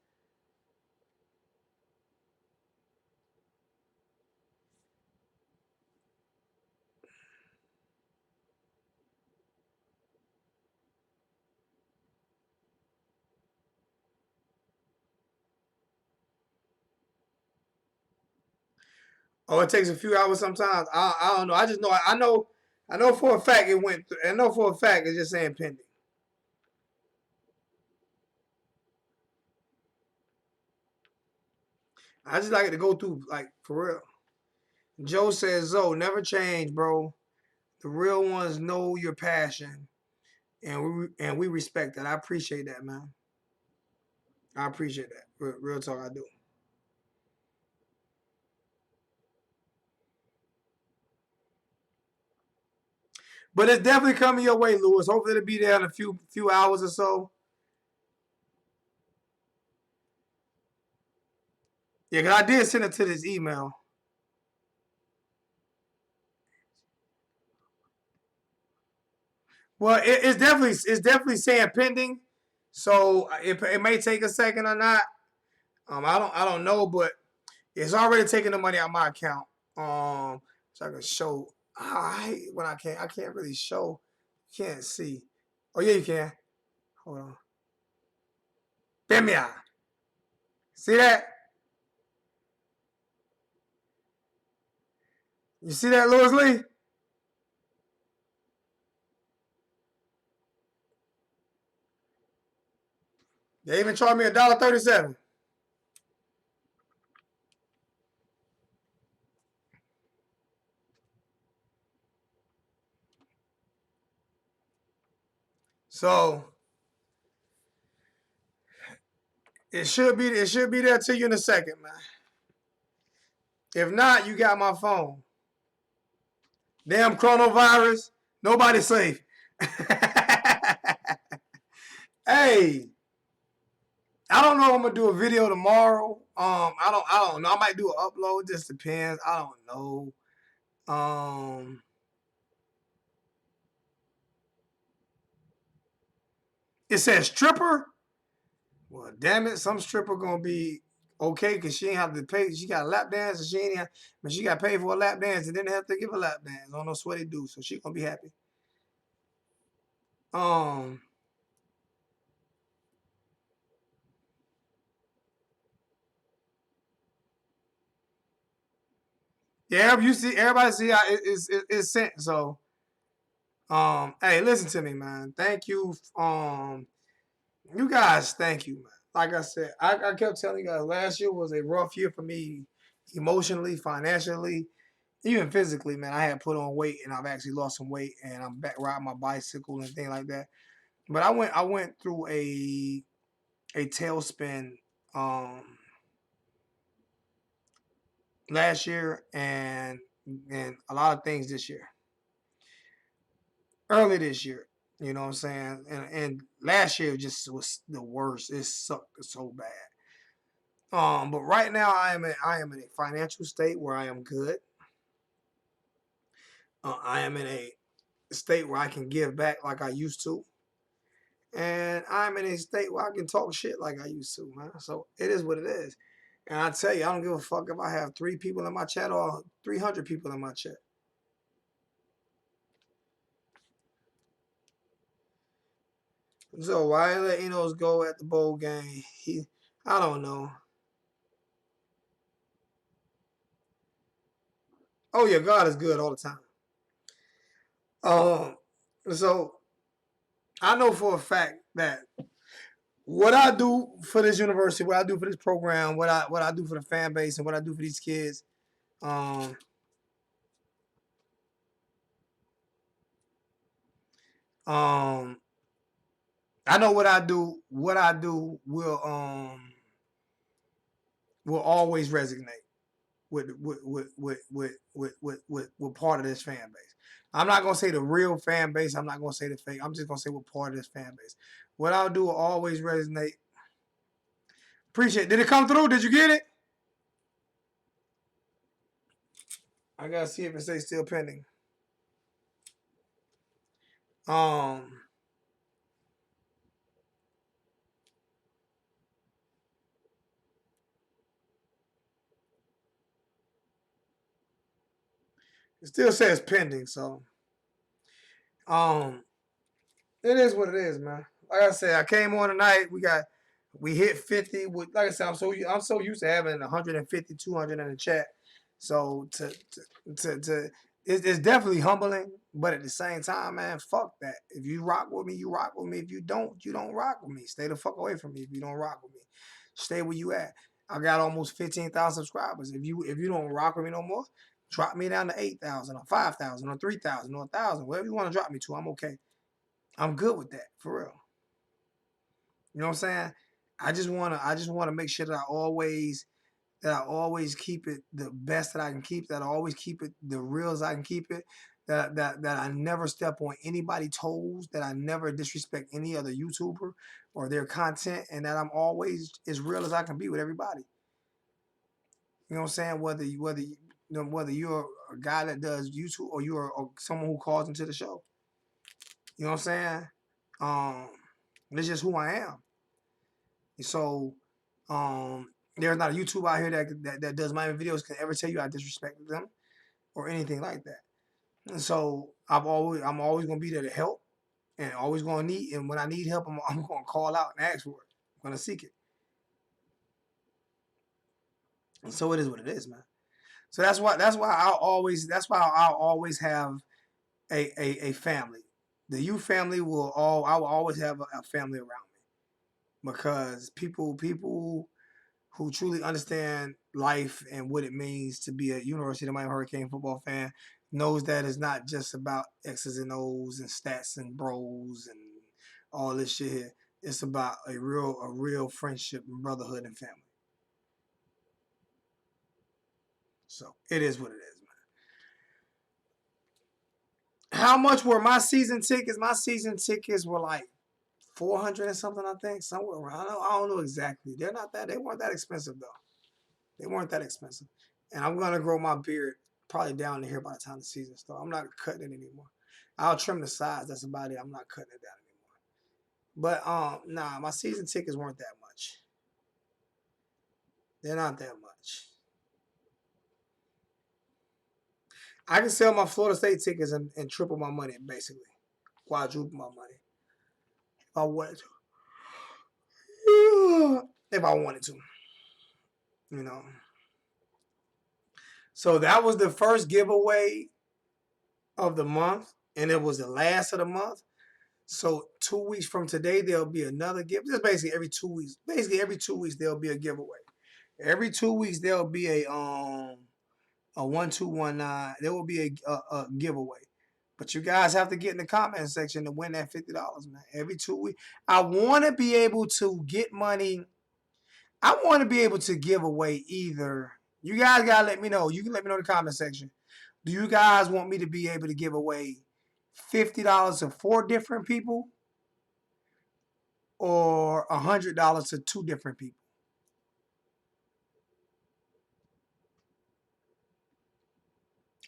Oh, it takes a few hours sometimes. I don't know. I just know I know for a fact it went through. I know for a fact it's just saying pending. I just like it to go through, like, for real. Joe says, Zoe, never change, bro. The real ones know your passion, and we respect that. I appreciate that, man. I appreciate that. Real talk, I do. But it's definitely coming your way, Lewis. Hopefully it'll be there in a few hours or so. Yeah, because I did send it to this email. Well, it's definitely saying pending, so it may take a second or not. I don't know, but it's already taking the money out of my account. So I can show. I hate when I can't really show. Can't see. Oh yeah, you can. Hold on. Bemia. See that? You see that, Louis Lee? They even charged me $1.37. So it should be there to you in a second, man. If not, you got my phone. Damn coronavirus. Nobody's safe. Hey, I don't know if I'm gonna do a video tomorrow. I don't know. I might do an upload. Just depends. I don't know. It says stripper. Well, damn it, some stripper gonna be okay because she ain't have to pay. She got a lap dance and she got paid for a lap dance and didn't have to give a lap dance. I don't know what they do, so she gonna be happy. Yeah, you see, everybody see how it's sent. So, hey, listen to me, man. Thank you. You guys, thank you, man. like I said, I kept telling you guys last year was a rough year for me emotionally, financially, even physically, man. I had put on weight and I've actually lost some weight and I'm back riding my bicycle and things like that. But I went through a tailspin last year and a lot of things this year. Early this year, you know what I'm saying? And last year just was the worst. It sucked so bad. But right now I am in a financial state where I am good. I am in a state where I can give back like I used to. And I'm in a state where I can talk shit like I used to, man. So it is what it is. And I tell you, I don't give a fuck if I have 3 people in my chat or 300 people in my chat. So why let Enos go at the bowl game? I don't know. Oh yeah, God is good all the time. So I know for a fact that what I do for this university, what I do for this program, what I do for the fan base, and what I do for these kids, I know what I do. What I do will always resonate with part of this fan base. I'm not gonna say the real fan base. I'm not gonna say the fake. I'm just gonna say what part of this fan base. What I'll do will always resonate. Appreciate it. Did it come through? Did you get it? I gotta see if it says still pending. It still says pending, so it is what it is, man. Like I said, I came on tonight. We hit 50. Like I said, I'm so used to having 150, 200 in the chat. So it's definitely humbling, but at the same time, man, fuck that. If you rock with me, you rock with me. If you don't rock with me. Stay the fuck away from me. If you don't rock with me, stay where you at. I got almost 15,000 subscribers. If you don't rock with me no more, drop me down to 8,000 or 5,000 or 3,000 or 1,000. Whatever you want to drop me to, I'm okay. I'm good with that, for real. You know what I'm saying? I just wanna make sure that I always keep it the best that I can keep, that I always keep it the real as I can keep it, that I never step on anybody's toes, that I never disrespect any other YouTuber or their content, and that I'm always as real as I can be with everybody. You know what I'm saying? Whether you're a guy that does YouTube or you're someone who calls into the show. You know what I'm saying? It's just who I am. So, there's not a YouTuber out here that does my videos can ever tell you I disrespected them or anything like that. And so I'm always gonna be there to help and always gonna need. And when I need help, I'm gonna call out and ask for it. I'm gonna seek it. And so it is what it is, man. So that's why I'll always have a family. The youth family I will always have a family around me because people who truly understand life and what it means to be a University of Miami Hurricane football fan knows that it's not just about X's and O's and stats and bros and all this shit here. It's about a real friendship and brotherhood and family. So it is what it is, man. How much were my season tickets? My season tickets were like 400 and something, I think, somewhere around. I don't know exactly. They weren't that expensive though. They weren't that expensive. And I'm gonna grow my beard probably down to here by the time the season starts. I'm not cutting it anymore. I'll trim the sides. That's about it. I'm not cutting it down anymore. But nah, my season tickets weren't that much. They're not that much. I can sell my Florida State tickets and triple my money, basically. Quadruple my money. If I wanted to. If I wanted to. You know. So that was the first giveaway of the month, and it was the last of the month. So 2 weeks from today, there'll be another giveaway. Just basically every 2 weeks. Basically every 2 weeks there'll be a giveaway. Every 2 weeks there'll be a 1219. There will be a giveaway. But you guys have to get in the comment section to win that $50, man. Every 2 weeks. I want to be able to get money. I want to be able to give away either. You guys gotta let me know. You can let me know in the comment section. Do you guys want me to be able to give away $50 to 4 different people, or $100 to 2 different people?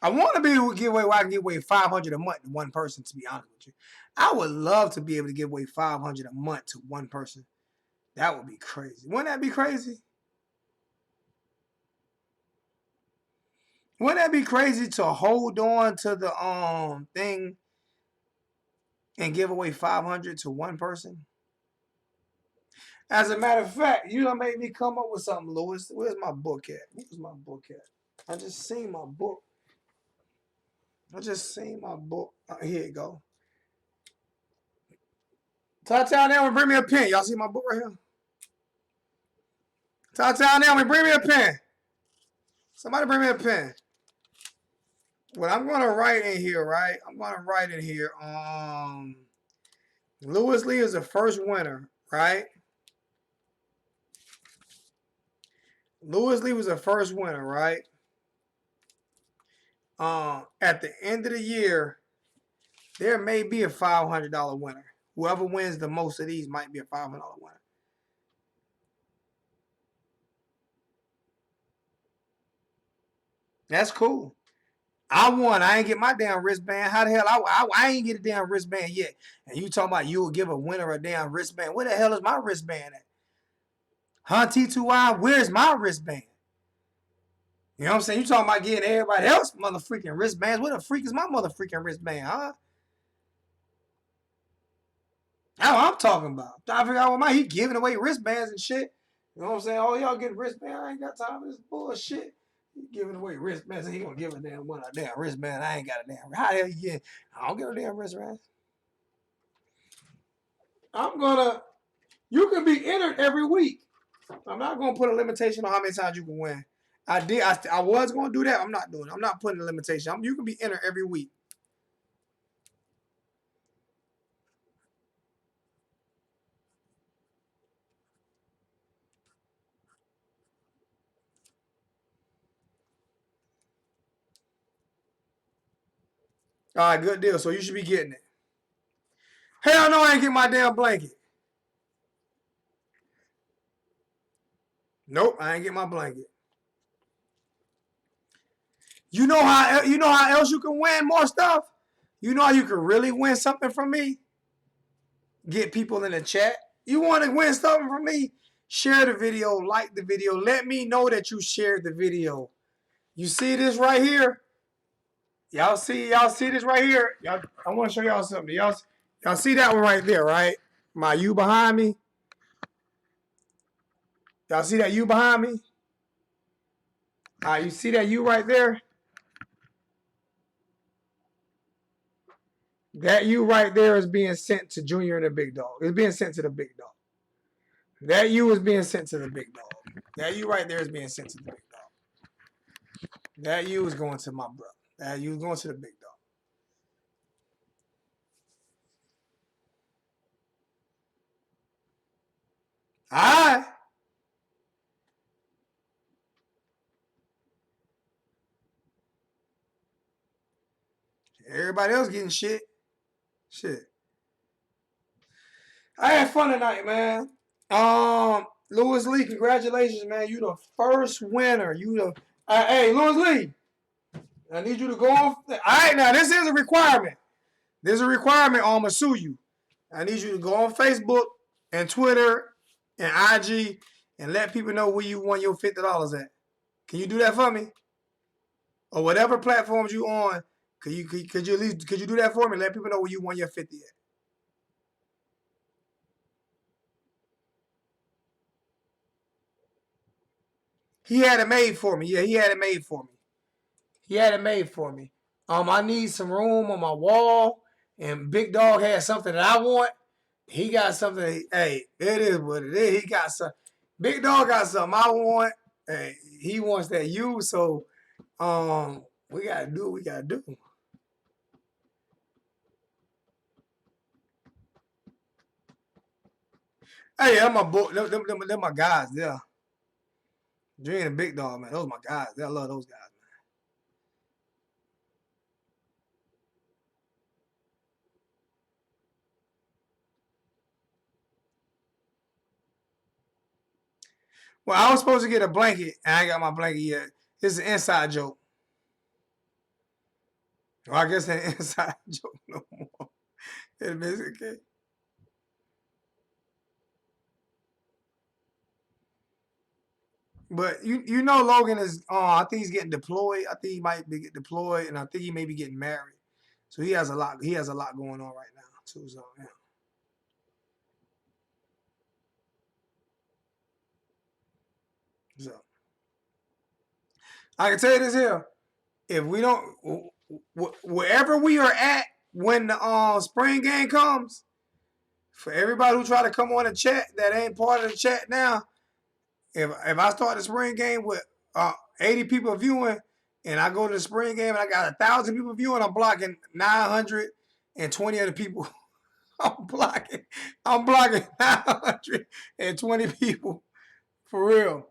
I want to be able to give away where I can give away $500 a month to one person, to be honest with you. I would love to be able to give away $500 a month to one person. That would be crazy. Wouldn't that be crazy? Wouldn't that be crazy to hold on to the thing and give away $500 to one person? As a matter of fact, you done made me come up with something, Lewis. Where's my book at? Where's my book at? I just seen my book. Here you go. Tatiana, now bring me a pen. Y'all see my book right here? Tatiana, now bring me a pen. Somebody bring me a pen. What I'm going to write in here, right? I'm going to write in here. Lewis Lee is the first winner, right? Lewis Lee was the first winner, right? At the end of the year, there may be a $500 winner. Whoever wins the most of these might be a $500 winner. That's cool. I won. I ain't get my damn wristband. How the hell I ain't get a damn wristband yet? And you talking about you will give a winner a damn wristband? Where the hell is my wristband at? Huh, T2I? Where's my wristband? You know what I'm saying? You talking about getting everybody else motherfucking wristbands. Where the freak is my motherfucking wristband, huh? That's what I'm talking about. I'm trying to figure out why he giving away wristbands and shit. You know what I'm saying? Oh, y'all getting wristbands. I ain't got time for this bullshit. He giving away wristbands and he gonna give a damn one a damn wristband. I ain't got a damn. How the hell you get? I don't get a damn wristband. You can be entered every week. I'm not gonna put a limitation on how many times you can win. I was gonna do that. I'm not doing it. I'm not putting a limitation. You can be entered every week. All right, good deal. So you should be getting it. Hell no, I ain't getting my damn blanket. Nope, I ain't getting my blanket. You know how else you can win more stuff? You know how you can really win something from me? Get people in the chat. You want to win something from me? Share the video, like the video. Let me know that you shared the video. You see this right here? Y'all see this right here? I want to show y'all something. Y'all see that one right there, right? My U behind me. Y'all see that U behind me? All right, you see that U right there? That U right there is being sent to Junior and the Big Dog. It's being sent to the Big Dog. That U is being sent to the Big Dog. That U right there is being sent to the Big Dog. That U is going to my brother. That U is going to the Big Dog. All right. Everybody else getting shit. Shit. I had fun tonight, man. Lewis Lee, congratulations, man. You the first winner. Hey, Lewis Lee. I need you to go on. All right, now this is a requirement. There's a requirement on Masuyu. I need you to go on Facebook and Twitter and IG and let people know where you won your $50 at. Can you do that for me? Or whatever platforms you on, could you do that for me? Let people know where you won your 50 at. He had it made for me. Yeah, he had it made for me. He had it made for me. I need some room on my wall. and Big Dog had something that I want, he got something. Hey, it is what it is. He got some. Big Dog got something I want. Hey, he wants that you. So, we gotta do what we gotta do. Hey, them my boy. Them my guys. Yeah, Dre and Big Dog, man. Those my guys. I love those guys. Well, I was supposed to get a blanket, and I ain't got my blanket yet. It's an inside joke. Well, I guess it ain't inside joke no more. It's okay. But you know Logan is I think he's getting deployed. I think he might be getting deployed, and I think he may be getting married. So he has a lot going on right now too. So yeah. So I can tell you this here. If we don't wherever we are at when the spring game comes, for everybody who try to come on the chat that ain't part of the chat now, if I start the spring game with 80 people viewing, and I go to the spring game and I got 1,000 people viewing, I'm blocking 920 of the people. I'm blocking 920 people for real.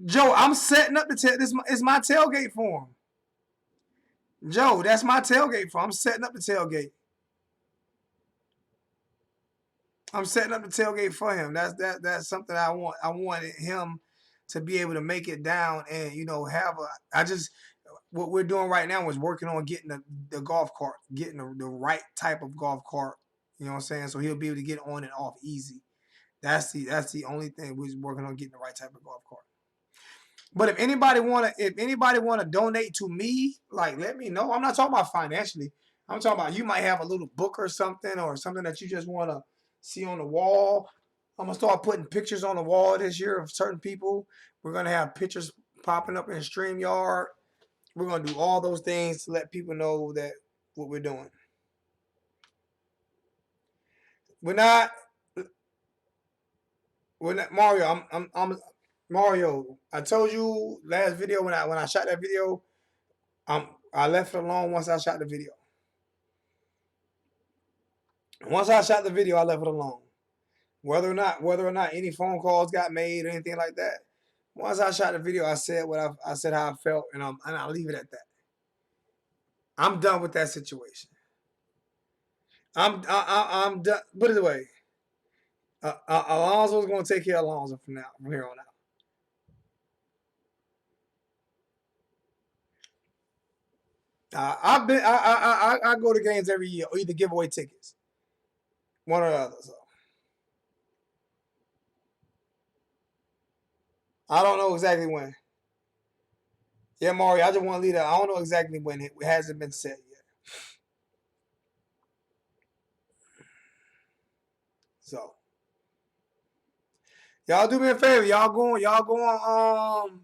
Joe, I'm setting up this is my tailgate for him. Joe, that's my tailgate for him. I'm setting up the tailgate. I'm setting up the tailgate for him. That's something I want. I wanted him to be able to make it down and what we're doing right now is working on getting the golf cart, getting the right type of golf cart. You know what I'm saying? So he'll be able to get on and off easy. That's the only thing we're working on, getting the right type of golf cart. But if anybody wanna donate to me, like, let me know. I'm not talking about financially. I'm talking about you might have a little book or something that you just want to see on the wall. I'm gonna start putting pictures on the wall this year of certain people. We're gonna have pictures popping up in StreamYard. We're gonna do all those things to let people know that what we're doing. We're not Mario. I'm Mario. I told you last video when I shot that video, I left it alone once I shot the video. Once I shot the video, I left it alone. Whether or not any phone calls got made or anything like that. Once I shot the video, I said I said how I felt, and I'll leave it at that. I'm done with that situation. I'm done. Put it away. Alonzo's gonna take care of Alonzo from here on out. I go to games every year, or either give away tickets, one or the other. So I don't know exactly when. Yeah, Mario, I just want to leave that. I don't know exactly when. It hasn't been set yet. So y'all do me a favor. Y'all go on.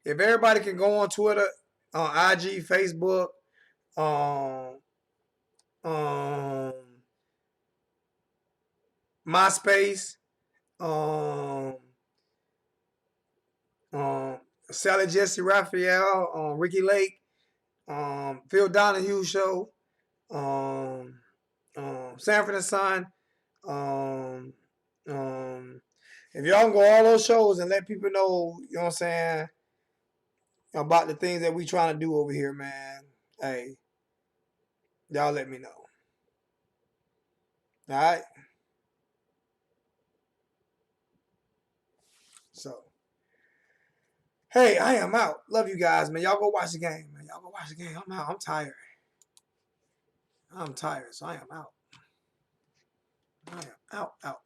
If everybody can go on Twitter, on IG, Facebook, MySpace, Sally Jesse Raphael, Ricky Lake, Phil Donahue Show, Sanford and Son. If y'all can go all those shows and let people know, you know what I'm saying, about the things that we trying to do over here, man. Hey, y'all let me know. All right. So, hey, I am out. Love you guys, man. Y'all go watch the game, man. Y'all go watch the game. I'm out. I'm tired. I'm tired, so I am out. I am out.